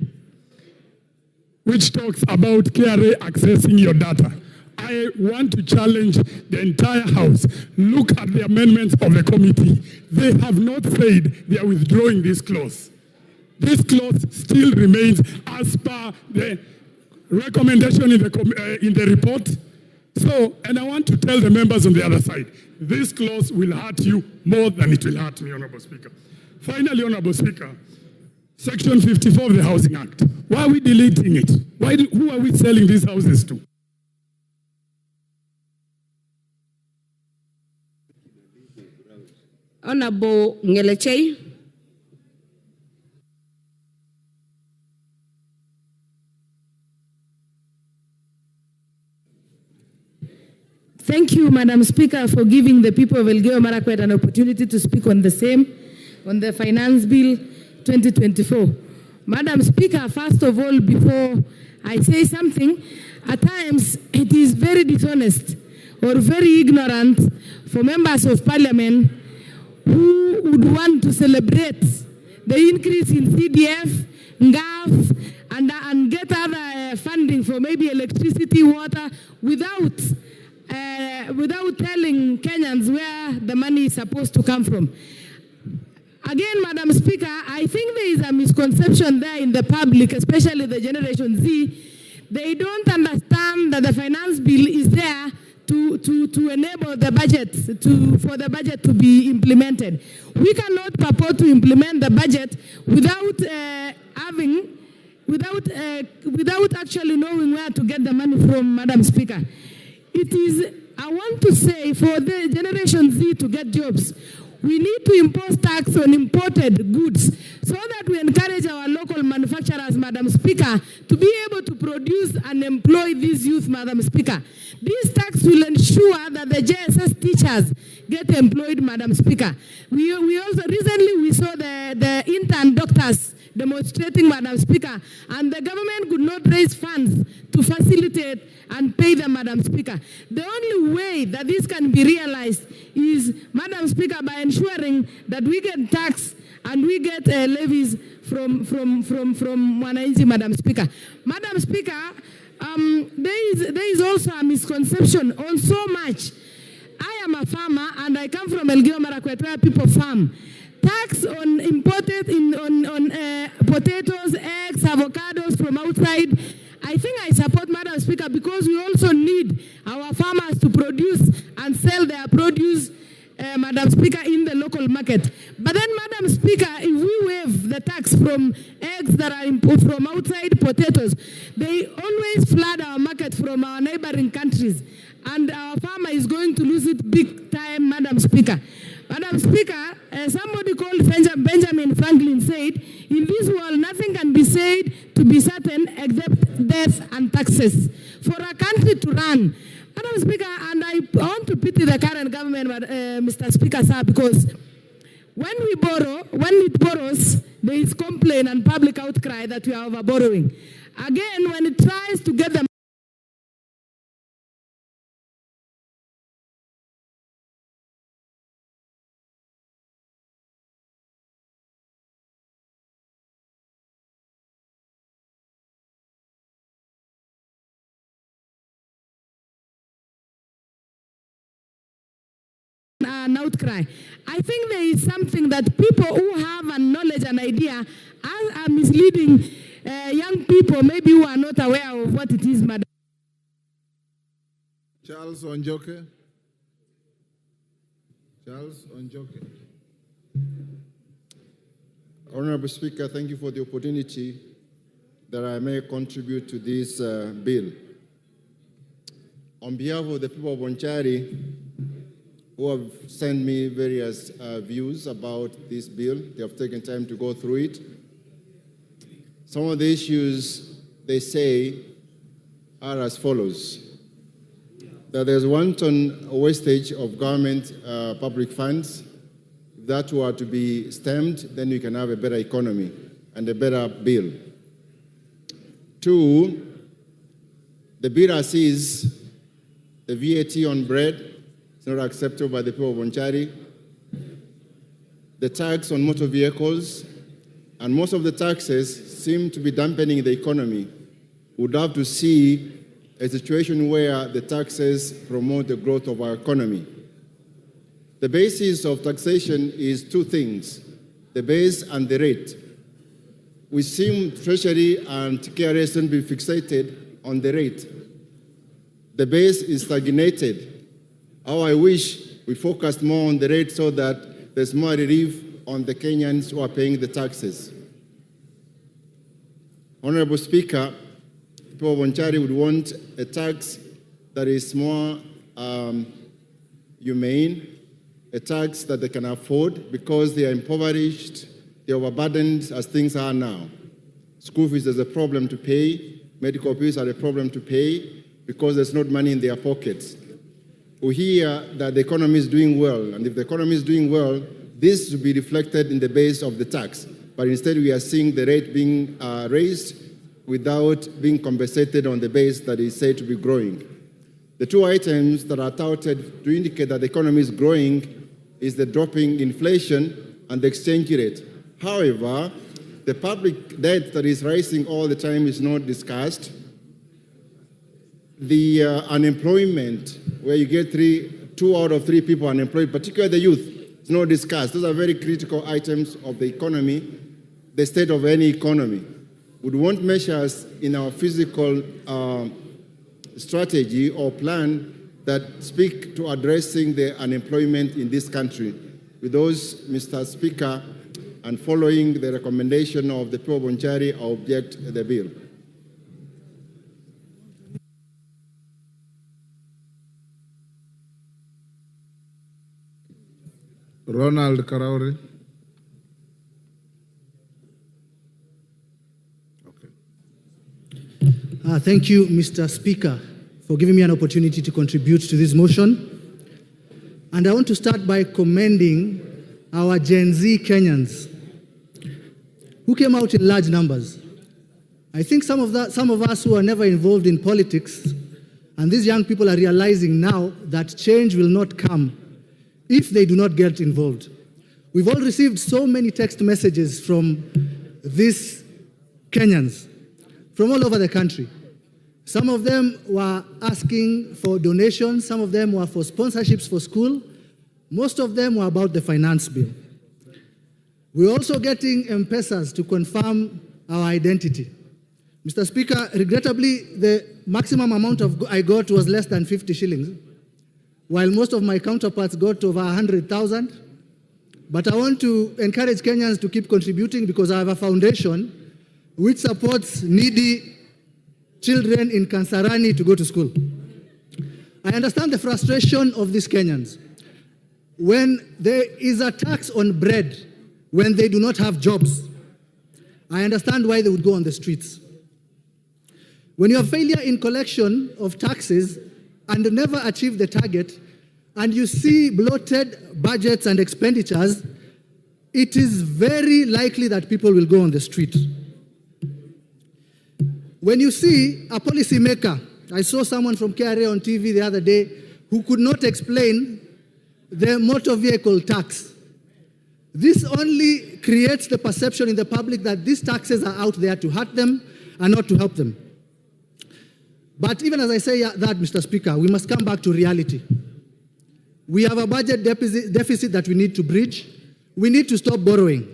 which talks about KRA accessing your data. I want to challenge the entire House. Look at the amendments of the committee. They have not said they are withdrawing this clause. This clause still remains as per the recommendation in the report. So, and I want to tell the members on the other side, this clause will hurt you more than it will hurt me, Honorable Speaker. Finally, Honorable Speaker, Section 54 of the Housing Act. Why are we deleting it? Who are we selling these houses to? Honorable Ngelechei. Thank you, Madam Speaker, for giving the people of Elgeyo Marakwet an opportunity to speak on the Finance Bill 2024. Madam Speaker, first of all, before I say something, at times it is very dishonest or very ignorant for members of Parliament who would want to celebrate the increase in CDF, NGAF, and get other funding for maybe electricity, water, without telling Kenyans where the money is supposed to come from. Again, Madam Speaker, I think there is a misconception there in the public, especially the Generation Z. They don't understand that the finance bill is there to enable the budget, for the budget to be implemented. We cannot purport to implement the budget without actually knowing where to get the money from, Madam Speaker. I want to say, for the Generation Z to get jobs, we need to impose tax on imported goods so that we encourage our local manufacturers, Madam Speaker, to be able to produce and employ these youth, Madam Speaker. This tax will ensure that the JSS teachers get employed, Madam Speaker. We also recently saw the intern doctors demonstrating, Madam Speaker, and the government could not raise funds to facilitate and pay them, Madam Speaker. The only way that this can be realized is, Madam Speaker, by ensuring that we get tax and we get levies from Wananchi, Madam Speaker. Madam Speaker, there is also a misconception on so much. I am a farmer and I come from Elgeyo Marakwet where people farm. Tax on imported potatoes, eggs, avocados from outside. I think I support, Madam Speaker, because we also need our farmers to produce and sell their produce, Madam Speaker, in the local market. But then, Madam Speaker, if we waive the tax from eggs that are imported from outside, potatoes, they always flood our market from our neighboring countries. And our farmer is going to lose it big time, Madam Speaker. Madam Speaker, somebody called Benjamin Franklin said, in this world, nothing can be said to be certain except death and taxes. For a country to run, Madam Speaker, and I want to pity the current government, Mr. Speaker, sir, because when it borrows, there is complaint and public outcry that we are over borrowing. Again, when it tries to get the an outcry. I think there is something that people who have a knowledge and idea are misleading young people maybe who are not aware of what it is, Madam. Charles Onjoke. Charles Onjoke. Honorable Speaker, thank you for the opportunity that I may contribute to this bill. On behalf of the people of Bonchari, who have sent me various views about this bill, they have taken time to go through it. Some of the issues they say are as follows: that there's wanton wastage of government public funds. If that were to be stemmed, then we can have a better economy and a better bill. Two, the bill as is, the VAT on bread is not acceptable by the people of Bonchari. The tax on motor vehicles, and most of the taxes seem to be dampening the economy. We'd have to see a situation where the taxes promote the growth of our economy. The basis of taxation is two things: the base and the rate. We seem Treasury and KRA to be fixated on the rate. The base is stagnated. How I wish we focused more on the rate so that there's more relief on the Kenyans who are paying the taxes. Honorable Speaker, people of Bonchari would want a tax that is more humane, a tax that they can afford because they are impoverished, they are overburdened as things are now. School fees is a problem to pay, medical bills are a problem to pay because there's not money in their pockets. We hear that the economy is doing well, and if the economy is doing well, this should be reflected in the base of the tax. But instead we are seeing the rate being raised without being compensated on the base that is said to be growing. The two items that are touted to indicate that the economy is growing is the dropping inflation and the exchange rate. However, the public debt that is rising all the time is not discussed. The unemployment, where you get 2 out of 3 people unemployed, particularly the youth, is not discussed. Those are very critical items of the economy, the state of any economy. We want measures in our physical strategy or plan that speak to addressing the unemployment in this country. With those, Mr. Speaker, and following the recommendation of the people of Bonchari, I object the bill. Ronald Karauri. Thank you, Mr. Speaker, for giving me an opportunity to contribute to this motion. And I want to start by commending our Gen Z Kenyans who came out in large numbers. I think some of us who are never involved in politics, and these young people are realizing now that change will not come if they do not get involved. We've all received so many text messages from these Kenyans from all over the country. Some of them were asking for donations, some of them were for sponsorships for school, most of them were about the finance bill. We're also getting M-Pesas to confirm our identity. Mr. Speaker, regrettably, the maximum amount I got was less than 50 shillings, while most of my counterparts got over 100,000. But I want to encourage Kenyans to keep contributing because I have a foundation which supports needy children in Kansarani to go to school. I understand the frustration of these Kenyans. When there is a tax on bread, when they do not have jobs, I understand why they would go on the streets. When you have failure in collection of taxes and never achieve the target, and you see bloated budgets and expenditures, it is very likely that people will go on the street. When you see a policy maker, I saw someone from KRA on TV the other day who could not explain the motor vehicle tax. This only creates the perception in the public that these taxes are out there to hurt them and not to help them. But even as I say that, Mr. Speaker, we must come back to reality. We have a budget deficit that we need to bridge. We need to stop borrowing.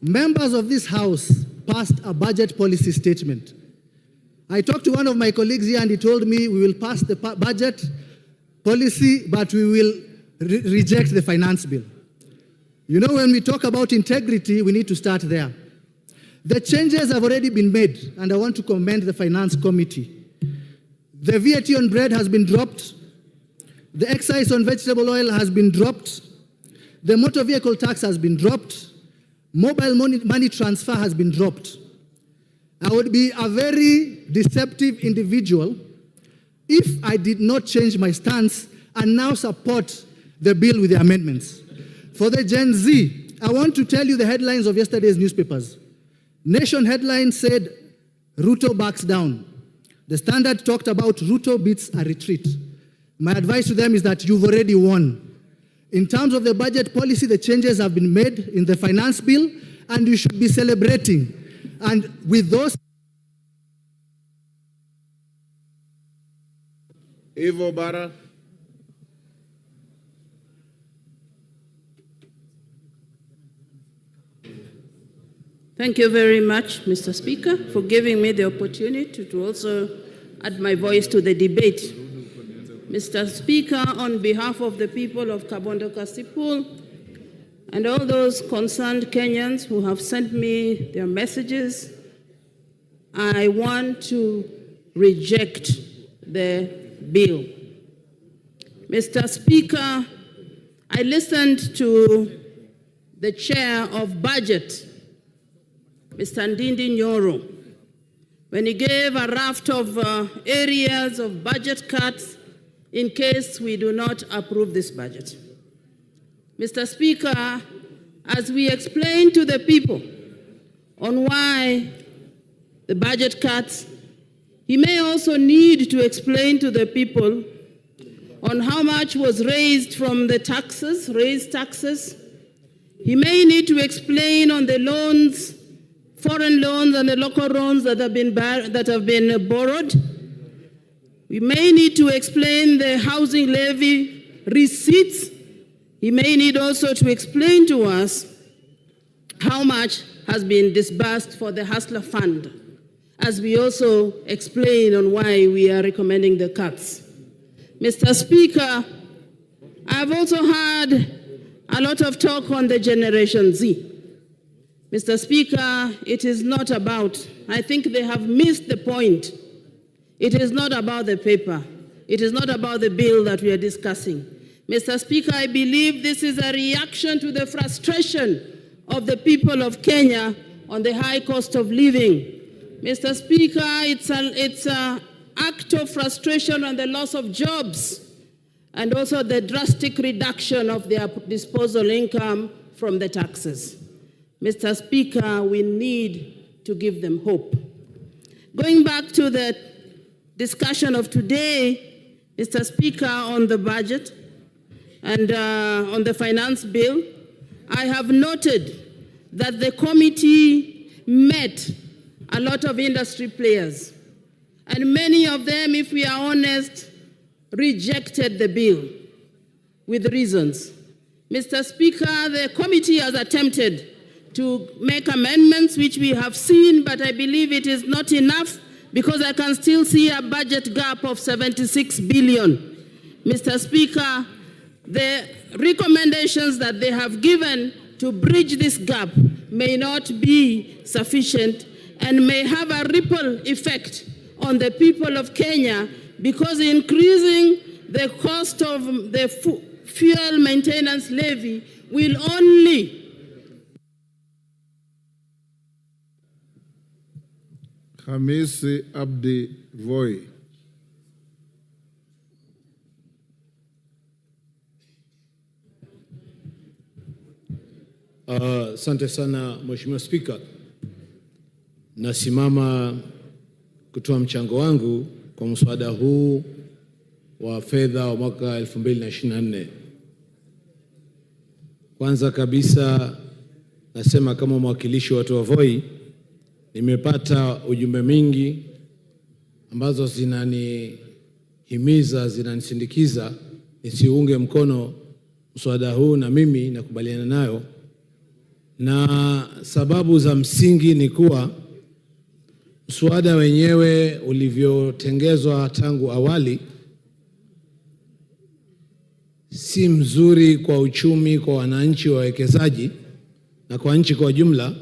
Members of this House passed a budget policy statement. I talked to one of my colleagues here and he told me we will pass the budget policy, but we will reject the finance bill. You know, when we talk about integrity, we need to start there. The changes have already been made, and I want to commend the Finance Committee. The VAT on bread has been dropped. The excise on vegetable oil has been dropped. The motor vehicle tax has been dropped. Mobile money transfer has been dropped. I would be a very deceptive individual if I did not change my stance and now support the bill with the amendments. For the Gen Z, I want to tell you the headlines of yesterday's newspapers. Nation headline said, Ruto backs down. The Standard talked about Ruto beats a retreat. My advice to them is that you've already won. In terms of the budget policy, the changes have been made in the finance bill, and you should be celebrating. And with those... Evo Bara. Thank you very much, Mr. Speaker, for giving me the opportunity to also add my voice to the debate. Mr. Speaker, on behalf of the people of Kabondo Kasipul and all those concerned Kenyans who have sent me their messages, I want to reject the bill. Mr. Speaker, I listened to the chair of budget, Mr. Ndindi Nyoro, when he gave a raft of areas of budget cuts in case we do not approve this budget. Mr. Speaker, as we explain to the people on why the budget cuts, he may also need to explain to the people on how much was raised from the taxes, raised taxes. He may need to explain on the loans, foreign loans and the local loans that have been borrowed. We may need to explain the housing levy receipts. He may need also to explain to us how much has been disbursed for the Hustler Fund, as we also explain on why we are recommending the cuts. Mr. Speaker, I've also had a lot of talk on the Generation Z. Mr. Speaker, it is not about, I think they have missed the point. It is not about the paper. It is not about the bill that we are discussing. Mr. Speaker, I believe this is a reaction to the frustration of the people of Kenya on the high cost of living. Mr. Speaker, it's an act of frustration on the loss of jobs and also the drastic reduction of their disposable income from the taxes. Mr. Speaker, we need to give them hope. Going back to the discussion of today, Mr. Speaker, on the budget and on the finance bill, I have noted that the committee met a lot of industry players, and many of them, if we are honest, rejected the bill with reasons. Mr. Speaker, the committee has attempted to make amendments, which we have seen, but I believe it is not enough because I can still see a budget gap of 76 billion. Mr. Speaker, the recommendations that they have given to bridge this gap may not be sufficient and may have a ripple effect on the people of Kenya, because increasing the cost of the fuel maintenance levy will only Hamisi Abdi Voi. Asante sana Mheshimiwa Spika. Nasimama kutoa mchango wangu kwa mswada huu wa fedha wa mwaka 2024. Kwanza kabisa nasema kama mwakilishi wa watu wa Voi, nimepata ujumbe mingi ambazo zinanihimiza, zinanisindikiza nisiunge mkono mswada huu, na mimi nakubaliana nayo. na sababu za msingi ni kuwa mswada wenyewe ulivyotengezwa tangu awali si mzuri kwa uchumi, kwa wananchi, wawekezaji na kwa nchi kwa jumla,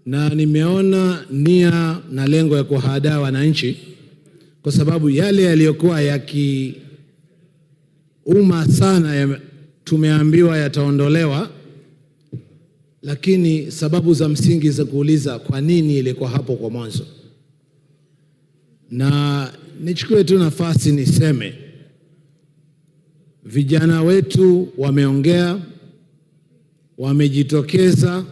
na nimeona nia na lengo ya kuhadaa wananchi, kwa sababu yale yaliyokuwa yakiuma sana tumeambiwa yataondolewa, lakini sababu za msingi za kuuliza kwa nini ilikuwa hapo kwa mwanzo. Na nichukue tu nafasi niseme, vijana wetu wameongea, wamejitokeza,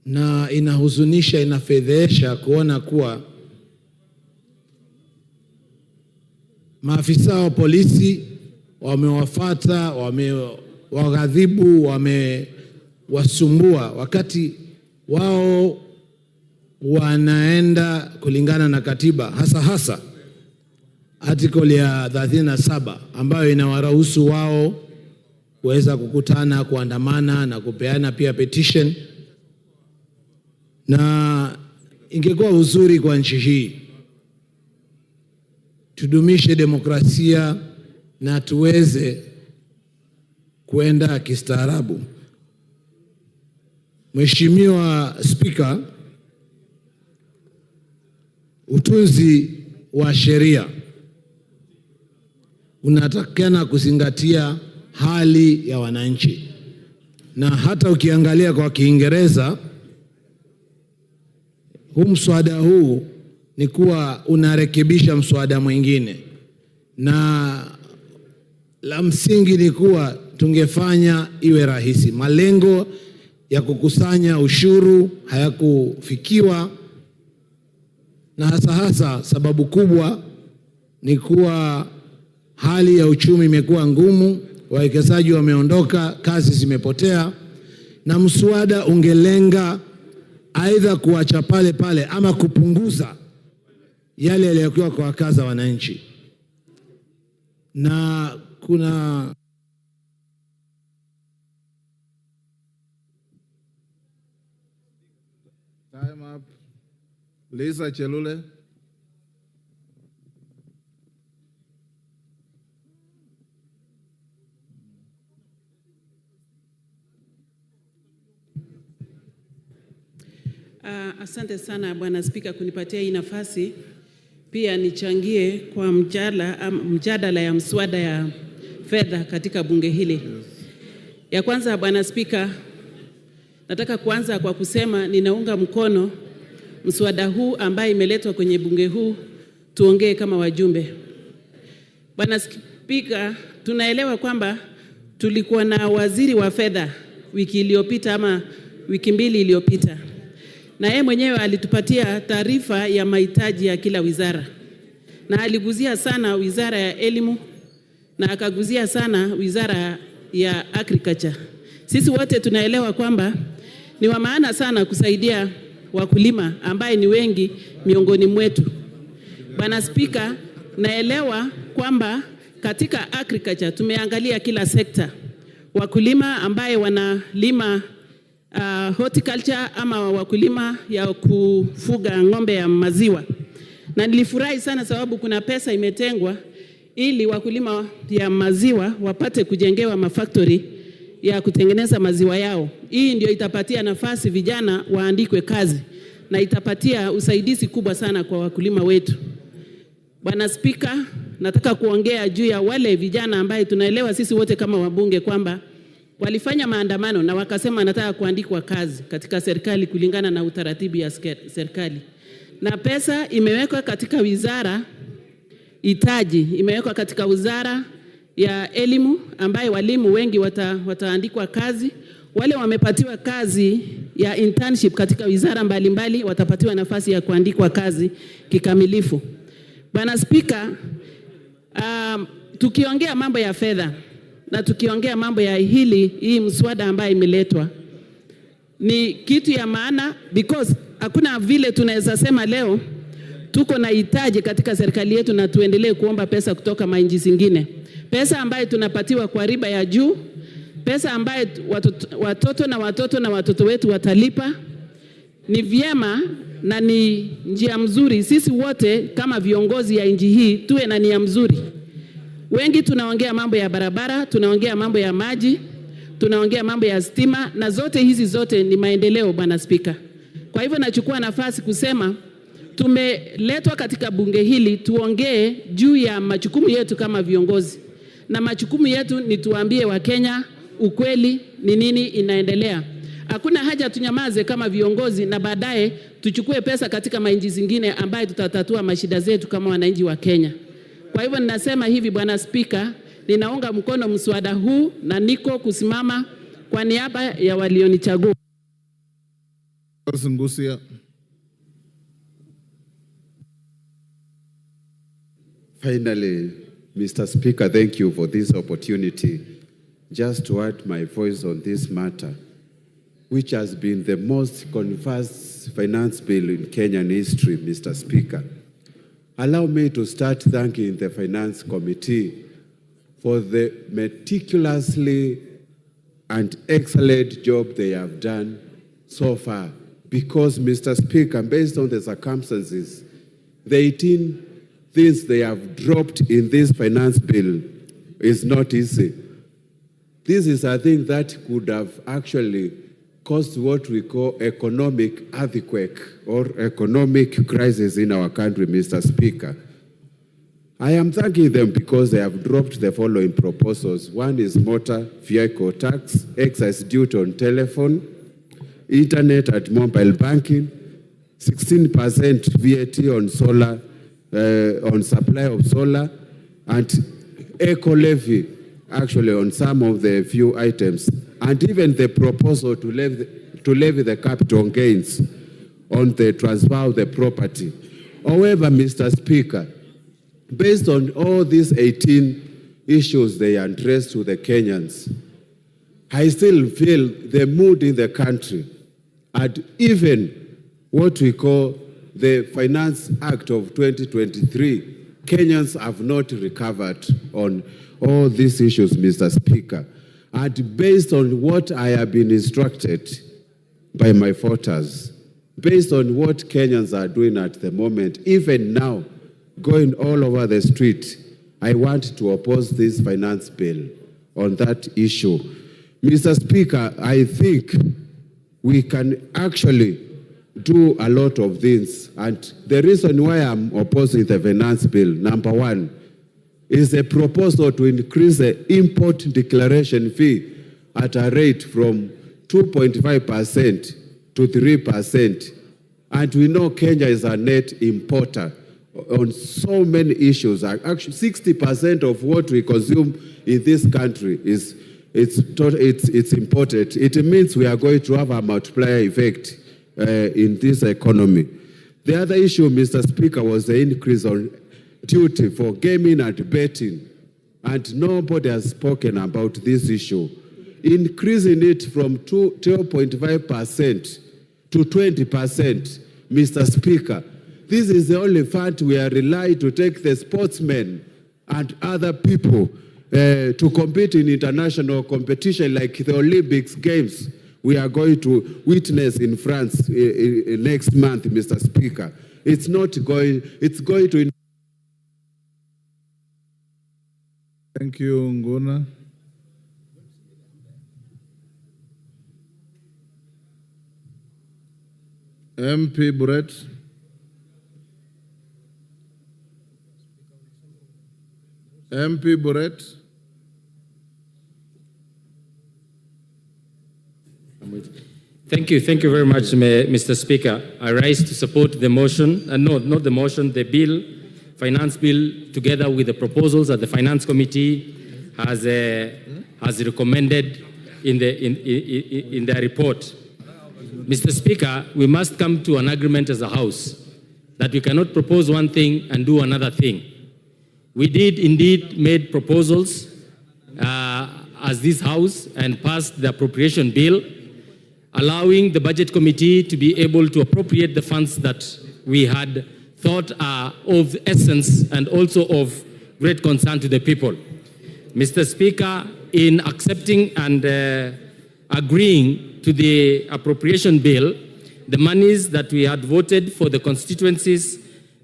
na inahuzunisha, inafedhesha kuona kuwa maafisa wa polisi wamewafuata, wamewaghadhibu, wamewasumbua wakati wao wanaenda kulingana na katiba, hasa article ya 37 ambayo inawaruhusu wao kuweza kukutana, kuandamana na kupeana pia petition. Na ingekuwa uzuri kwa nchi hii tudumishe demokrasia na tuweze kwenda kistaarabu. Mheshimiwa Spika, utunzi wa sheria unatakana kuzingatia hali ya wananchi, na hata ukiangalia kwa Kiingereza mswada huu ni kuwa unarekebisha mswada mwingine, na la msingi ni kuwa tungefanya iwe rahisi. Malengo ya kukusanya ushuru hayakufikiwa, na hasa sababu kubwa ni kuwa hali ya uchumi imekuwa ngumu, wawekezaji wameondoka, kazi zimepotea, na mswada ungelenga aidha kuacha pale pale ama kupunguza yale yaliyokuwa kwa wakaza wananchi. Na kuna time up. Lisa Chelule. Asante sana Bwana Spika kunipatia hii nafasi pia nichangie kwa mjadala ya mswada ya fedha katika bunge hili. Ya kwanza Bwana Spika, nataka kuanza kwa kusema ninaunga mkono mswada huu ambaye imeletwa kwenye bunge huu tuongee kama wajumbe. Bwana Spika, tunaelewa kwamba tulikuwa na waziri wa fedha wiki iliyopita ama wiki mbili iliyopita, na yeye mwenyewe alitupatia taarifa ya mahitaji ya kila wizara, na aliguzia sana wizara ya elimu na akaguzia sana wizara ya agriculture. Sisi wote tunaelewa kwamba ni wa maana sana kusaidia wakulima ambaye ni wengi miongoni mwetu. Bwana Spika, naelewa kwamba katika agriculture tumeangalia kila sekta. Wakulima ambaye wanalima horticulture ama wakulima ya kufuga ng'ombe ya maziwa. Na nilifurahi sana sababu kuna pesa imetengwa ili wakulima ya maziwa wapate kujengewa mafactory ya kutengeneza maziwa yao. Hii ndio itapatia nafasi vijana waandikwe kazi na itapatia usaidizi kubwa sana kwa wakulima wetu. Bwana Spika, nataka kuongea juu ya wale vijana ambaye tunaelewa sisi wote kama wabunge kwamba walifanya maandamano na wakasema nataka kuandikwa kazi katika serikali kulingana na utaratibu ya serikali. Na pesa imewekwa katika wizara itaji, imewekwa katika wizara ya elimu ambaye walimu wengi wataandikwa kazi. Wale wamepatiwa kazi ya internship katika wizara mbalimbali watapatiwa nafasi ya kuandikwa kazi kikamilifu. Bwana Spika, tukiongea mambo ya fedha na tukiongea mambo ya hii mswada ambaye imeletwa ni kitu ya maana, because hakuna vile tunaweza sema leo tuko na hitaji katika serikali yetu na tuendelee kuomba pesa kutoka manchi zingine. Pesa ambayo tunapatiwa kwa riba ya juu pesa ambayo watoto na watoto wetu watalipa. Ni vyema na ni njia mzuri sisi wote kama viongozi ya nchi hii tuwe na nia mzuri. Wengi tunaongea mambo ya barabara, tunaongea mambo ya maji, tunaongea mambo ya stima, na hizi zote ni maendeleo, Bwana Spika. Kwa hivyo nachukua nafasi kusema tumeletwa katika bunge hili tuongee juu ya majukumu yetu kama viongozi, na majukumu yetu ni tuambie Wakenya ukweli ni nini inaendelea. Hakuna haja tunyamaze kama viongozi na baadaye tuchukue pesa katika mainchi zingine ambaye tutatatua mashida zetu kama wananchi wa Kenya. Kwa hivyo ninasema hivi, Bwana Spika, ninaunga mkono mswada huu na niko kusimama kwa niaba ya walionichagua. Finally, Mr. Speaker, thank you for this opportunity just to add my voice on this matter, which has been the most controversial finance bill in Kenyan history, Mr. Speaker. Allow me to start thanking the Finance Committee for the meticulously and excellent job they have done so far. Because, Mr. Speaker, based on the circumstances, the 18 things they have dropped in this finance bill is not easy. This is a thing that could have actually caused what we call economic earthquake or economic crisis in our country, Mr. Speaker. I am thanking them because they have dropped the following proposals. One is motor vehicle tax, excise duty on telephone, internet and mobile banking, 16% VAT on solar, on supply of solar, and eco levy actually on some of the few items, and even the proposal to levy the capital gains on the transfer of the property. However, Mr. Speaker, based on all these 18 issues they addressed to the Kenyans, I still feel the mood in the country, and even what we call the Finance Act of 2023, Kenyans have not recovered on all these issues, Mr. Speaker. And based on what I have been instructed by my voters, based on what Kenyans are doing at the moment, even now, going all over the street, I want to oppose this finance bill on that issue. Mr. Speaker, I think we can actually do a lot of things. And the reason why I'm opposing the finance bill, number one, is a proposal to increase the import declaration fee at a rate from 2.5% to 3%. And we know Kenya is a net importer on so many issues. Actually, 60% of what we consume in this country is imported. It means we are going to have a multiplier effect in this economy. The other issue, Mr. Speaker, was the increase on duty for gaming and betting, and nobody has spoken about this issue. Increasing it from 12.5% to 20%, Mr. Speaker, this is the only fund we are relying to take the sportsmen and other people to compete in international competition like the Olympics Games we are going to witness in France next month, Mr. Speaker. It's going to... Thank you, Nguna. MP Brett. MP Brett. Thank you very much, Mr. Speaker. I rise to support the motion, not the motion, the bill, finance bill, together with the proposals that the Finance Committee has recommended in their report. Mr. Speaker, we must come to an agreement as a House that we cannot propose one thing and do another thing. We did indeed made proposals as this House and passed the appropriation bill, allowing the Budget Committee to be able to appropriate the funds that we had thought are of essence and also of great concern to the people. Mr. Speaker, in accepting and agreeing to the appropriation bill, the monies that we had voted for the constituencies,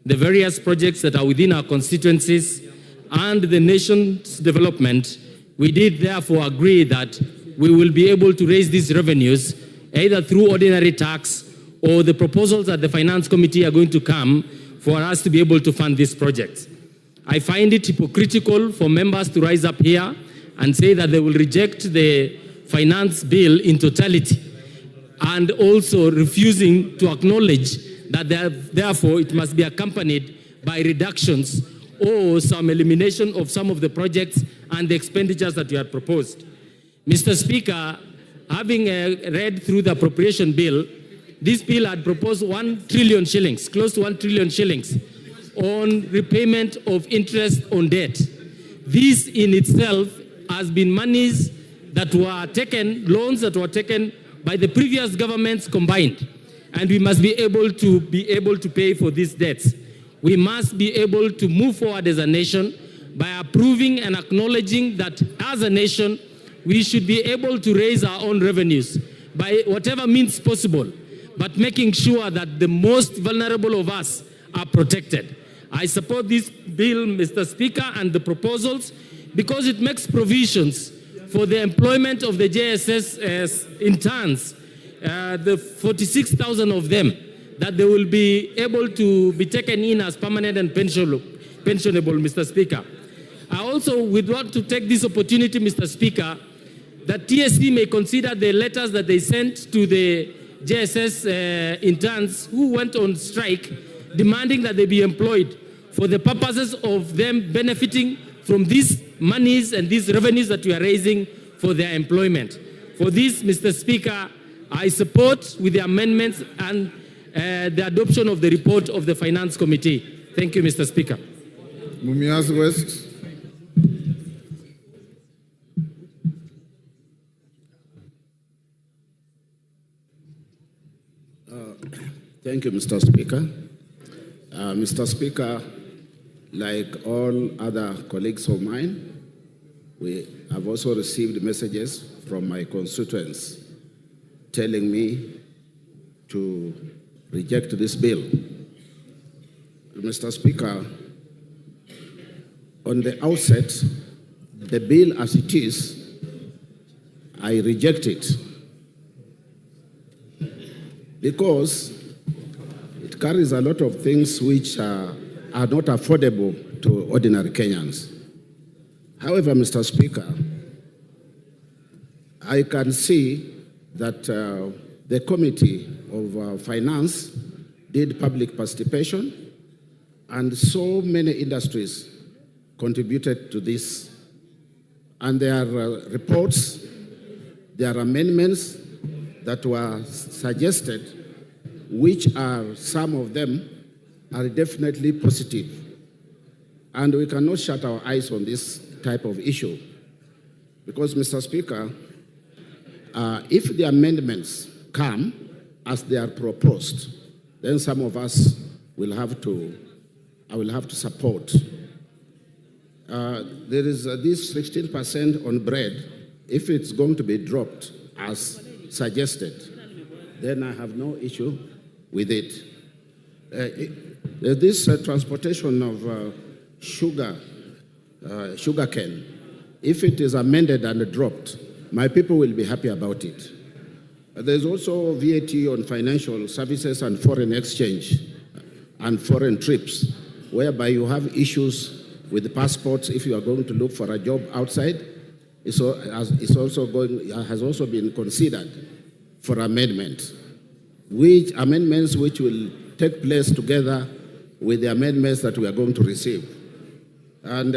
the various projects that are within our constituencies, and the nation's development, we did therefore agree that we will be able to raise these revenues either through ordinary tax or the proposals that the Finance Committee are going to come for us to be able to fund these projects. I find it hypocritical for members to rise up here and say that they will reject the finance bill in totality and also refusing to acknowledge that therefore it must be accompanied by reductions or some elimination of some of the projects and the expenditures that you had proposed. Mr. Speaker, having read through the appropriation bill, this bill had proposed 1 trillion shillings, close to 1 trillion shillings, on repayment of interest on debt. This in itself has been monies that were taken, loans that were taken by the previous governments combined. And we must be able to pay for these debts. We must be able to move forward as a nation by approving and acknowledging that as a nation, we should be able to raise our own revenues by whatever means possible, but making sure that the most vulnerable of us are protected. I support this bill, Mr. Speaker, and the proposals because it makes provisions for the employment of the JSS interns, the 46,000 of them, that they will be able to be taken in as permanent and pensionable, Mr. Speaker. I also would want to take this opportunity, Mr. Speaker, that TSC may consider the letters that they sent to the JSS interns who went on strike, demanding that they be employed for the purposes of them benefiting from these monies and these revenues that we are raising for their employment. For this, Mr. Speaker, I support with the amendments and the adoption of the report of the Finance Committee. Thank you, Mr. Speaker. Mumias West. Thank you, Mr. Speaker. Mr. Speaker, like all other colleagues of mine, we have also received messages from my constituents telling me to reject this bill. Mr. Speaker, on the outset, the bill as it is, I reject it because it carries a lot of things which are not affordable to ordinary Kenyans. However, Mr. Speaker, I can see that the Committee of Finance did public participation, and so many industries contributed to this. And there are reports, there are amendments that were suggested, which are, some of them are definitely positive. And we cannot shut our eyes on this type of issue. Because, Mr. Speaker, if the amendments come as they are proposed, then some of us will have to, I will have to support. There is this 16% on bread. If it's going to be dropped as suggested, then I have no issue with it. This transportation of sugarcane, if it is amended and dropped, my people will be happy about it. There's also VAT on financial services and foreign exchange and foreign trips, whereby you have issues with the passports if you are going to look for a job outside. Has also been considered for amendment, amendments which will take place together with the amendments that we are going to receive. And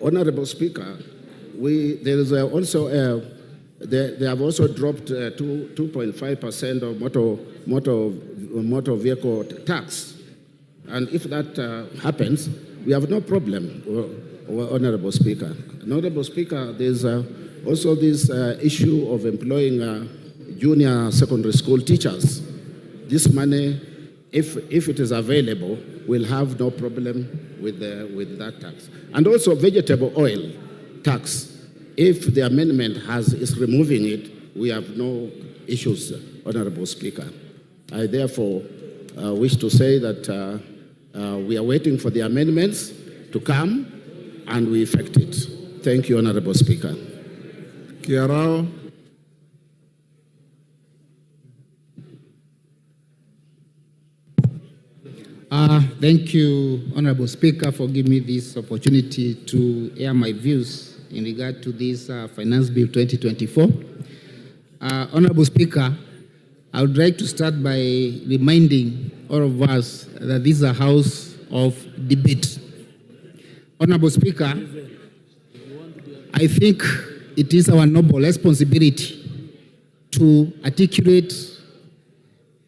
Honorable Speaker, they have also dropped 2.5% of motor vehicle tax. And if that happens, we have no problem, Honorable Speaker. Honorable Speaker, there's also this issue of employing junior secondary school teachers. This money, if it is available, we'll have no problem with that tax. And also vegetable oil tax. If the amendment is removing it, we have no issues, Honorable Speaker. I therefore wish to say that we are waiting for the amendments to come and we effect it. Thank you, Honorable Speaker. Kiarao. Thank you, Honorable Speaker, for giving me this opportunity to air my views in regard to this Finance Bill 2024. Honorable Speaker, I would like to start by reminding all of us that this is a house of debate. Honorable Speaker, I think it is our noble responsibility to articulate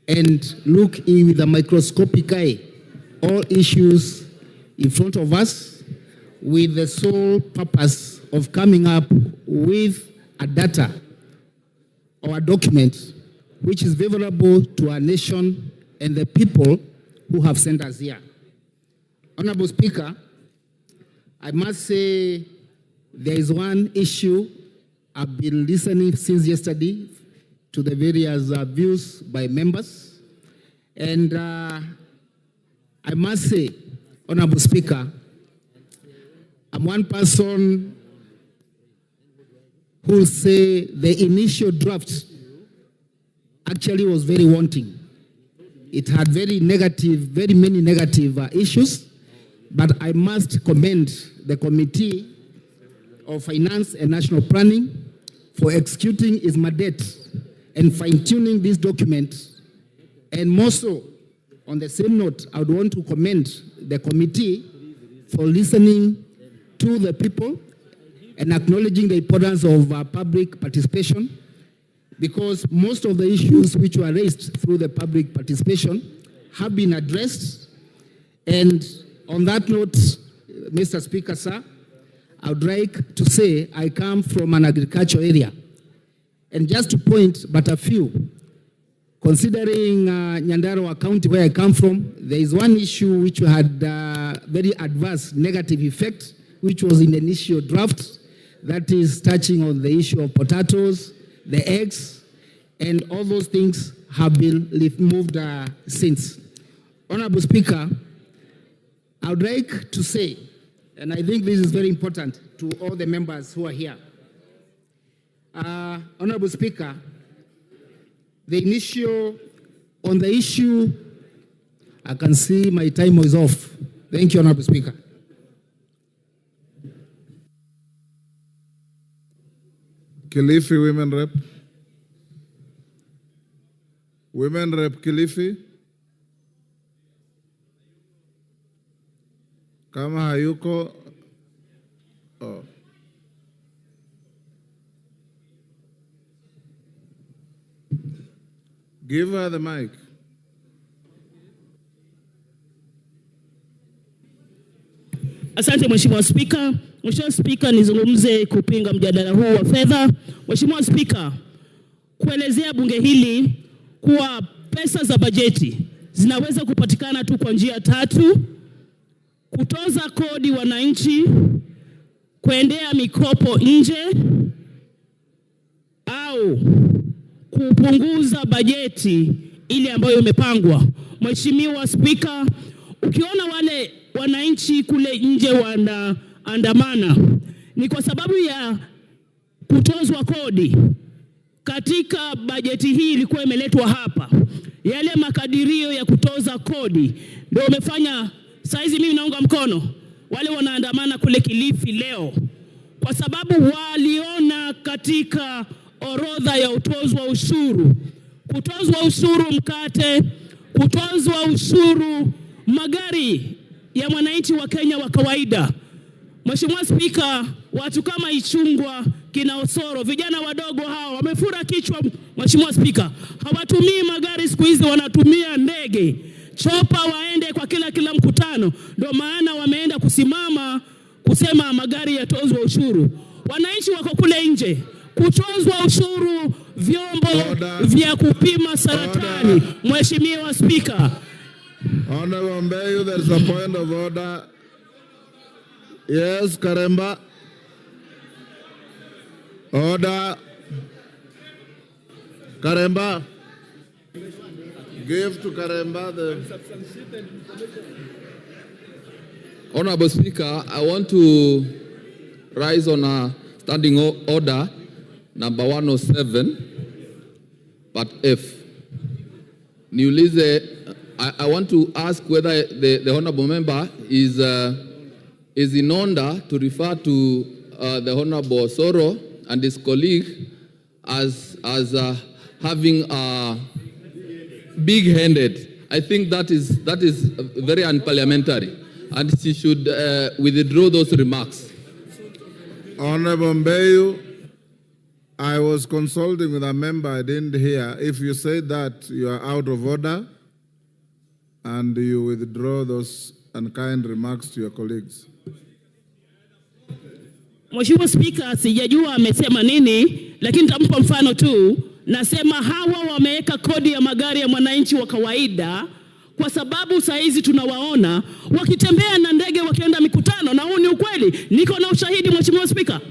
and look in with a microscopic eye all issues in front of us with the sole purpose of coming up with a data or a document which is favorable to our nation and the people who have sent us here. Honorable Speaker, I must say there is one issue I've been listening since yesterday to the various views by members, and I must say, Honorable Speaker, I'm one person who will say the initial draft actually was very wanting. It had very many negative issues, but I must commend the Committee of Finance and National Planning for executing its mandate and fine-tuning this document. And more so, on the same note, I would want to commend the committee for listening to the people and acknowledging the importance of public participation, because most of the issues which were raised through the public participation have been addressed. And on that note, Mr. Speaker, sir, I would like to say I come from an agricultural area. And just to point but a few, considering Nyandarua County, where I come from, there is one issue which had very adverse negative effect, which was in the initial draft, that is touching on the issue of potatoes, the eggs, and all those things have been removed since. Honorable Speaker, I would like to say, and I think this is very important to all the members who are here. Honorable Speaker, on the issue, I can see my time is off. Thank you, Honorable Speaker. Kilifi Women Rep. Women Rep Kilifi. Kama hayuko, oh. Give her the mic. Asante Mheshimiwa Spika. Mheshimiwa Spika, nizungumze kupinga mjadala huu wa fedha. Mheshimiwa Spika, kuelezea bunge hili kuwa pesa za bajeti zinaweza kupatikana tu kwa njia tatu: kutoza kodi wananchi, kuendea mikopo nje, au kupunguza bajeti ile ambayo imepangwa. Mheshimiwa Spika, ukiona wale wananchi kule nje wanaandamana, ni kwa sababu ya kutozwa kodi. Katika bajeti hii ilikuwa imeletwa hapa, yale makadirio ya kutoza kodi ndio umefanya saizi mimi naunga mkono wale wanaandamana kule Kilifi leo, kwa sababu waliona katika orodha ya utozwa ushuru, kutozwa ushuru mkate, kutozwa ushuru magari ya mwananchi wa Kenya wa kawaida. Mheshimiwa Spika, watu kama Ichungwa, kina Osoro, vijana wadogo hao wamefura kichwa. Mheshimiwa Spika, hawatumii magari siku hizi, wanatumia ndege, chopa waende kwa kila mkutano. Ndio maana wameenda kusimama kusema magari yatozwe ushuru. Wananchi wako kule nje, kutozwa ushuru vyombo vya kupima saratani. Mheshimiwa Spika, Honorable Mbeyu, there is a point of order. Yes, Karemba. Order. Karemba. Give to Karemba the... Honorable Speaker, I want to rise on a standing order number 107, but F. Niulize, I want to ask whether the honorable member is in order to refer to the Honorable Soro and his colleague as having a big-handed. I think that is very unparliamentary, and she should withdraw those remarks. Honorable Mbeyu, I was consulting with a member, I didn't hear. If you say that, you are out of order and you withdraw those unkind remarks to your colleagues. Mheshimiwa Spika, sijajua amesema nini, lakini nitampa mfano tu. Nasema hawa wameweka kodi ya magari ya mwananchi wa kawaida kwa sababu saa hizi tunawaona wakitembea na ndege wakienda mikutano, na huu ni ukweli. Niko na ushahidi Mheshimiwa Spika.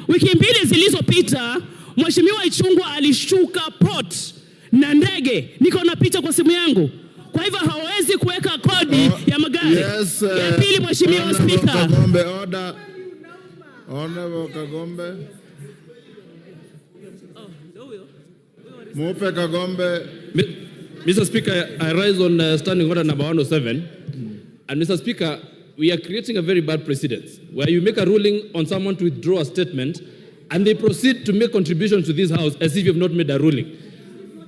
Wiki mbili zilizopita Mheshimiwa Ichung'wah alishuka port na ndege. Niko na picha kwa simu yangu. Kwa hivyo hawezi kuweka kodi ya magari. Yes, ya pili Mheshimiwa Spika. Kagombe, order. Honorable Kagombe. Mupe Kagombe. Mr. Speaker, I rise on standing order number 107. And Mr. Speaker, we are creating a very bad precedent where you make a ruling on someone to withdraw a statement and they proceed to make contributions to this House as if you have not made a ruling.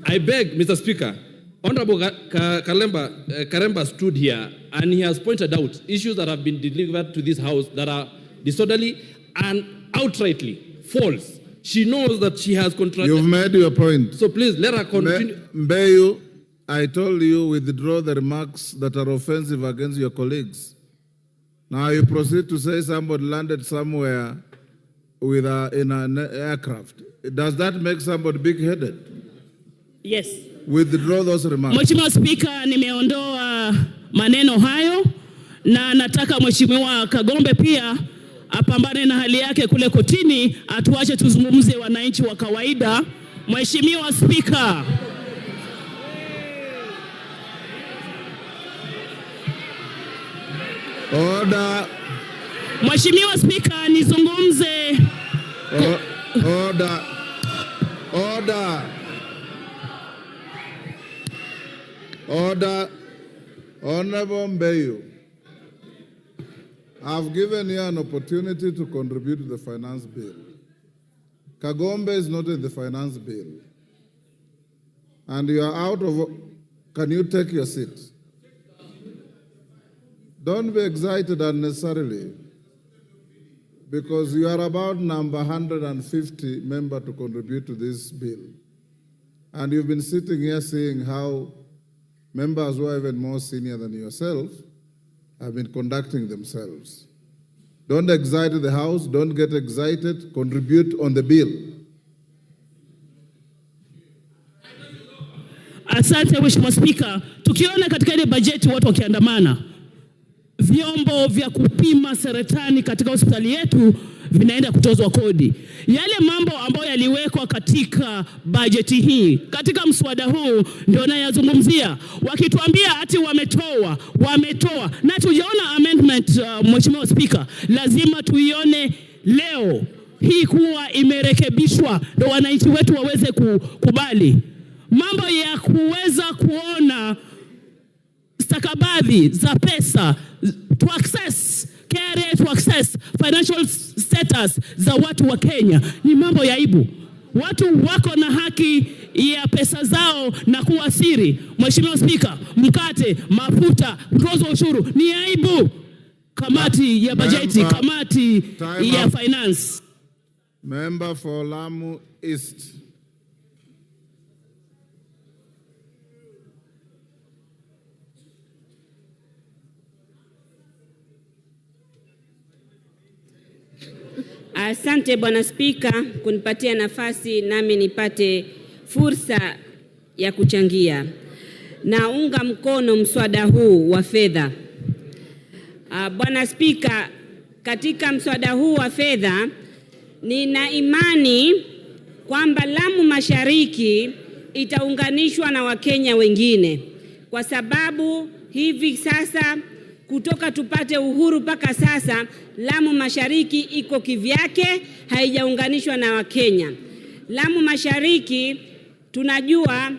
I beg, Mr. Speaker, Honorable Karemba stood here and he has pointed out issues that have been delivered to this House that are disorderly and outrightly false. She knows that she has contracted. You've made your point. So please let her continue. Mbeyu, I told you withdraw the remarks that are offensive against your colleagues. Now you proceed to say somebody landed somewhere with in an aircraft. Does that make somebody big-headed? Yes. Withdraw those remarks. Mheshimiwa Spika, nimeondoa maneno hayo na nataka Mheshimiwa Kagombe pia apambane na hali yake kule kotini, atuache tuzungumze wananchi wa kawaida. Mheshimiwa Spika. Order. Mheshimiwa Spika, nizungumze. Order. Order. Order. Honorable Mbeyu, I've given you an opportunity to contribute to the finance bill. Kagombe is not in the finance bill. And you are out of... Can you take your seat? Don't be excited unnecessarily, because you are about number 150 member to contribute to this bill. And you've been sitting here seeing how members who are even more senior than yourself have been conducting themselves. Don't excite the House, don't get excited, contribute on the bill. Asante Mheshimiwa Spika, tukiona katika ile bajeti watu wakiandamana, vyombo vya kupima saratani katika hospitali yetu vinaenda kutozwa kodi. Yale mambo ambayo yaliwekwa katika bajeti hii, katika mswada huu ndio nayazungumzia. Wakituambia ati wametoa. Na tujaona amendment, Mheshimiwa Spika, lazima tuione leo hii kuwa imerekebishwa ndio wananchi wetu waweze kukubali. Mambo ya kuweza kuona stakabadhi za pesa to access KRA, to access financial status za watu wa Kenya ni mambo ya aibu. Watu wako na haki ya pesa zao na kuwa siri. Mheshimiwa Spika, mkate, mafuta, kutoza ushuru ni aibu. Kamati ya bajeti, kamati ya finance. Member for Lamu East. Asante Bwana Spika kunipatia nafasi nami nipate fursa ya kuchangia. Naunga mkono mswada huu wa fedha. Bwana Spika, katika mswada huu wa fedha nina imani kwamba Lamu Mashariki itaunganishwa na Wakenya wengine, kwa sababu hivi sasa kutoka tupate uhuru mpaka sasa Lamu Mashariki iko kivyake, haijaunganishwa na Wakenya. Lamu Mashariki tunajua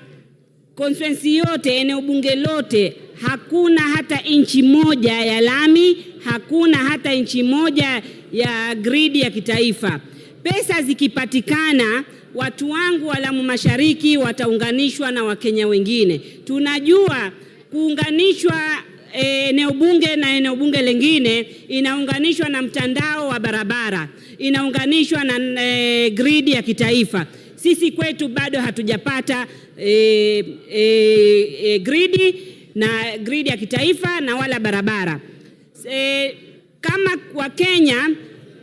constituency yote, eneo bunge lote, hakuna hata inchi moja ya lami, hakuna hata inchi moja ya gridi ya kitaifa. Pesa zikipatikana, watu wangu wa Lamu Mashariki wataunganishwa na Wakenya wengine. Tunajua kuunganishwa eneo bunge na eneo bunge lingine inaunganishwa na mtandao wa barabara, inaunganishwa na gridi ya kitaifa. Sisi kwetu bado hatujapata gridi ya kitaifa na wala barabara. Kama Wakenya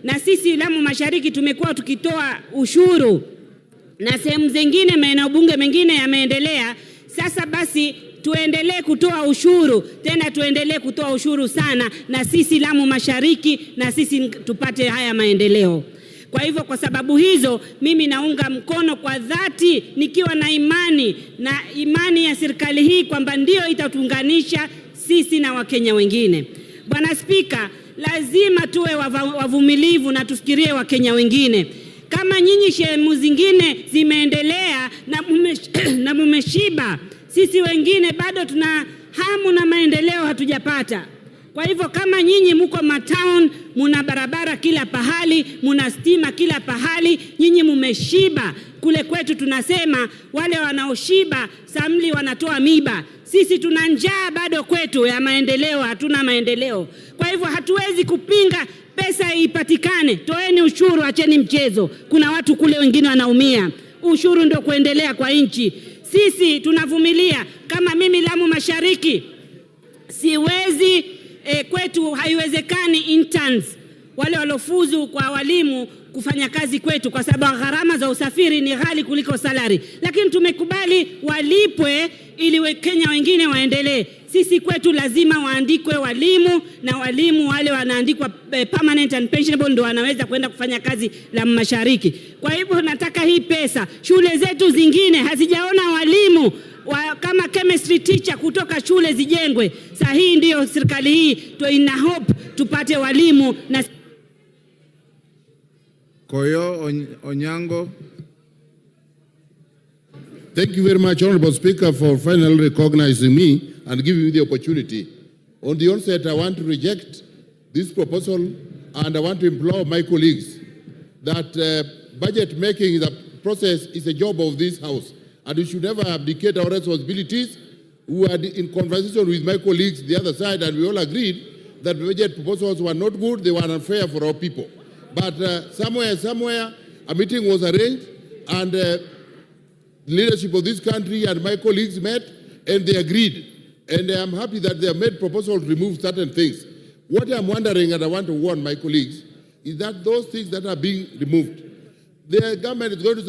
na sisi Lamu Mashariki tumekuwa tukitoa ushuru na sehemu zingine maeneo bunge mengine yameendelea. Sasa basi tuendelee kutoa ushuru, tena tuendelee kutoa ushuru sana, na sisi Lamu Mashariki na sisi tupate haya maendeleo. Kwa hivyo kwa sababu hizo mimi naunga mkono kwa dhati, nikiwa na imani ya serikali hii kwamba ndio itatuunganisha sisi na Wakenya wengine. Bwana Spika, lazima tuwe wavumilivu na tufikirie Wakenya wengine. Kama nyinyi sehemu zingine zimeendelea na mumeshiba, sisi wengine bado tuna hamu na maendeleo hatujapata. Kwa hivyo kama nyinyi mko matown, muna barabara kila pahali, muna stima kila pahali, nyinyi mumeshiba. Kule kwetu tunasema wale wanaoshiba samli wanatoa miba. Sisi tuna njaa bado kwetu ya maendeleo, hatuna maendeleo. Kwa hivyo hatuwezi kupinga pesa ipatikane. Toeni ushuru, acheni mchezo. Kuna watu kule wengine wanaumia. Ushuru ndio kuendelea kwa nchi. Sisi tunavumilia. Kama mimi Lamu Mashariki siwezi kwetu haiwezekani interns wale walofuzu kwa walimu kufanya kazi kwetu, kwa sababu gharama za usafiri ni ghali kuliko salary. Lakini tumekubali walipwe ili Kenya wengine waendelee. Sisi kwetu lazima waandikwe walimu, na walimu wale wanaandikwa permanent and pensionable ndio wanaweza kwenda kufanya kazi Lamu Mashariki. Kwa hivyo nataka hii pesa, shule zetu zingine hazijaona walimu kama chemistry teacher kutoka shule zijengwe. Sasa hii ndio serikali hii ina hope tupate walimu na Koyo Onyango. Thank you very much, Honorable Speaker, for finally recognizing me and giving me the opportunity. On the onset, I want to reject this proposal, and I want to implore my colleagues that budget making is a process, is a job of this House, and we should never abdicate our responsibilities. We were in conversation with my colleagues the other side, and we all agreed that budget proposals were not good, they were unfair for our people. But somewhere, a meeting was arranged, and the leadership of this country and my colleagues met, and they agreed. And I'm happy that they have made proposals to remove certain things. What I'm wondering, and I want to warn my colleagues, is that those things that are being removed, the government is going to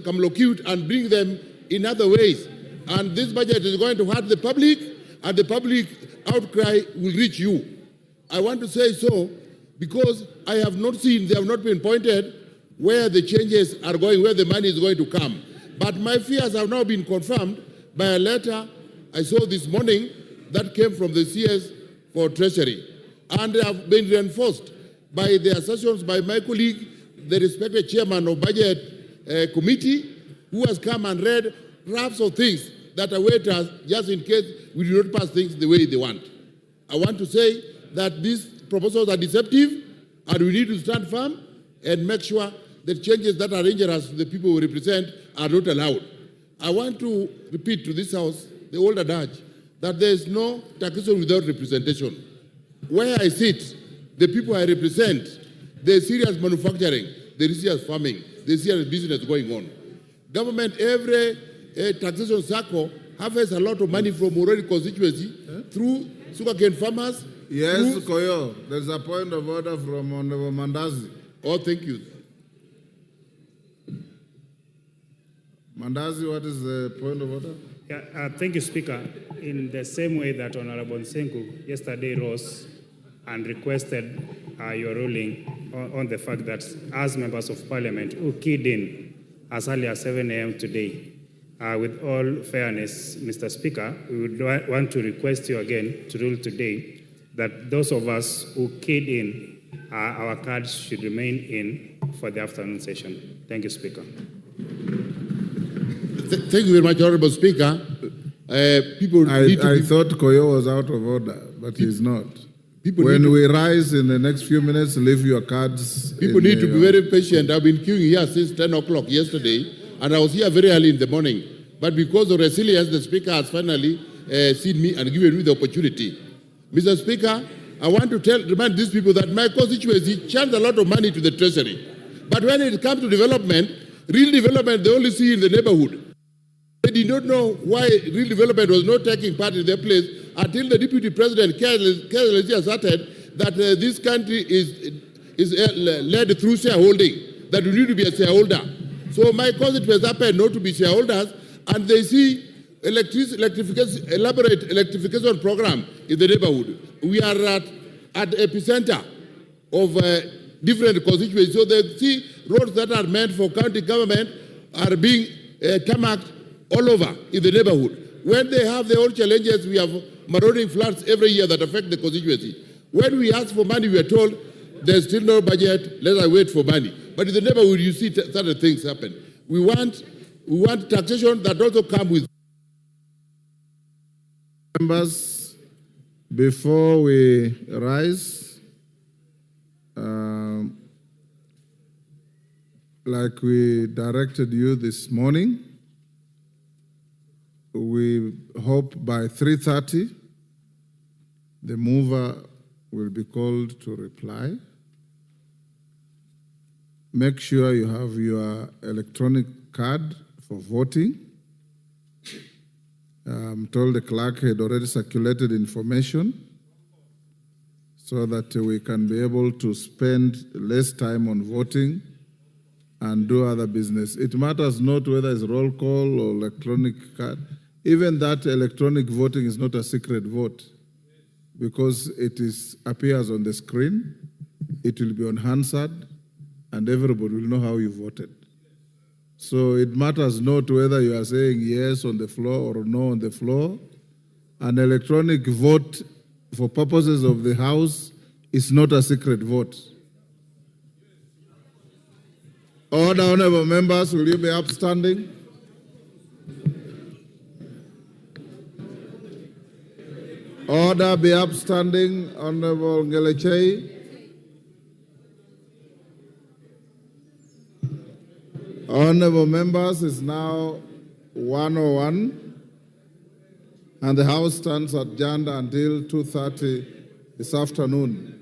circumlocute and bring them in other ways. And this budget is going to hurt the public, and the public outcry will reach you. I want to say so because I have not seen, they have not been pointed where the changes are going, where the money is going to come. But my fears have now been confirmed by a letter I saw this morning that came from the CS for Treasury, and have been reinforced by the assertions by my colleague, the respected chairman of Budget Committee, who has come and read drafts of things that await us just in case we do not pass things the way they want. I want to say that these proposals are deceptive, and we need to stand firm and make sure that changes that are injurious to the people we represent are not allowed. I want to repeat to this House the old adage that there is no taxation without representation. Where I sit, the people I represent, there is serious manufacturing, there is serious farming, there is serious business going on. Government, every taxation circle harvests a lot of money from already constituency through sugarcane farmers. Yes, Koyo, there's a point of order from Honorable Mandazi. Oh, thank you. Mandazi, what is the point of order? Yeah, thank you, Speaker. In the same way that Honorable Nsenku yesterday rose and requested your ruling, on the fact that as members of parliament who keyed in as early as 7 a.m. today, with all fairness, Mr. Speaker, we would want to request you again to rule today that those of us who keyed in, our cards should remain in for the afternoon session. Thank you, Speaker. Thank you very much, Honorable Speaker. I thought Koyo was out of order, but he's not. When we rise in the next few minutes, leave your cards. People need to be very patient. I've been queuing here since 10 o'clock yesterday, and I was here very early in the morning. But because of resilience, the Speaker has finally seen me and given me the opportunity. Mr. Speaker, I want to remind these people that my constituency channels a lot of money to the Treasury. But when it comes to development, real development, they only see in the neighborhood. They did not know why real development was not taking part in their place until the Deputy President carelessly asserted that this country is led through shareholding, that we need to be a shareholder. So my constituents happen not to be shareholders, and they see elaborate electrification program in the neighborhood. We are at epicenter of different constituencies. So they see roads that are meant for county government are being tarmacked all over in the neighborhood. When they have their own challenges, we have marauding floods every year that affect the constituency. When we ask for money, we are told there's still no budget, let us wait for money. But in the neighborhood, you see certain things happen. We want taxation that also comes with. Members, before we rise, like we directed you this morning, we hope by 3:30, the mover will be called to reply. Make sure you have your electronic card for voting. I'm told the clerk had already circulated information so that we can be able to spend less time on voting and do other business. It matters not whether it's roll call or electronic card. Even that electronic voting is not a secret vote because it appears on the screen, it will be on Hansard, and everybody will know how you voted. So it matters not whether you are saying yes on the floor or no on the floor. An electronic vote for purposes of the House is not a secret vote. Order, honorable members, will you be upstanding? Order, be upstanding, Honorable Ngelechei. Honorable members, it's now 1:01, and the House stands adjourned until 2:30 this afternoon.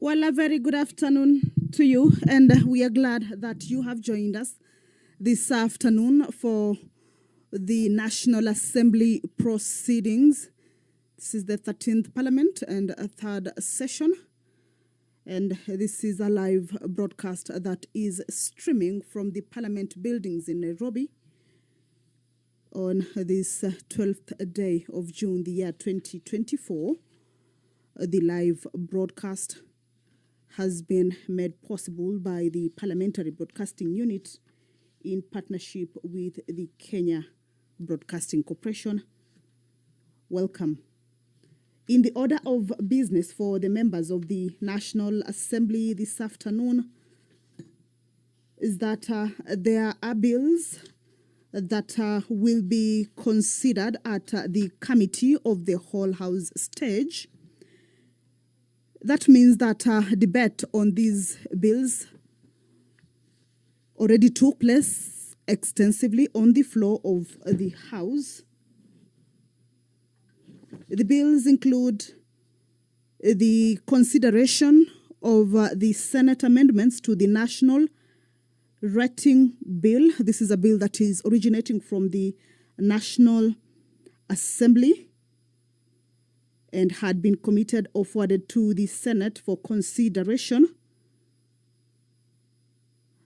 Well, a very good afternoon to you, and we are glad that you have joined us this afternoon for the National Assembly proceedings. This is the 13th Parliament and a third session, and this is a live broadcast that is streaming from the Parliament buildings in Nairobi on this 12th day of June, the year 2024. The live broadcast has been made possible by the Parliamentary Broadcasting Unit in partnership with the Kenya Broadcasting Corporation. Welcome. In the order of business for the members of the National Assembly this afternoon is that there are bills that will be considered at the Committee of the Whole House stage. That means that debate on these bills already took place extensively on the floor of the House. The bills include the consideration of the Senate amendments to the National Rating Bill. This is a bill that is originating from the National Assembly and had been committed or forwarded to the Senate for consideration.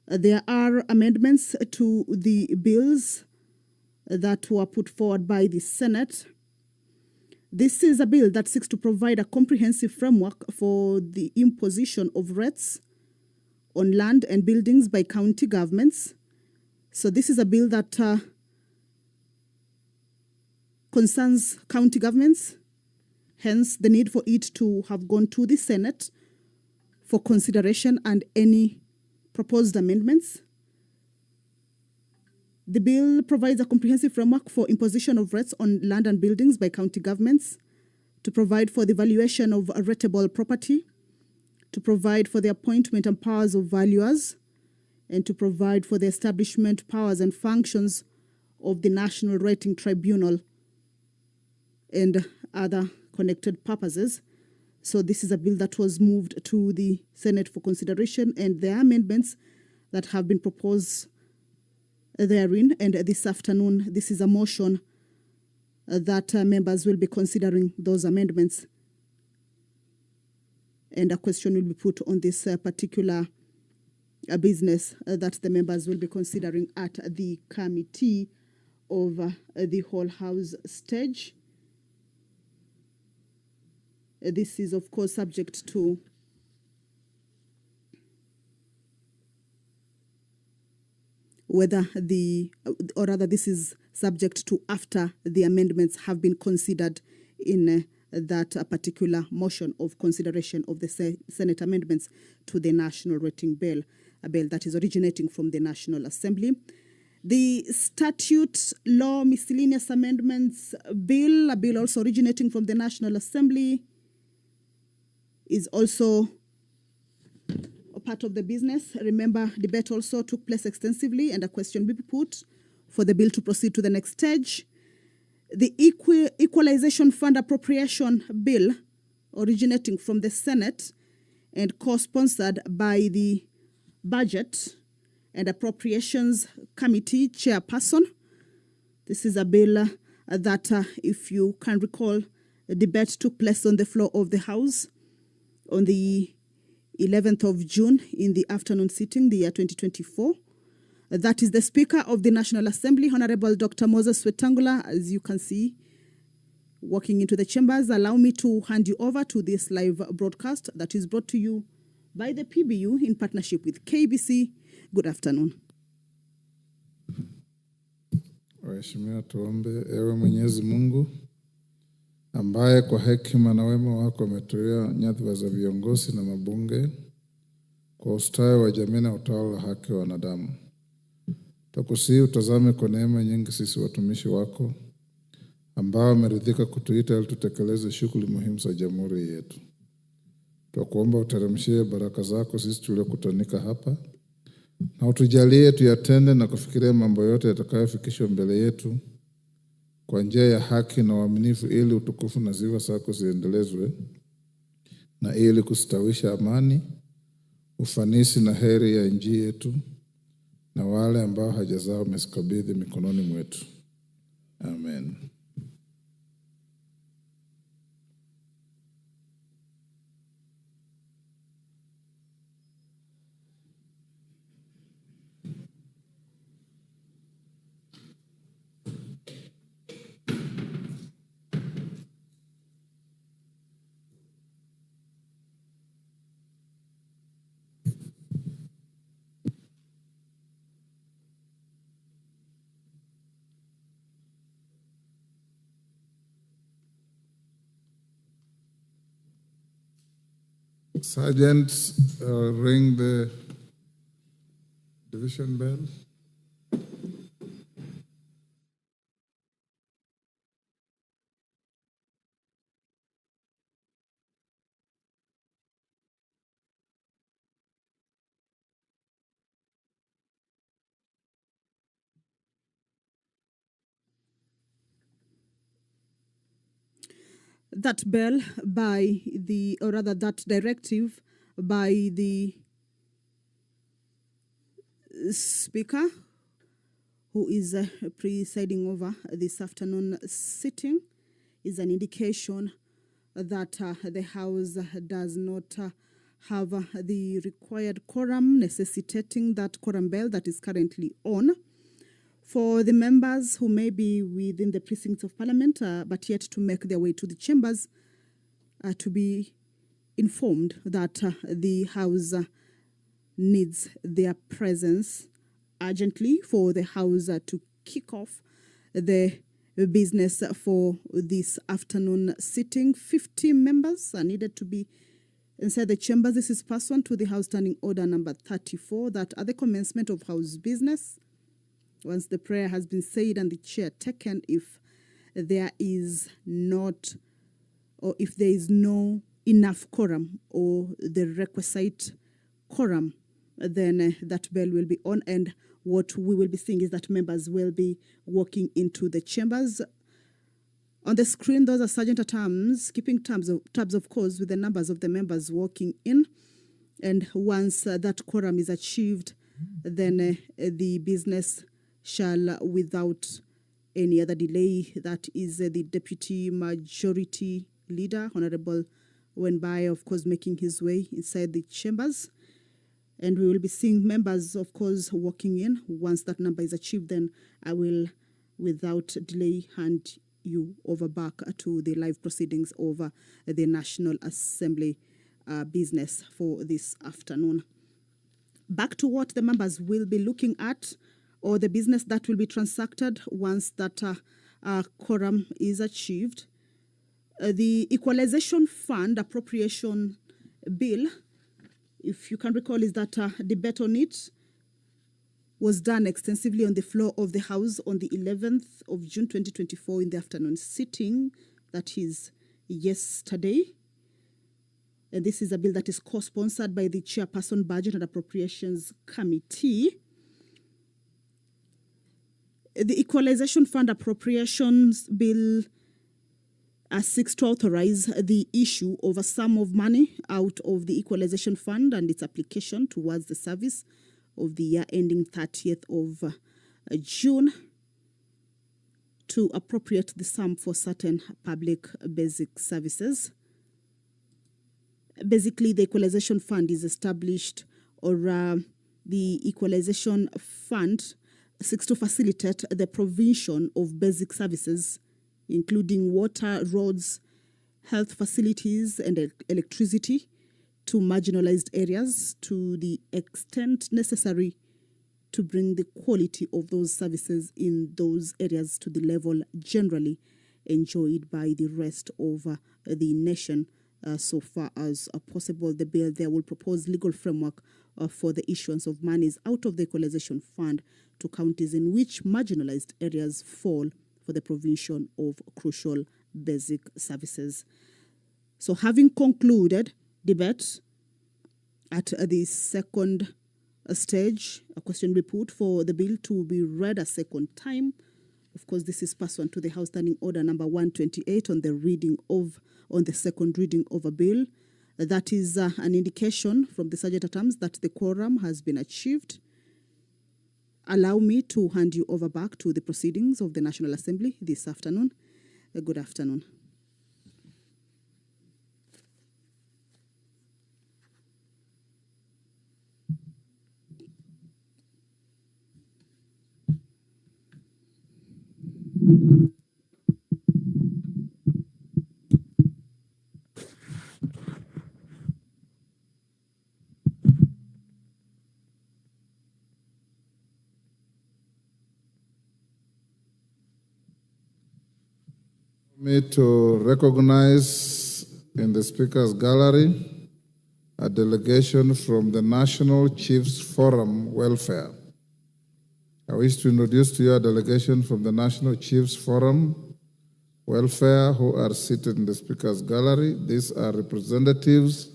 There are amendments to the bills that were put forward by the Senate. This is a bill that seeks to provide a comprehensive framework for the imposition of rates on land and buildings by county governments. So this is a bill that concerns county governments, hence the need for it to have gone to the Senate for consideration and any proposed amendments. The bill provides a comprehensive framework for imposition of rates on land and buildings by county governments, to provide for the valuation of rateable property, to provide for the appointment and powers of valuers, and to provide for the establishment, powers, and functions of the National Rating Tribunal and other connected purposes. So this is a bill that was moved to the Senate for consideration, and there are amendments that have been proposed therein. And this afternoon, this is a motion that members will be considering those amendments. And a question will be put on this particular business that the members will be considering at the Committee of the Whole House stage. This is, of course, subject to this is subject to after the amendments have been considered in that particular motion of consideration of the Senate amendments to the National Rating Bill, a bill that is originating from the National Assembly. The Statute Law Miscellaneous Amendments Bill, a bill also originating from the National Assembly, is also a part of the business. Remember, debate also took place extensively, and a question will be put for the bill to proceed to the next stage. The Equalization Fund Appropriation Bill, originating from the Senate and co-sponsored by the Budget and Appropriations Committee Chairperson. This is a bill that, if you can recall, the debate took place on the floor of the House on the 11th of June in the afternoon sitting, the year 2024. That is the Speaker of the National Assembly, Honorable Dr. Moses Wetangula, as you can see, walking into the chambers. Allow me to hand you over to this live broadcast that is brought to you by the PBU in partnership with KBC. Good afternoon. Waheshimiwa, tuombe. Ewe Mwenyezi Mungu ambaye kwa hekima na wema wako umetulia nyadhifa za viongozi na mabunge kwa ustawi wa jamii na utawala wa haki wa wanadamu, tukusihi utazame kwa neema nyingi sisi watumishi wako ambao wameridhika kutuita ili tutekeleze shughuli muhimu za jamhuri yetu. Tunakuomba uteremshie baraka zako sisi tuliokutanika hapa, na utujalie tuyatende na kufikiria mambo yote yatakayofikishwa mbele yetu kwa njia ya haki na uaminifu, ili utukufu na sifa zako ziendelezwe na ili kustawisha amani, ufanisi na heri ya nchi yetu na wale ambao haja zao umezikabidhi mikononi mwetu. Amen. Sergeant, ring the division bell. That bill by the, or rather that directive by the Speaker, who is presiding over this afternoon sitting, is an indication that the House does not have the required quorum, necessitating that quorum bill that is currently on. For the members who may be within the precincts of Parliament, but yet to make their way to the chambers, to be informed that the House needs their presence urgently for the House to kick off the business for this afternoon sitting. 50 members are needed to be inside the chambers. This is pursuant to the House Standing Order number 34, that at the commencement of House business, once the prayer has been said and the chair taken, if there is not, or if there is no enough quorum or the requisite quorum, then that bell will be on, and what we will be seeing is that members will be walking into the chambers. On the screen, those are sergeant at arms, keeping tabs of course, with the numbers of the members walking in. And once that quorum is achieved, then the business shall, without any other delay, that is the Deputy Majority Leader, Honorable Wenbai, of course, making his way inside the chambers. And we will be seeing members, of course, walking in. Once that number is achieved, then I will, without delay, hand you over back to the live proceedings over the National Assembly business for this afternoon. Back to what the members will be looking at, or the business that will be transacted once that quorum is achieved. The Equalization Fund Appropriation Bill, if you can recall, is that debate on it was done extensively on the floor of the House on the 11th of June 2024 in the afternoon sitting, that is yesterday. And this is a bill that is co-sponsored by the Chairperson Budget and Appropriations Committee. The Equalization Fund Appropriations Bill seeks to authorize the issue of a sum of money out of the Equalization Fund and its application towards the service of the year ending 30th of June to appropriate the sum for certain public basic services. Basically, the Equalization Fund is established, or the Equalization Fund seeks to facilitate the provision of basic services, including water, roads, health facilities, and electricity to marginalized areas to the extent necessary to bring the quality of those services in those areas to the level generally enjoyed by the rest of the nation. So far as possible, the bill there will propose legal framework for the issuance of monies out of the Equalization Fund to counties in which marginalized areas fall for the provision of crucial basic services. So having concluded debate at the second stage, a question will be put for the bill to be read a second time. Of course, this is pursuant to the House Standing Order number 128 on the second reading of a bill. That is an indication from the Sergeant at Arms that the quorum has been achieved. Allow me to hand you over back to the proceedings of the National Assembly this afternoon. Good afternoon. Me to recognize in the Speaker's Gallery a delegation from the National Chiefs Forum Welfare. I wish to introduce to you a delegation from the National Chiefs Forum Welfare who are seated in the Speaker's Gallery. These are representatives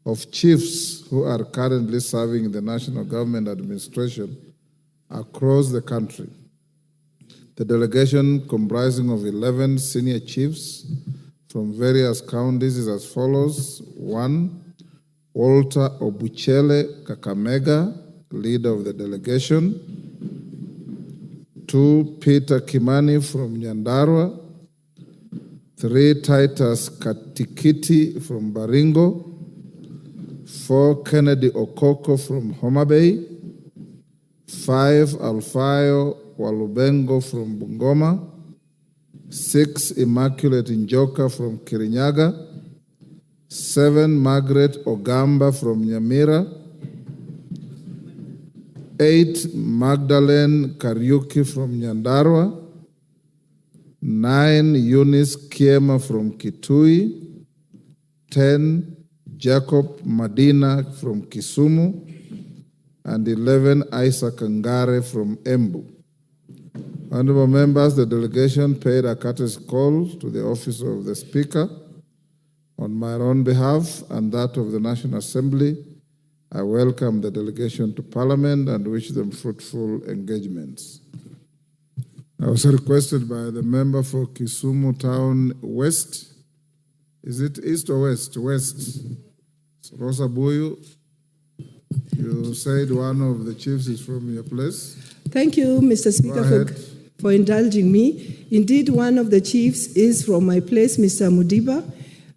of chiefs who are currently serving in the national government administration across the country. The delegation, comprising of 11 senior chiefs from various counties, is as follows. 1, Walter Obuchele Kakamega, leader of the delegation. 2, Peter Kimani from Nyandarua. 3, Titus Katikiti from Baringo. 4, Kennedy Okoko from Homa Bay. 5, Alfayo Walubengo from Bungoma. 6, Immaculate Njoka from Kirinyaga. 7, Margaret Ogamba from Nyamira. 8, Magdalene Kariuki from Nyandarua. 9, Eunice Kiema from Kitui. 10, Jacob Madina from Kisumu. And 11, Isaac Ngare from Embu. Honorable members, the delegation paid a courtesy call to the office of the Speaker on my own behalf and that of the National Assembly. I welcome the delegation to Parliament and wish them fruitful engagements. I was requested by the member for Kisumu Town West. Is it East or West? West. Rosa Buyu, you said one of the chiefs is from your place. Thank you, Mr. Speaker, for indulging me. Indeed, one of the chiefs is from my place, Mr. Mudiba,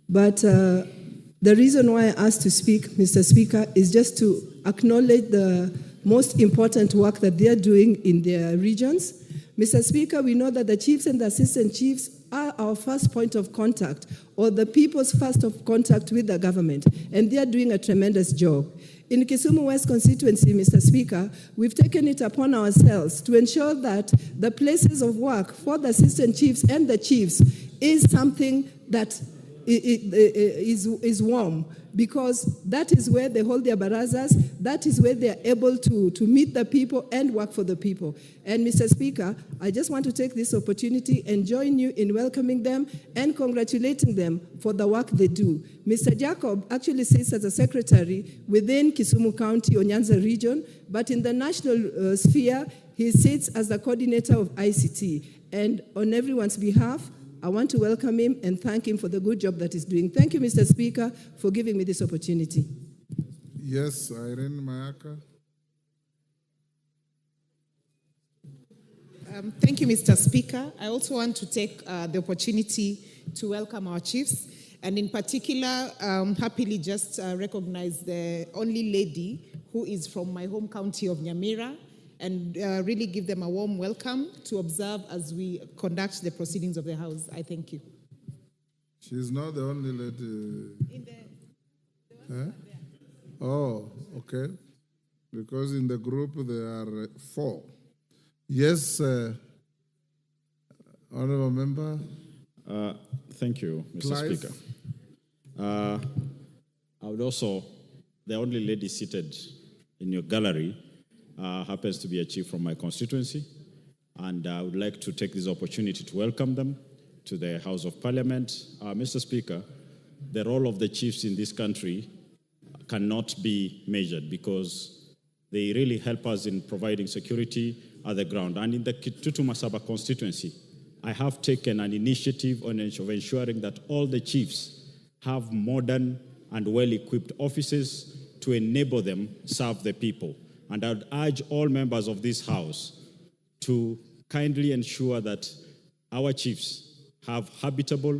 but the reason why I asked to speak, Mr. Speaker, is just to acknowledge the most important work that they are doing in their regions. Mr. Speaker, we know that the chiefs and the assistant chiefs are our first point of contact, or the people's first of contact with the government, and they are doing a tremendous job. In Kisumu West constituency, Mr. Speaker, we've taken it upon ourselves to ensure that the places of work for the assistant chiefs and the chiefs is something that is warm, because that is where they hold their barazas, that is where they are able to meet the people and work for the people. And Mr. Speaker, I just want to take this opportunity and join you in welcoming them and congratulating them for the work they do. Mr. Jacob actually sits as a secretary within Kisumu County or Nyanza region, but in the national sphere, he sits as the coordinator of ICT. And on everyone's behalf, I want to welcome him and thank him for the good job that he's doing. Thank you, Mr. Speaker, for giving me this opportunity. Yes, Irene Mayaka. Thank you, Mr. Speaker. I also want to take the opportunity to welcome our chiefs, and in particular, happily just recognize the only lady who is from my home county of Nyamira, and really give them a warm welcome to observe as we conduct the proceedings of the House. I thank you. She's not the only lady. Oh, okay. Because in the group there are 4. Yes, Honorable Member. Thank you, Mr. Clive. Speaker. I would also, the only lady seated in your gallery happens to be a chief from my constituency, and I would like to take this opportunity to welcome them to the House of Parliament. Mr. Speaker, the role of the chiefs in this country cannot be measured because they really help us in providing security at the ground. And in the Kitutu Masaba constituency, I have taken an initiative of ensuring that all the chiefs have modern and well-equipped offices to enable them serve the people. And I would urge all members of this House to kindly ensure that our chiefs have habitable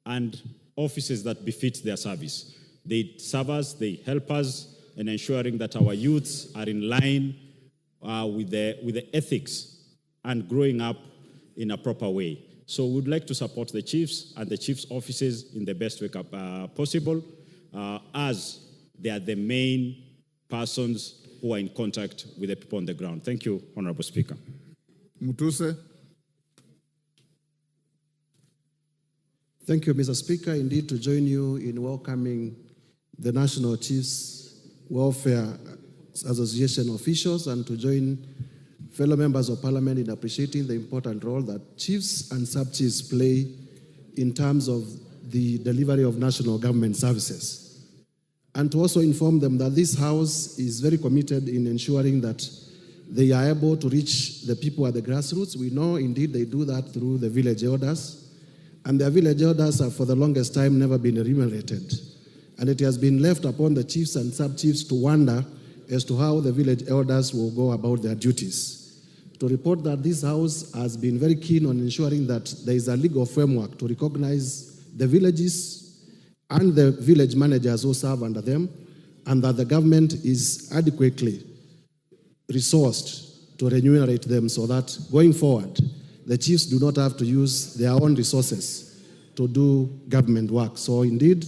and offices that befit their service. They serve us, they help us in ensuring that our youths are in line with the ethics and growing up in a proper way. So we would like to support the chiefs and the chiefs' offices in the best way possible, as they are the main persons who are in contact with the people on the ground. Thank you, Honorable Speaker. Mutuse. Thank you, Mr. Speaker, indeed to join you in welcoming the National Chiefs Welfare Association officials and to join fellow members of Parliament in appreciating the important role that chiefs and sub-chiefs play in terms of the delivery of national government services. And to also inform them that this House is very committed in ensuring that they are able to reach the people at the grassroots. We know indeed they do that through the village elders. And their village elders have for the longest time never been remunerated. And it has been left upon the chiefs and sub-chiefs to wonder as to how the village elders will go about their duties. To report that this House has been very keen on ensuring that there is a legal framework to recognize the villages and the village managers who serve under them, and that the government is adequately resourced to remunerate them so that going forward, the chiefs do not have to use their own resources to do government work. So indeed,